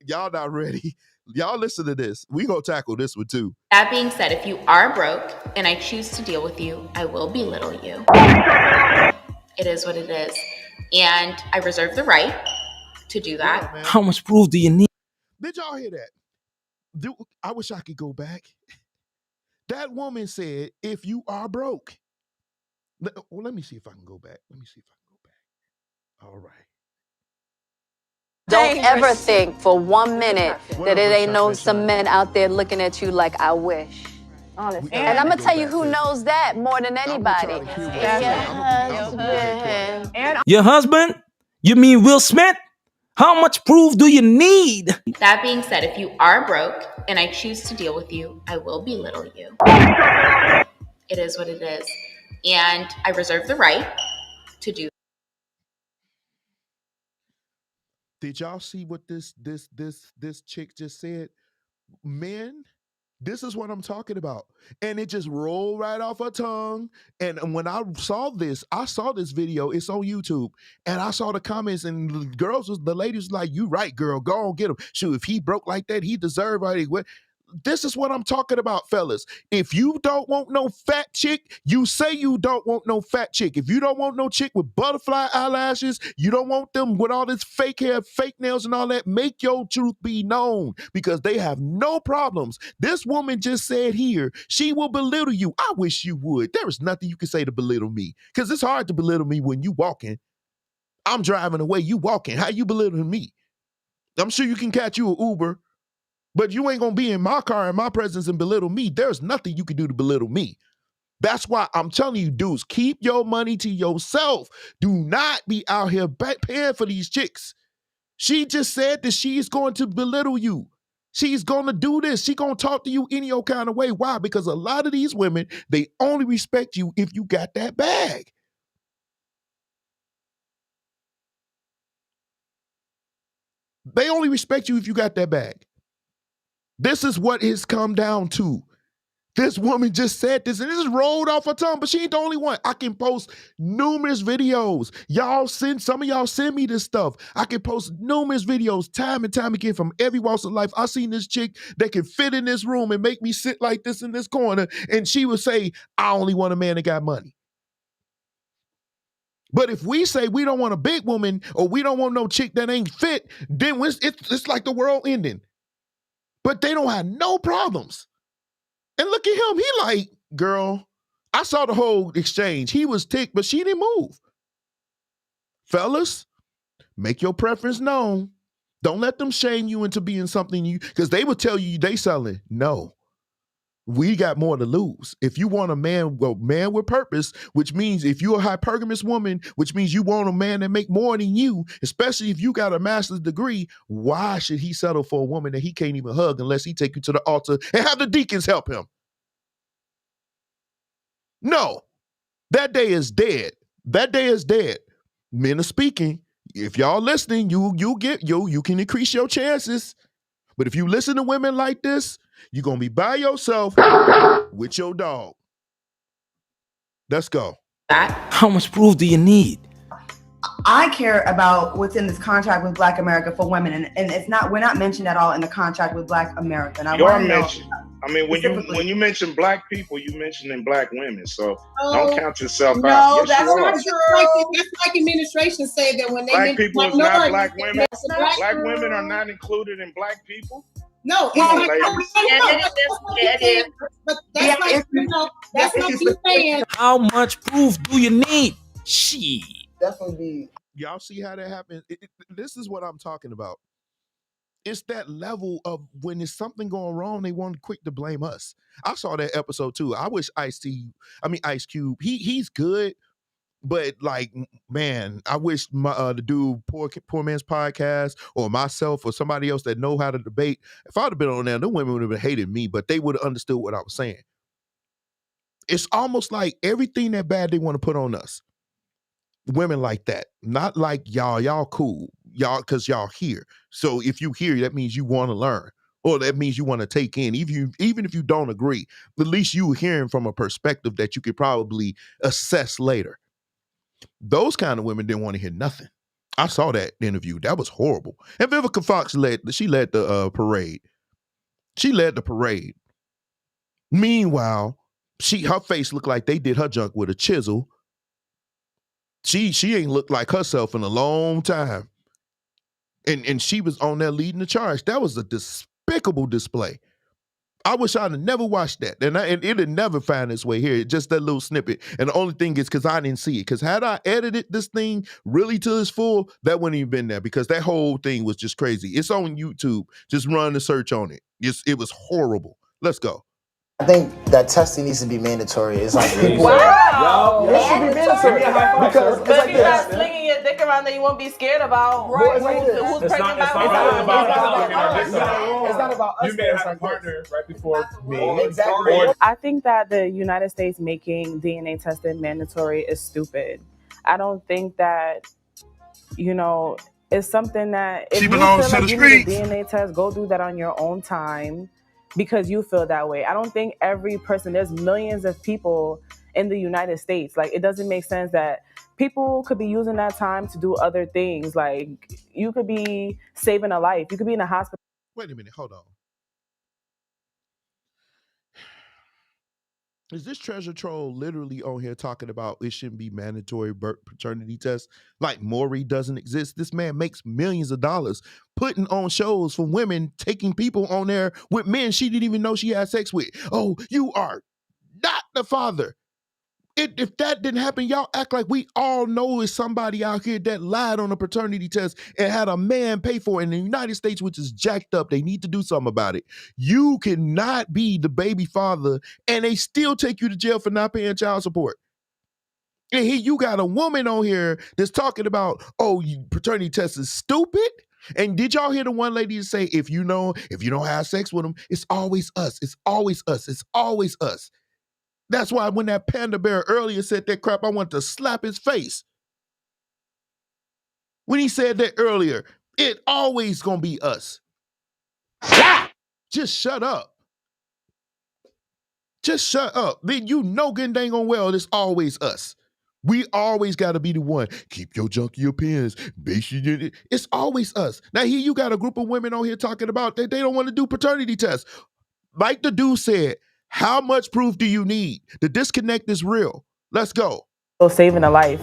Y'all not ready. Y'all listen to this. We gonna tackle this one too. That being said, if you are broke and I choose to deal with you, I will belittle you. It is what it is. And I reserve the right to do that. Yeah, how much proof do you need? Did y'all hear that? I wish I could go back. That woman said, if you are broke. Well, let me see if I can go back. All right. Don't ever think for 1 minute that it ain't some men out there looking at you like I wish. Honestly. And I'm gonna tell you who knows that more than anybody. Your husband? You mean Will Smith? How much proof do you need? That being said, if you are broke and I choose to deal with you, I will belittle you. It is what it is. And I reserve the right to do. Did y'all see what this chick just said? Men, this is what I'm talking about. And it just rolled right off her tongue. And when I saw this video, it's on YouTube. And I saw the comments and the ladies was like, you right, girl, go on, get him. Shoot, if he broke like that, he deserve it. This is what I'm talking about, fellas. If you don't want no fat chick, you say you don't want no fat chick. If you don't want no chick with butterfly eyelashes, you don't want them with all this fake hair, fake nails and all that, make your truth be known because they have no problems. This woman just said here, she will belittle you. I wish you would. There is nothing you can say to belittle me because it's hard to belittle me when you walking. I'm driving away, you walking. How you belittling me? I'm sure you can catch you an Uber. But you ain't gonna be in my car in my presence and belittle me. There's nothing you can do to belittle me. That's why I'm telling you, dudes, keep your money to yourself. Do not be out here paying for these chicks. She just said that she's going to belittle you. She's going to do this. She's going to talk to you any old kind of way. Why? Because a lot of these women, they only respect you if you got that bag. They only respect you if you got that bag. This is what it's come down to. This woman just said this, and this is rolled off her tongue, but she ain't the only one. I can post numerous videos. Some of y'all send me this stuff. I can post numerous videos time and time again from every walk of life. I seen this chick that can fit in this room and make me sit like this in this corner, and she would say, I only want a man that got money. But if we say we don't want a big woman or we don't want no chick that ain't fit, then it's like the world ending. But they don't have no problems. And look at him. He like, girl, I saw the whole exchange. He was ticked, but she didn't move. Fellas, make your preference known. Don't let them shame you into being something because they will tell you they selling. No, we got more to lose. If you want a man with purpose, which means if you're a hypergamous woman, which means you want a man that make more than you, especially if you got a master's degree, why should he settle for a woman that he can't even hug unless he take you to the altar and have the deacons help him? No, that day is dead. That day is dead. Men are speaking. If y'all listening, you can increase your chances. But if you listen to women like this, you're going to be by yourself with your dog. Let's go. How much proof do you need? I care about what's in this contract with Black America for women, and it's not. We're not mentioned at all in the contract with Black America. And You are mentioned. I mean, when you mention black people, you mentioning black women. So don't count yourself out. No, that's not true. That's like administration say that when they black people is not black women. Black women are not included in black people. No, it is. But that's like, that's like you saying. How much proof do you need? Shit. Definitely be. Y'all see how that happens? This is what I'm talking about. It's that level of when there's something going wrong, they want quick to blame us. I saw that episode too. I wish Ice Cube, he's good, but like, man, I wish the dude Poor Man's Podcast or myself or somebody else that know how to debate. If I'd have been on there, the women would have hated me, but they would have understood what I was saying. It's almost like everything that bad they want to put on us. Women like that, not like y'all cool, y'all, because y'all here. So if you hear, that means you want to learn, or that means you want to take in. Even if you don't agree, at least you hearing from a perspective that you could probably assess later. Those kind of women didn't want to hear nothing. I saw that interview. That was horrible. And Vivica Fox led the parade. She led the parade. Meanwhile, her face looked like they did her junk with a chisel. She ain't looked like herself in a long time. And she was on there leading the charge. That was a despicable display. I wish I'd have never watched that. And it'd never find its way here. Just that little snippet. And the only thing is because I didn't see it. Because had I edited this thing really to its full, that wouldn't even been there. Because that whole thing was just crazy. It's on YouTube. Just run the search on it. It was horrible. Let's go. I think that testing needs to be mandatory. It's like people. Wow. It should be mandatory because it's like If you're not this. slinging your dick around, then you won't be scared about Right. who's pregnant by It's not about us. You may have a partner right before me. Exactly. I think that the United States making DNA testing mandatory is stupid. I don't think that, it's something that if She you belongs feel to like the you need a streets. DNA test, go do that on your own time because you feel that way. I don't think every person, there's millions of people in the United States. Like, it doesn't make sense that people could be using that time to do other things. Like, you could be saving a life. You could be in a hospital. Wait a minute. Hold on. Is this treasure troll literally on here talking about it shouldn't be mandatory paternity tests? Like Maury doesn't exist. This man makes millions of dollars putting on shows for women, taking people on there with men she didn't even know she had sex with. Oh, you are not the father. If that didn't happen, y'all act like we all know is somebody out here that lied on a paternity test and had a man pay for it. In the United States, which is jacked up, they need to do something about it. You cannot be the baby father and they still take you to jail for not paying child support. And here you got a woman on here that's talking about, paternity test is stupid. And did y'all hear the one lady say, if you don't have sex with them, it's always us. It's always us. It's always us. That's why when that panda bear earlier said that crap, I wanted to slap his face. When he said that earlier, It always gonna be us. Just shut up. Just shut up. Then you know good and dang on well it's always us. We always got to be the one. Keep your junk in your pants. It's always us. Now here you got a group of women on here talking about that they don't want to do paternity tests. Like the dude said, how much proof do you need? The disconnect is real. Let's go. Saving a life.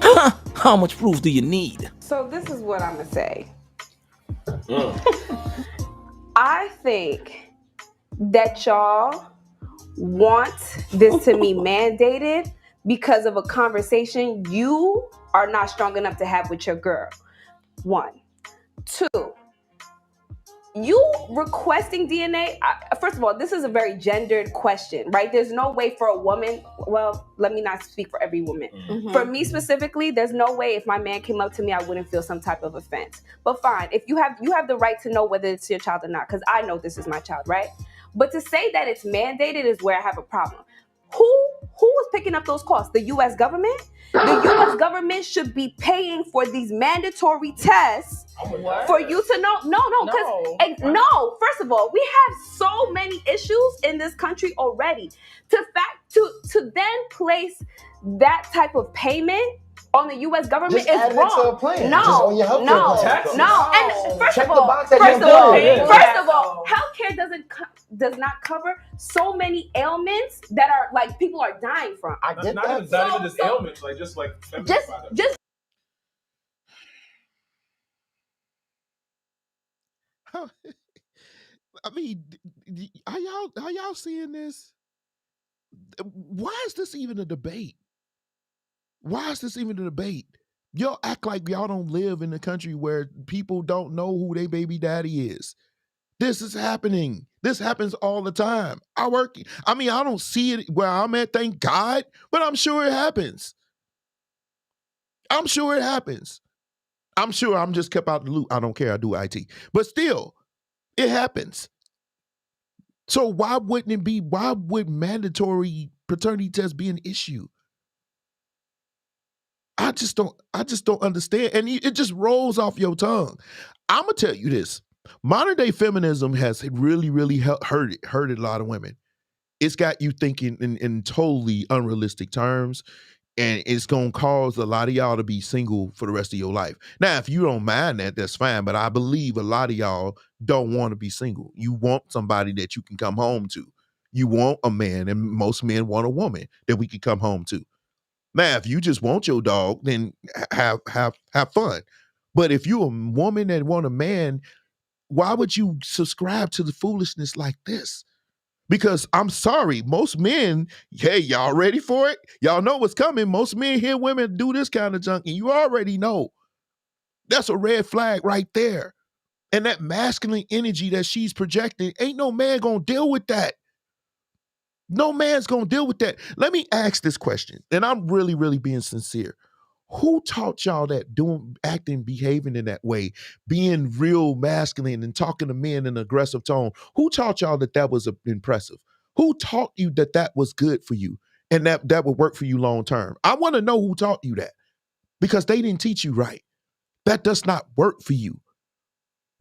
How much proof do you need? So this is what I'm gonna say. I think that y'all want this to be mandated because of a conversation you are not strong enough to have with your girl. 1. 2. You requesting DNA, first of all, this is a very gendered question, right? There's no way for a woman, well, let me not speak for every woman. Mm-hmm. For me specifically, there's no way if my man came up to me, I wouldn't feel some type of offense. But fine, if you have the right to know whether it's your child or not, because I know this is my child, right? But to say that it's mandated is where I have a problem. Who is picking up those costs? The U.S. government? The U.S. government should be paying for these mandatory tests for you to know. No. First of all, we have so many issues in this country already. To then place that type of payment on the U.S. government Just is wrong. To a plan. Just on your healthcare plan. No. And first Check of all, healthcare does not cover so many ailments that are like people are dying from. I get not that. Not even just ailments, like just I mean, are y'all seeing this? Why is this even a debate? Why is this even a debate? Y'all act like y'all don't live in a country where people don't know who their baby daddy is. This is happening. This happens all the time. I don't see it where I'm at, thank God, but I'm sure it happens. I'm sure it happens. I'm sure I'm just kept out the loop. I don't care. I do IT. But still, it happens. So why would mandatory paternity tests be an issue? I just don't understand. And it just rolls off your tongue. I'm going to tell you this. Modern day feminism has really, really hurted a lot of women. It's got you thinking in totally unrealistic terms. And it's going to cause a lot of y'all to be single for the rest of your life. Now, if you don't mind that, that's fine. But I believe a lot of y'all don't want to be single. You want somebody that you can come home to. You want a man, and most men want a woman that we can come home to. Now, if you just want your dog, then have fun. But if you're a woman that want a man, why would you subscribe to the foolishness like this? Because I'm sorry, most men, hey, y'all ready for it? Y'all know what's coming. Most men hear women do this kind of junk, and you already know. That's a red flag right there. And that masculine energy that she's projecting, ain't no man gonna deal with that. No man's gonna deal with that. Let me ask this question, and I'm really, really being sincere. Who taught y'all that acting, behaving in that way, being real masculine and talking to men in an aggressive tone? Who taught y'all that was impressive? Who taught you that was good for you and that would work for you long term? I want to know who taught you that, because they didn't teach you right. That does not work for you.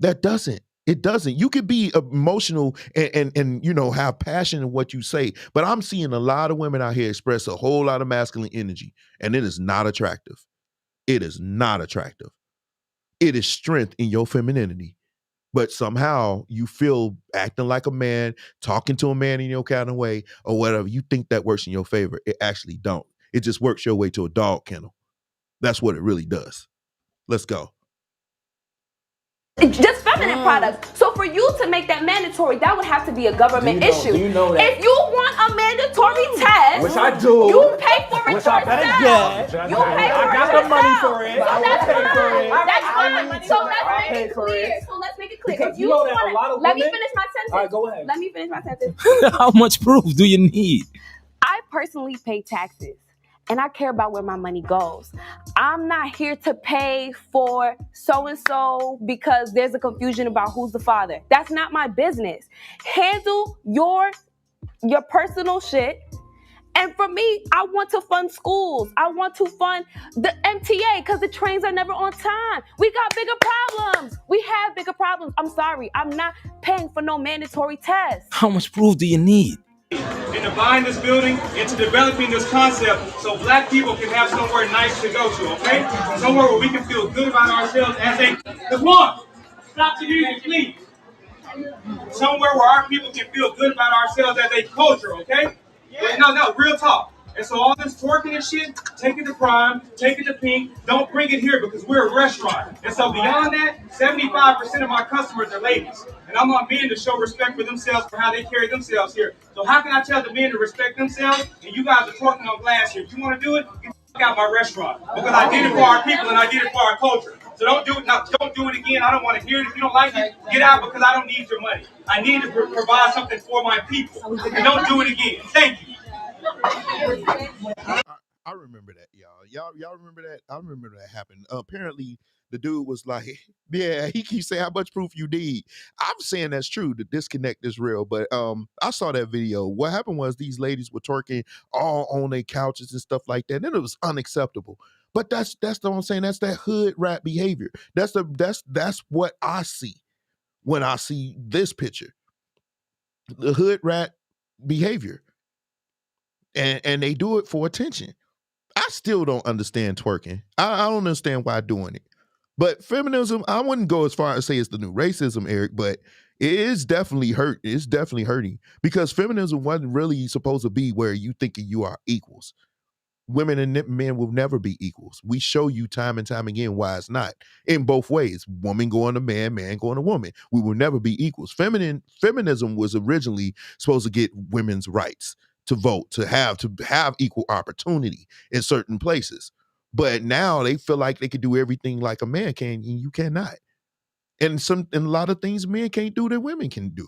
That doesn't. It doesn't. You could be emotional and have passion in what you say, but I'm seeing a lot of women out here express a whole lot of masculine energy, and it is not attractive. It is not attractive. It is strength in your femininity, but somehow you feel acting like a man, talking to a man in your kind of way or whatever. You think that works in your favor. It actually don't. It just works your way to a dog kennel. That's what it really does. Let's go. Just feminine products. So for you to make that mandatory, that would have to be a government issue. You know that. If you want a mandatory test, which I do, you pay for it yourself. You pay for it. I got the money for it. So that's fine. That's fine. So let's make it clear. If you want to, let me finish my sentence. All right, go ahead. Let me finish my sentence. How much proof do you need? I personally pay taxes. And I care about where my money goes. I'm not here to pay for so-and-so because there's a confusion about who's the father. That's not my business. Handle your personal shit And for me, I want to fund schools. I want to fund the MTA because the trains are never on time. We got bigger problems. We have bigger problems. I'm sorry. I'm not paying for no mandatory tests. How much proof do you need? Into buying this building, into developing this concept so black people can have somewhere nice to go to, okay? Somewhere where we can feel good about ourselves as a, come on, stop the music, please. Somewhere where our people can feel good about ourselves as a culture, okay? Yeah. No, real talk. And so all this twerking and shit, take it to Prime, take it to Pink, don't bring it here because we're a restaurant. And so beyond that, 75% of my customers are ladies. And I want men to show respect for themselves for how they carry themselves here. So how can I tell the men to respect themselves and you guys are twerking on glass here? If you want to do it, get the fuck out my restaurant. Because I did it for our people and I did it for our culture. So don't do it. No, don't do it again. I don't want to hear it. If you don't like it, get out because I don't need your money. I need to provide something for my people. And don't do it again. Thank you. I remember that, y'all. Y'all remember that? I remember that happened. Apparently, the dude was like, "Yeah." He keeps saying, "How much proof you need?" I'm saying that's true. The disconnect is real. But I saw that video. What happened was these ladies were twerking all on their couches and stuff like that, and it was unacceptable. But that's what I'm saying. That's that hood rat behavior. That's what I see when I see this picture. The hood rat behavior. And they do it for attention. I still don't understand twerking. I don't understand why doing it. But feminism, I wouldn't go as far as say it's the new racism, Eric, but it is definitely hurt. It's definitely hurting because feminism wasn't really supposed to be where you thinking you are equals. Women and men will never be equals. We show you time and time again why it's not. In both ways, woman going to man, man going to woman. We will never be equals. Feminism was originally supposed to get women's rights to vote, to have equal opportunity in certain places. But now they feel like they can do everything like a man can, and you cannot. And a lot of things men can't do that women can do.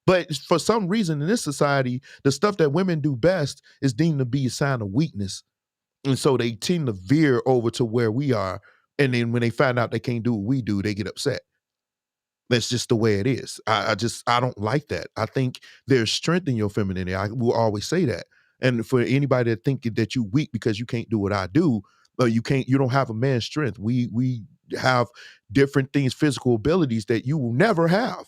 But for some reason in this society, the stuff that women do best is deemed to be a sign of weakness. And so they tend to veer over to where we are. And then when they find out they can't do what we do, they get upset. That's just the way it is. I don't like that. I think there's strength in your femininity. I will always say that. And for anybody that think that you weak because you can't do what I do, you don't have a man's strength. We have different things, physical abilities that you will never have.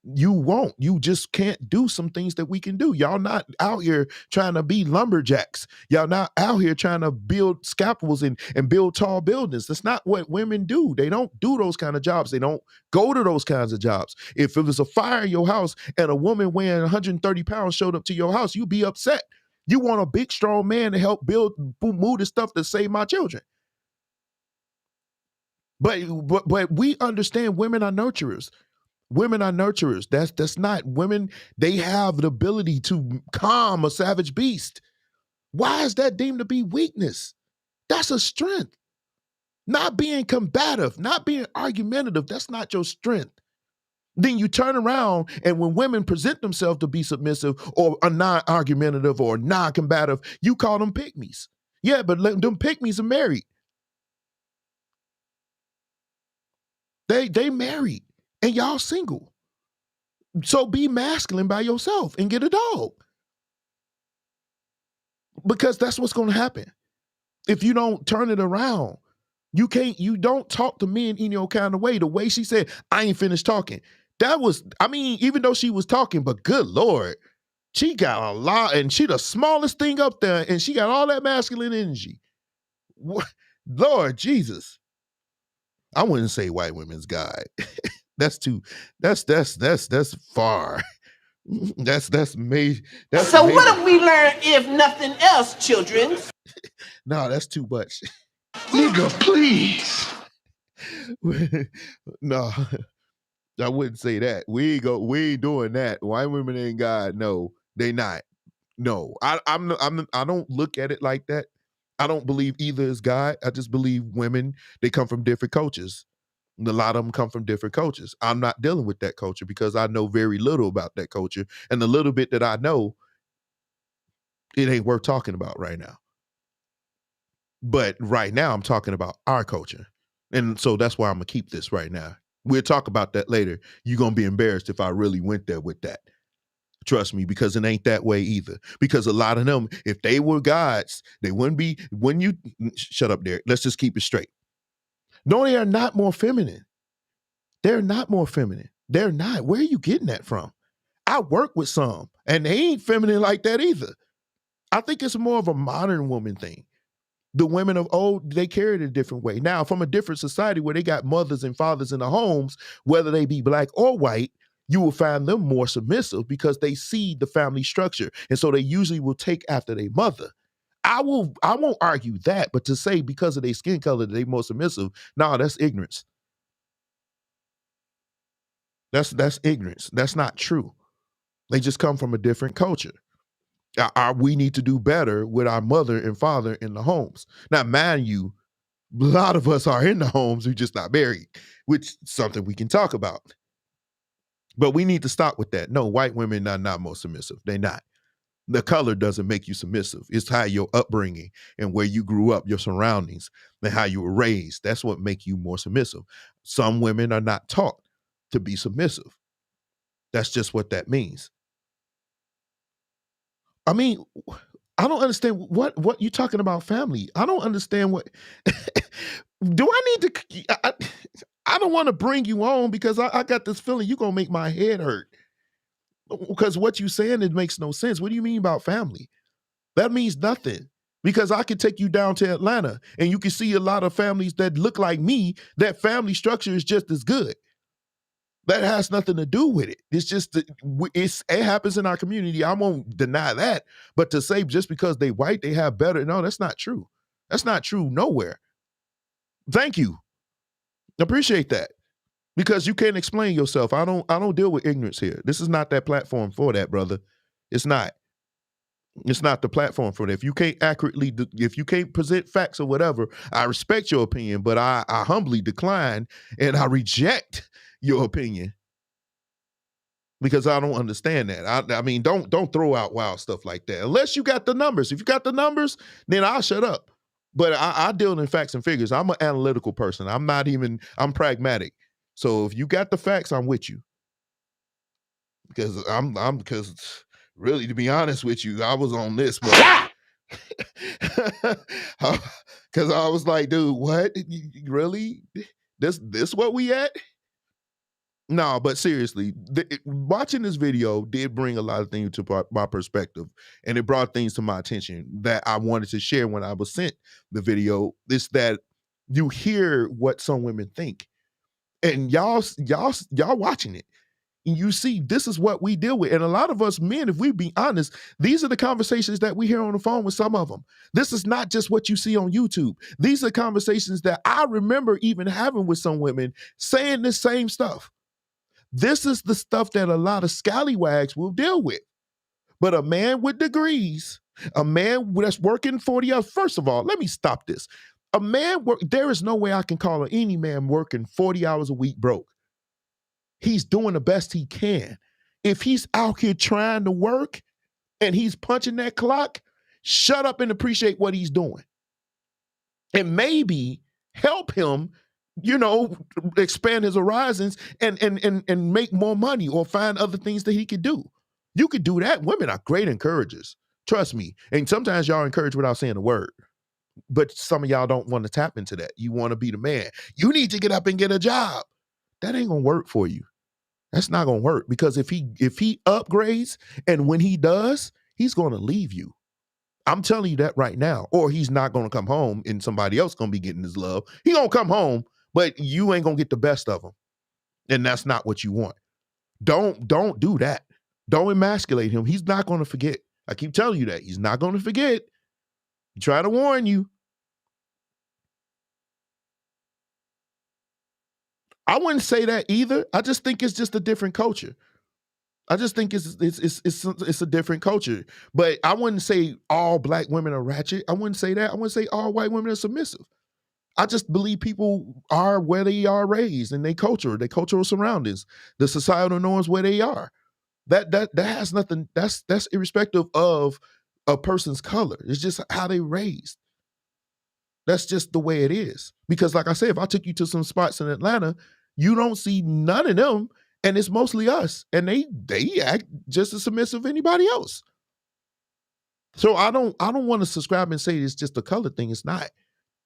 You won't. You just can't do some things that we can do. Y'all not out here trying to be lumberjacks. Y'all not out here trying to build scaffolds and build tall buildings. That's not what women do. They don't do those kind of jobs. They don't go to those kinds of jobs. If it was a fire in your house and a woman weighing 130 pounds showed up to your house, you'd be upset. You want a big, strong man to help move the stuff to save my children. But we understand women are nurturers. Women are nurturers. That's not women. They have the ability to calm a savage beast. Why is that deemed to be weakness? That's a strength. Not being combative, not being argumentative. That's not your strength. Then you turn around and when women present themselves to be submissive or are non-argumentative or non-combative, you call them pygmies. Yeah, but them pygmies are married. They married and y'all single. So be masculine by yourself and get a dog. Because that's what's going to happen. If you don't turn it around, you don't talk to men in your kind of way. The way she said, I ain't finished talking. Even though she was talking, but good Lord, she got a lot and she the smallest thing up there and she got all that masculine energy. Lord Jesus. I wouldn't say white women's God. That's far. That's made. So what have we learned if nothing else, children? No, that's too much. Nigga, please. No, I wouldn't say that. We ain't doing that. White women ain't God. No, they not. No, I don't look at it like that. I don't believe either is God. I just believe women, they come from different cultures. A lot of them come from different cultures. I'm not dealing with that culture because I know very little about that culture. And the little bit that I know, it ain't worth talking about right now. But right now, I'm talking about our culture. And so that's why I'm going to keep this right now. We'll talk about that later. You're going to be embarrassed if I really went there with that. Trust me, because it ain't that way either. Because a lot of them, if they were gods, they wouldn't be, when you, shut up, Derek. Let's just keep it straight. No, they are not more feminine. They're not more feminine. They're not. Where are you getting that from? I work with some, and they ain't feminine like that either. I think it's more of a modern woman thing. The women of old, they carry it a different way. Now, from a different society where they got mothers and fathers in the homes, whether they be black or white, you will find them more submissive because they see the family structure. And so they usually will take after their mother. I won't argue that, but to say because of their skin color they more submissive, no, that's ignorance. That's ignorance. That's not true. They just come from a different culture. We need to do better with our mother and father in the homes. Now, mind you, a lot of us are in the homes, we're just not married, which is something we can talk about. But we need to stop with that. No, white women are not more submissive. They're not. The color doesn't make you submissive. It's how your upbringing and where you grew up, your surroundings, and how you were raised. That's what make you more submissive. Some women are not taught to be submissive. That's just what that means. I mean, I don't understand what you're talking about family. I don't understand what do I need to I don't want to bring you on because I got this feeling you're gonna make my head hurt. Because what you're saying, it makes no sense. What do you mean about family? That means nothing. Because I could take you down to Atlanta and you can see a lot of families that look like me, that family structure is just as good. That has nothing to do with it. It's just it happens in our community. I won't deny that. But to say just because they white, they have better, no, that's not true. That's not true nowhere. Thank you. Appreciate that. Because you can't explain yourself. I don't deal with ignorance here. This is not that platform for that, brother. It's not. It's not the platform for that. If you can't present facts or whatever, I respect your opinion, but I humbly decline and I reject your opinion because I don't understand that. I mean, don't throw out wild stuff like that unless you got the numbers. If you got the numbers, then I'll shut up. But I deal in facts and figures. I'm an analytical person. I'm pragmatic. So if you got the facts, I'm with you. Because because really, to be honest with you, I was on this, but because I was like, dude, what? Really? This what we at? No, but seriously, watching this video did bring a lot of things to my perspective, and it brought things to my attention that I wanted to share when I was sent the video. It's that you hear what some women think, and y'all watching it. And you see, this is what we deal with. And a lot of us men, if we be honest, these are the conversations that we hear on the phone with some of them. This is not just what you see on YouTube. These are conversations that I remember even having with some women saying the same stuff. This is the stuff that a lot of scallywags will deal with. But a man with degrees, a man that's working 40 hours, first of all, let me stop this. There is no way I can call any man working 40 hours a week broke. He's doing the best he can. If he's out here trying to work and he's punching that clock, shut up and appreciate what he's doing. And maybe help him, expand his horizons and make more money or find other things that he could do. You could do that. Women are great encouragers. Trust me. And sometimes y'all encourage without saying a word. But some of y'all don't want to tap into that. You want to be the man. You need to get up and get a job. That ain't going to work for you. That's not going to work because if he upgrades and when he does, he's going to leave you. I'm telling you that right now. Or he's not going to come home and somebody else going to be getting his love. He going to come home, but you ain't going to get the best of him. And that's not what you want. Don't do that. Don't emasculate him. He's not going to forget. I keep telling you that. He's not going to forget. Try to warn you. I wouldn't say that either. I just think it's just a different culture. I just think it's a different culture. But I wouldn't say all black women are ratchet. I wouldn't say that. I wouldn't say all white women are submissive. I just believe people are where they are raised in their cultural surroundings, the societal norms where they are. That has nothing. That's irrespective of a person's color. It's just how they raised. That's just the way it is. Because like I said, if I took you to some spots in Atlanta, you don't see none of them And it's mostly us. And they act just as submissive as anybody else. So I don't want to subscribe and say it's just a color thing. It's not.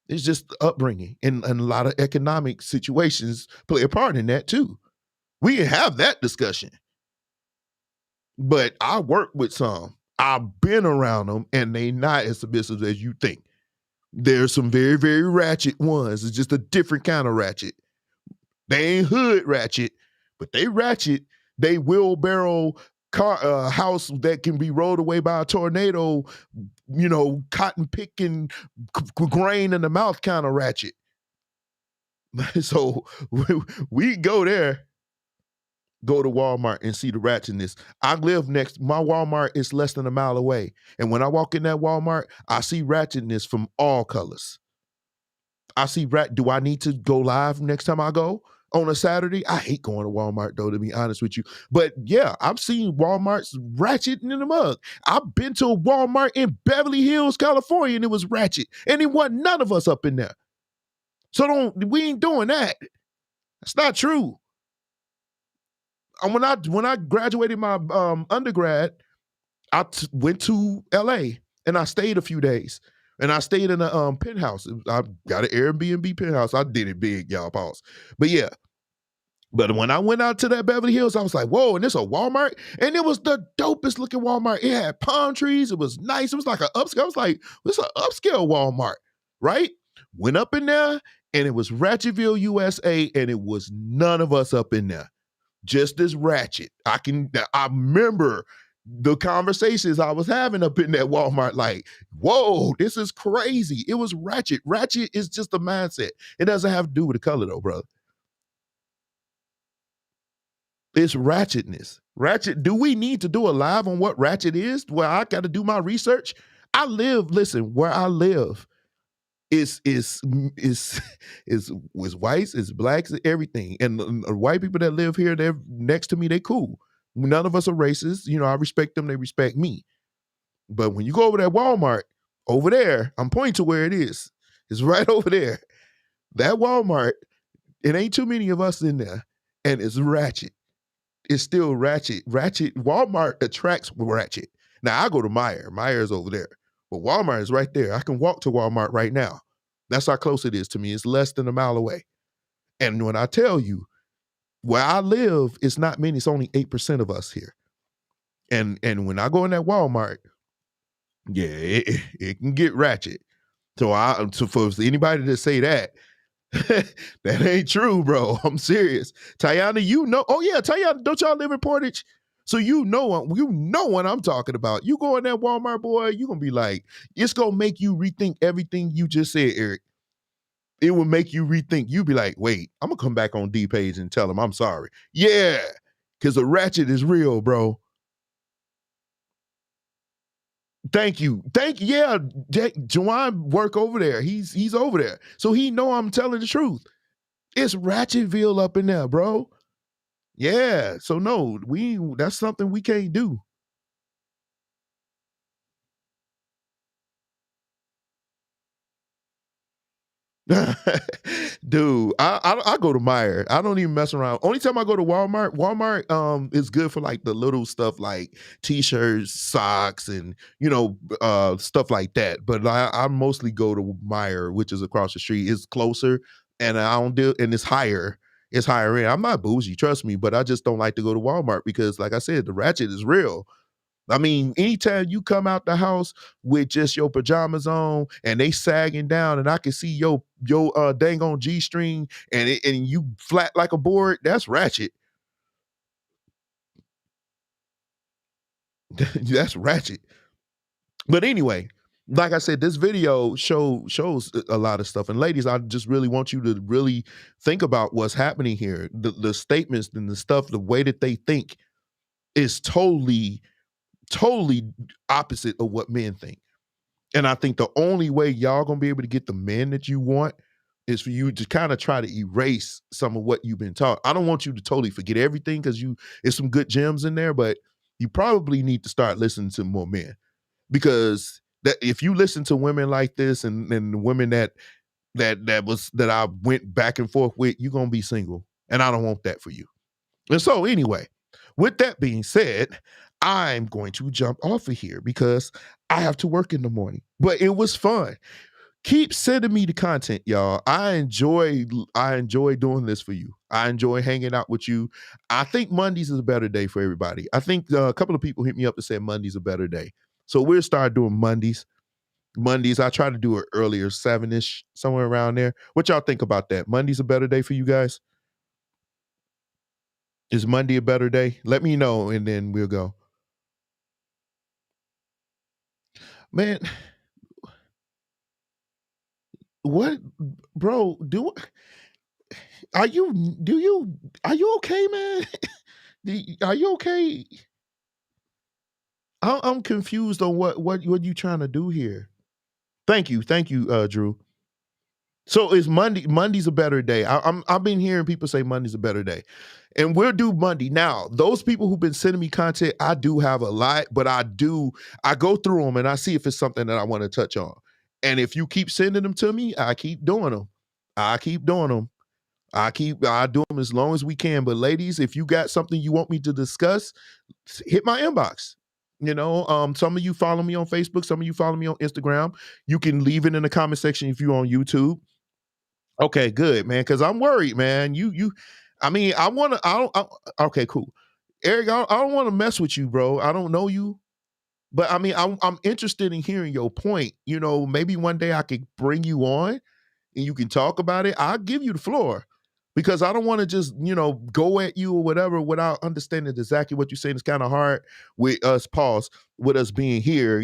It's just upbringing, and a lot of economic situations play a part in that too. We can have that discussion. But I work with some. I've been around them, and they not as submissive as you think. There's some very, very ratchet ones. It's just a different kind of ratchet. They ain't hood ratchet, but they ratchet. They wheelbarrow car house that can be rolled away by a tornado, cotton picking, grain in the mouth kind of ratchet. So we go there, go to Walmart and see the ratchetness. I live next, my Walmart is less than a mile away. And when I walk in that Walmart, I see ratchetness from all colors. I see do I need to go live next time I go on a Saturday? I hate going to Walmart though, to be honest with you. But yeah, I've seen Walmart's ratchet in the mug. I've been to a Walmart in Beverly Hills, California, and it was ratchet. And it wasn't none of us up in there. So we ain't doing that. That's not true. When I graduated my undergrad, I went to LA and I stayed a few days. And I stayed in a penthouse. I got an Airbnb penthouse. I did it big, y'all, pause. But yeah. But when I went out to that Beverly Hills, I was like, whoa, and it's a Walmart? And it was the dopest looking Walmart. It had palm trees. It was nice. It was like an upscale. I was like, this is an upscale Walmart, right? Went up in there, and it was Ratchetville, USA, and it was none of us up in there. Just as ratchet. I remember the conversations I was having up in that Walmart, like, whoa, this is crazy. It was ratchet. Ratchet is just a mindset. It doesn't have to do with the color though, brother. It's ratchetness. Ratchet. Do we need to do a live on what ratchet is? Where I got to do my research? Where I live is whites, it's blacks, everything. And the white people that live here, they're next to me, they cool. None of us are racist. I respect them, they respect me. But when you go over that Walmart, over there, I'm pointing to where it is. It's right over there. That Walmart, it ain't too many of us in there. And it's ratchet. It's still ratchet. Ratchet. Walmart attracts ratchet. Now I go to Meijer. Meier's over there. But Walmart is right there. I can walk to Walmart right now. That's how close it is to me. It's less than a mile away. And when I tell you, where I live, it's not many. It's only 8% of us here. And when I go in that Walmart, yeah, it can get ratchet. So for anybody to say that, that ain't true, bro. I'm serious. Tayana, oh yeah, Tayana, don't y'all live in Portage? So you know what I'm talking about. You go in that Walmart, boy, you're gonna be like, it's gonna make you rethink everything you just said, Eric. It will make you rethink. You be like, wait, I'm gonna come back on D-Page and tell him I'm sorry. Yeah, because the ratchet is real, bro. Thank you. Yeah, Juwan work over there. He's over there. So he know I'm telling the truth. It's Ratchetville up in there, bro. Yeah. So no, that's something we can't do. Dude, I go to Meijer. I don't even mess around. Only time I go to Walmart is good for like the little stuff like t-shirts, socks, and stuff like that. But I mostly go to Meijer, which is across the street. It's closer, and and it's higher. It's higher end. I'm not bougie, trust me, but I just don't like to go to Walmart because, like I said, the ratchet is real. I mean, anytime you come out the house with just your pajamas on and they sagging down, and I can see your dang on G-string and you flat like a board, that's ratchet. That's ratchet. But anyway, like I said, this video shows a lot of stuff. And ladies, I just really want you to really think about what's happening here. The statements and the stuff, the way that they think is totally opposite of what men think. And I think the only way y'all gonna be able to get the men that you want is for you to kind of try to erase some of what you've been taught. I don't want you to totally forget everything because there's some good gems in there, but you probably need to start listening to more men. Because that if you listen to women like this and the women that I went back and forth with, you're gonna be single. And I don't want that for you. And so anyway, with that being said, I'm going to jump off of here because I have to work in the morning. But it was fun. Keep sending me the content, y'all. I enjoy doing this for you. I enjoy hanging out with you. I think Mondays is a better day for everybody. I think a couple of people hit me up to say Monday's a better day. So we'll start doing Mondays. I try to do it earlier, 7-ish, somewhere around there. What y'all think about that? Monday's a better day for you guys? Is Monday a better day? Let me know and then we'll go. Man, what, bro? Are you okay, man? Are you okay? I'm confused on what you trying to do here. Thank you, Drew. So is Monday's a better day? I've been hearing people say Monday's a better day, and we'll do Monday. Now, those people who've been sending me content, I do have a lot, but I go through them and I see if it's something that I want to touch on. And if you keep sending them to me, I keep doing them. I do them as long as we can. But ladies, if you got something you want me to discuss, hit my inbox. Some of you follow me on Facebook, some of you follow me on Instagram. You can leave it in the comment section if you're on YouTube. Okay, good, man. Because I'm worried, man. Okay, cool. Eric, I don't want to mess with you, bro. I don't know you. But I'm interested in hearing your point. Maybe one day I could bring you on and you can talk about it. I'll give you the floor because I don't want to just, go at you or whatever without understanding exactly what you're saying. It's kind of hard with us, with us being here,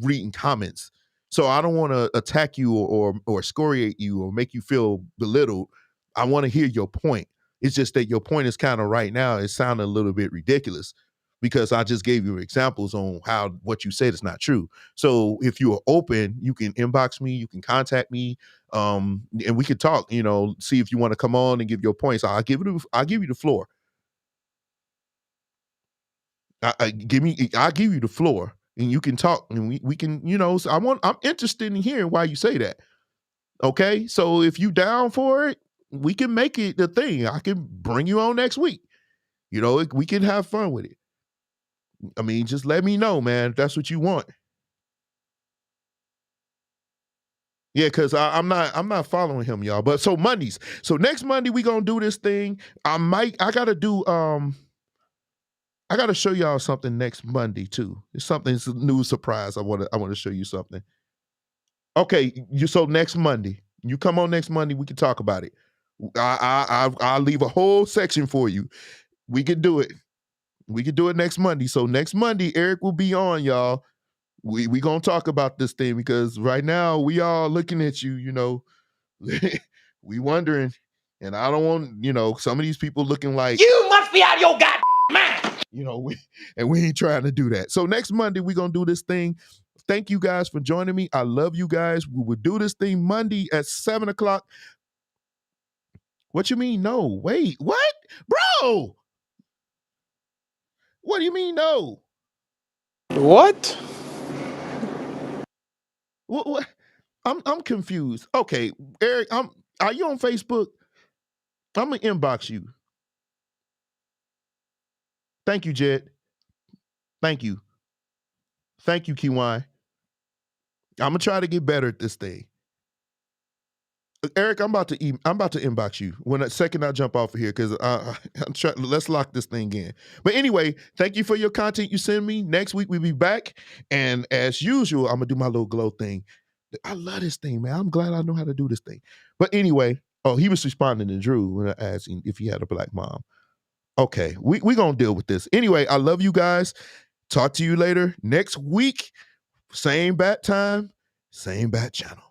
reading comments. So I don't want to attack you or excoriate you or make you feel belittled. I want to hear your point. It's just that your point is kind of right now, it sounded a little bit ridiculous because I just gave you examples on how what you said is not true. So if you are open, you can inbox me, you can contact me, and we could talk, see if you want to come on and give your points. I'll give you the floor. I'll give you the floor and you can talk and we can, so I'm interested in hearing why you say that. Okay. So if you down for it, we can make it the thing. I can bring you on next week. We can have fun with it. Just let me know, man, if that's what you want. Yeah, because I'm not following him, y'all. But so Mondays. So next Monday we gonna do this thing. I gotta show y'all something next Monday too. It's a new surprise. I wanna show you something. Okay, so next Monday. You come on next Monday, we can talk about it. I'll leave a whole section for you. We can do it. We can do it next Monday. So next Monday, Eric will be on, y'all. We gonna talk about this thing because right now we all looking at you, we wondering, and I don't want, some of these people looking like You must be out of your goddamn mind. We ain't trying to do that. So next Monday we gonna do this thing. Thank you guys for joining me. I love you guys. We will do this thing Monday at 7:00. What you mean no? Wait, what? Bro! What do you mean no? What? What? I'm confused. Okay, Eric, are you on Facebook? I'm gonna inbox you. Thank you, Jed. Thank you. Thank you, Kiwan. I'm gonna try to get better at this thing. Eric, I'm about to inbox you when a second I jump off of here because let's lock this thing in. But anyway, thank you for your content you send me. Next week we'll be back, and as usual, I'm gonna do my little glow thing. I love this thing, man. I'm glad I know how to do this thing. But anyway, he was responding to Drew when I asked him if he had a black mom. Okay, we gonna deal with this. Anyway, I love you guys. Talk to you later next week. Same bat time, same bat channel.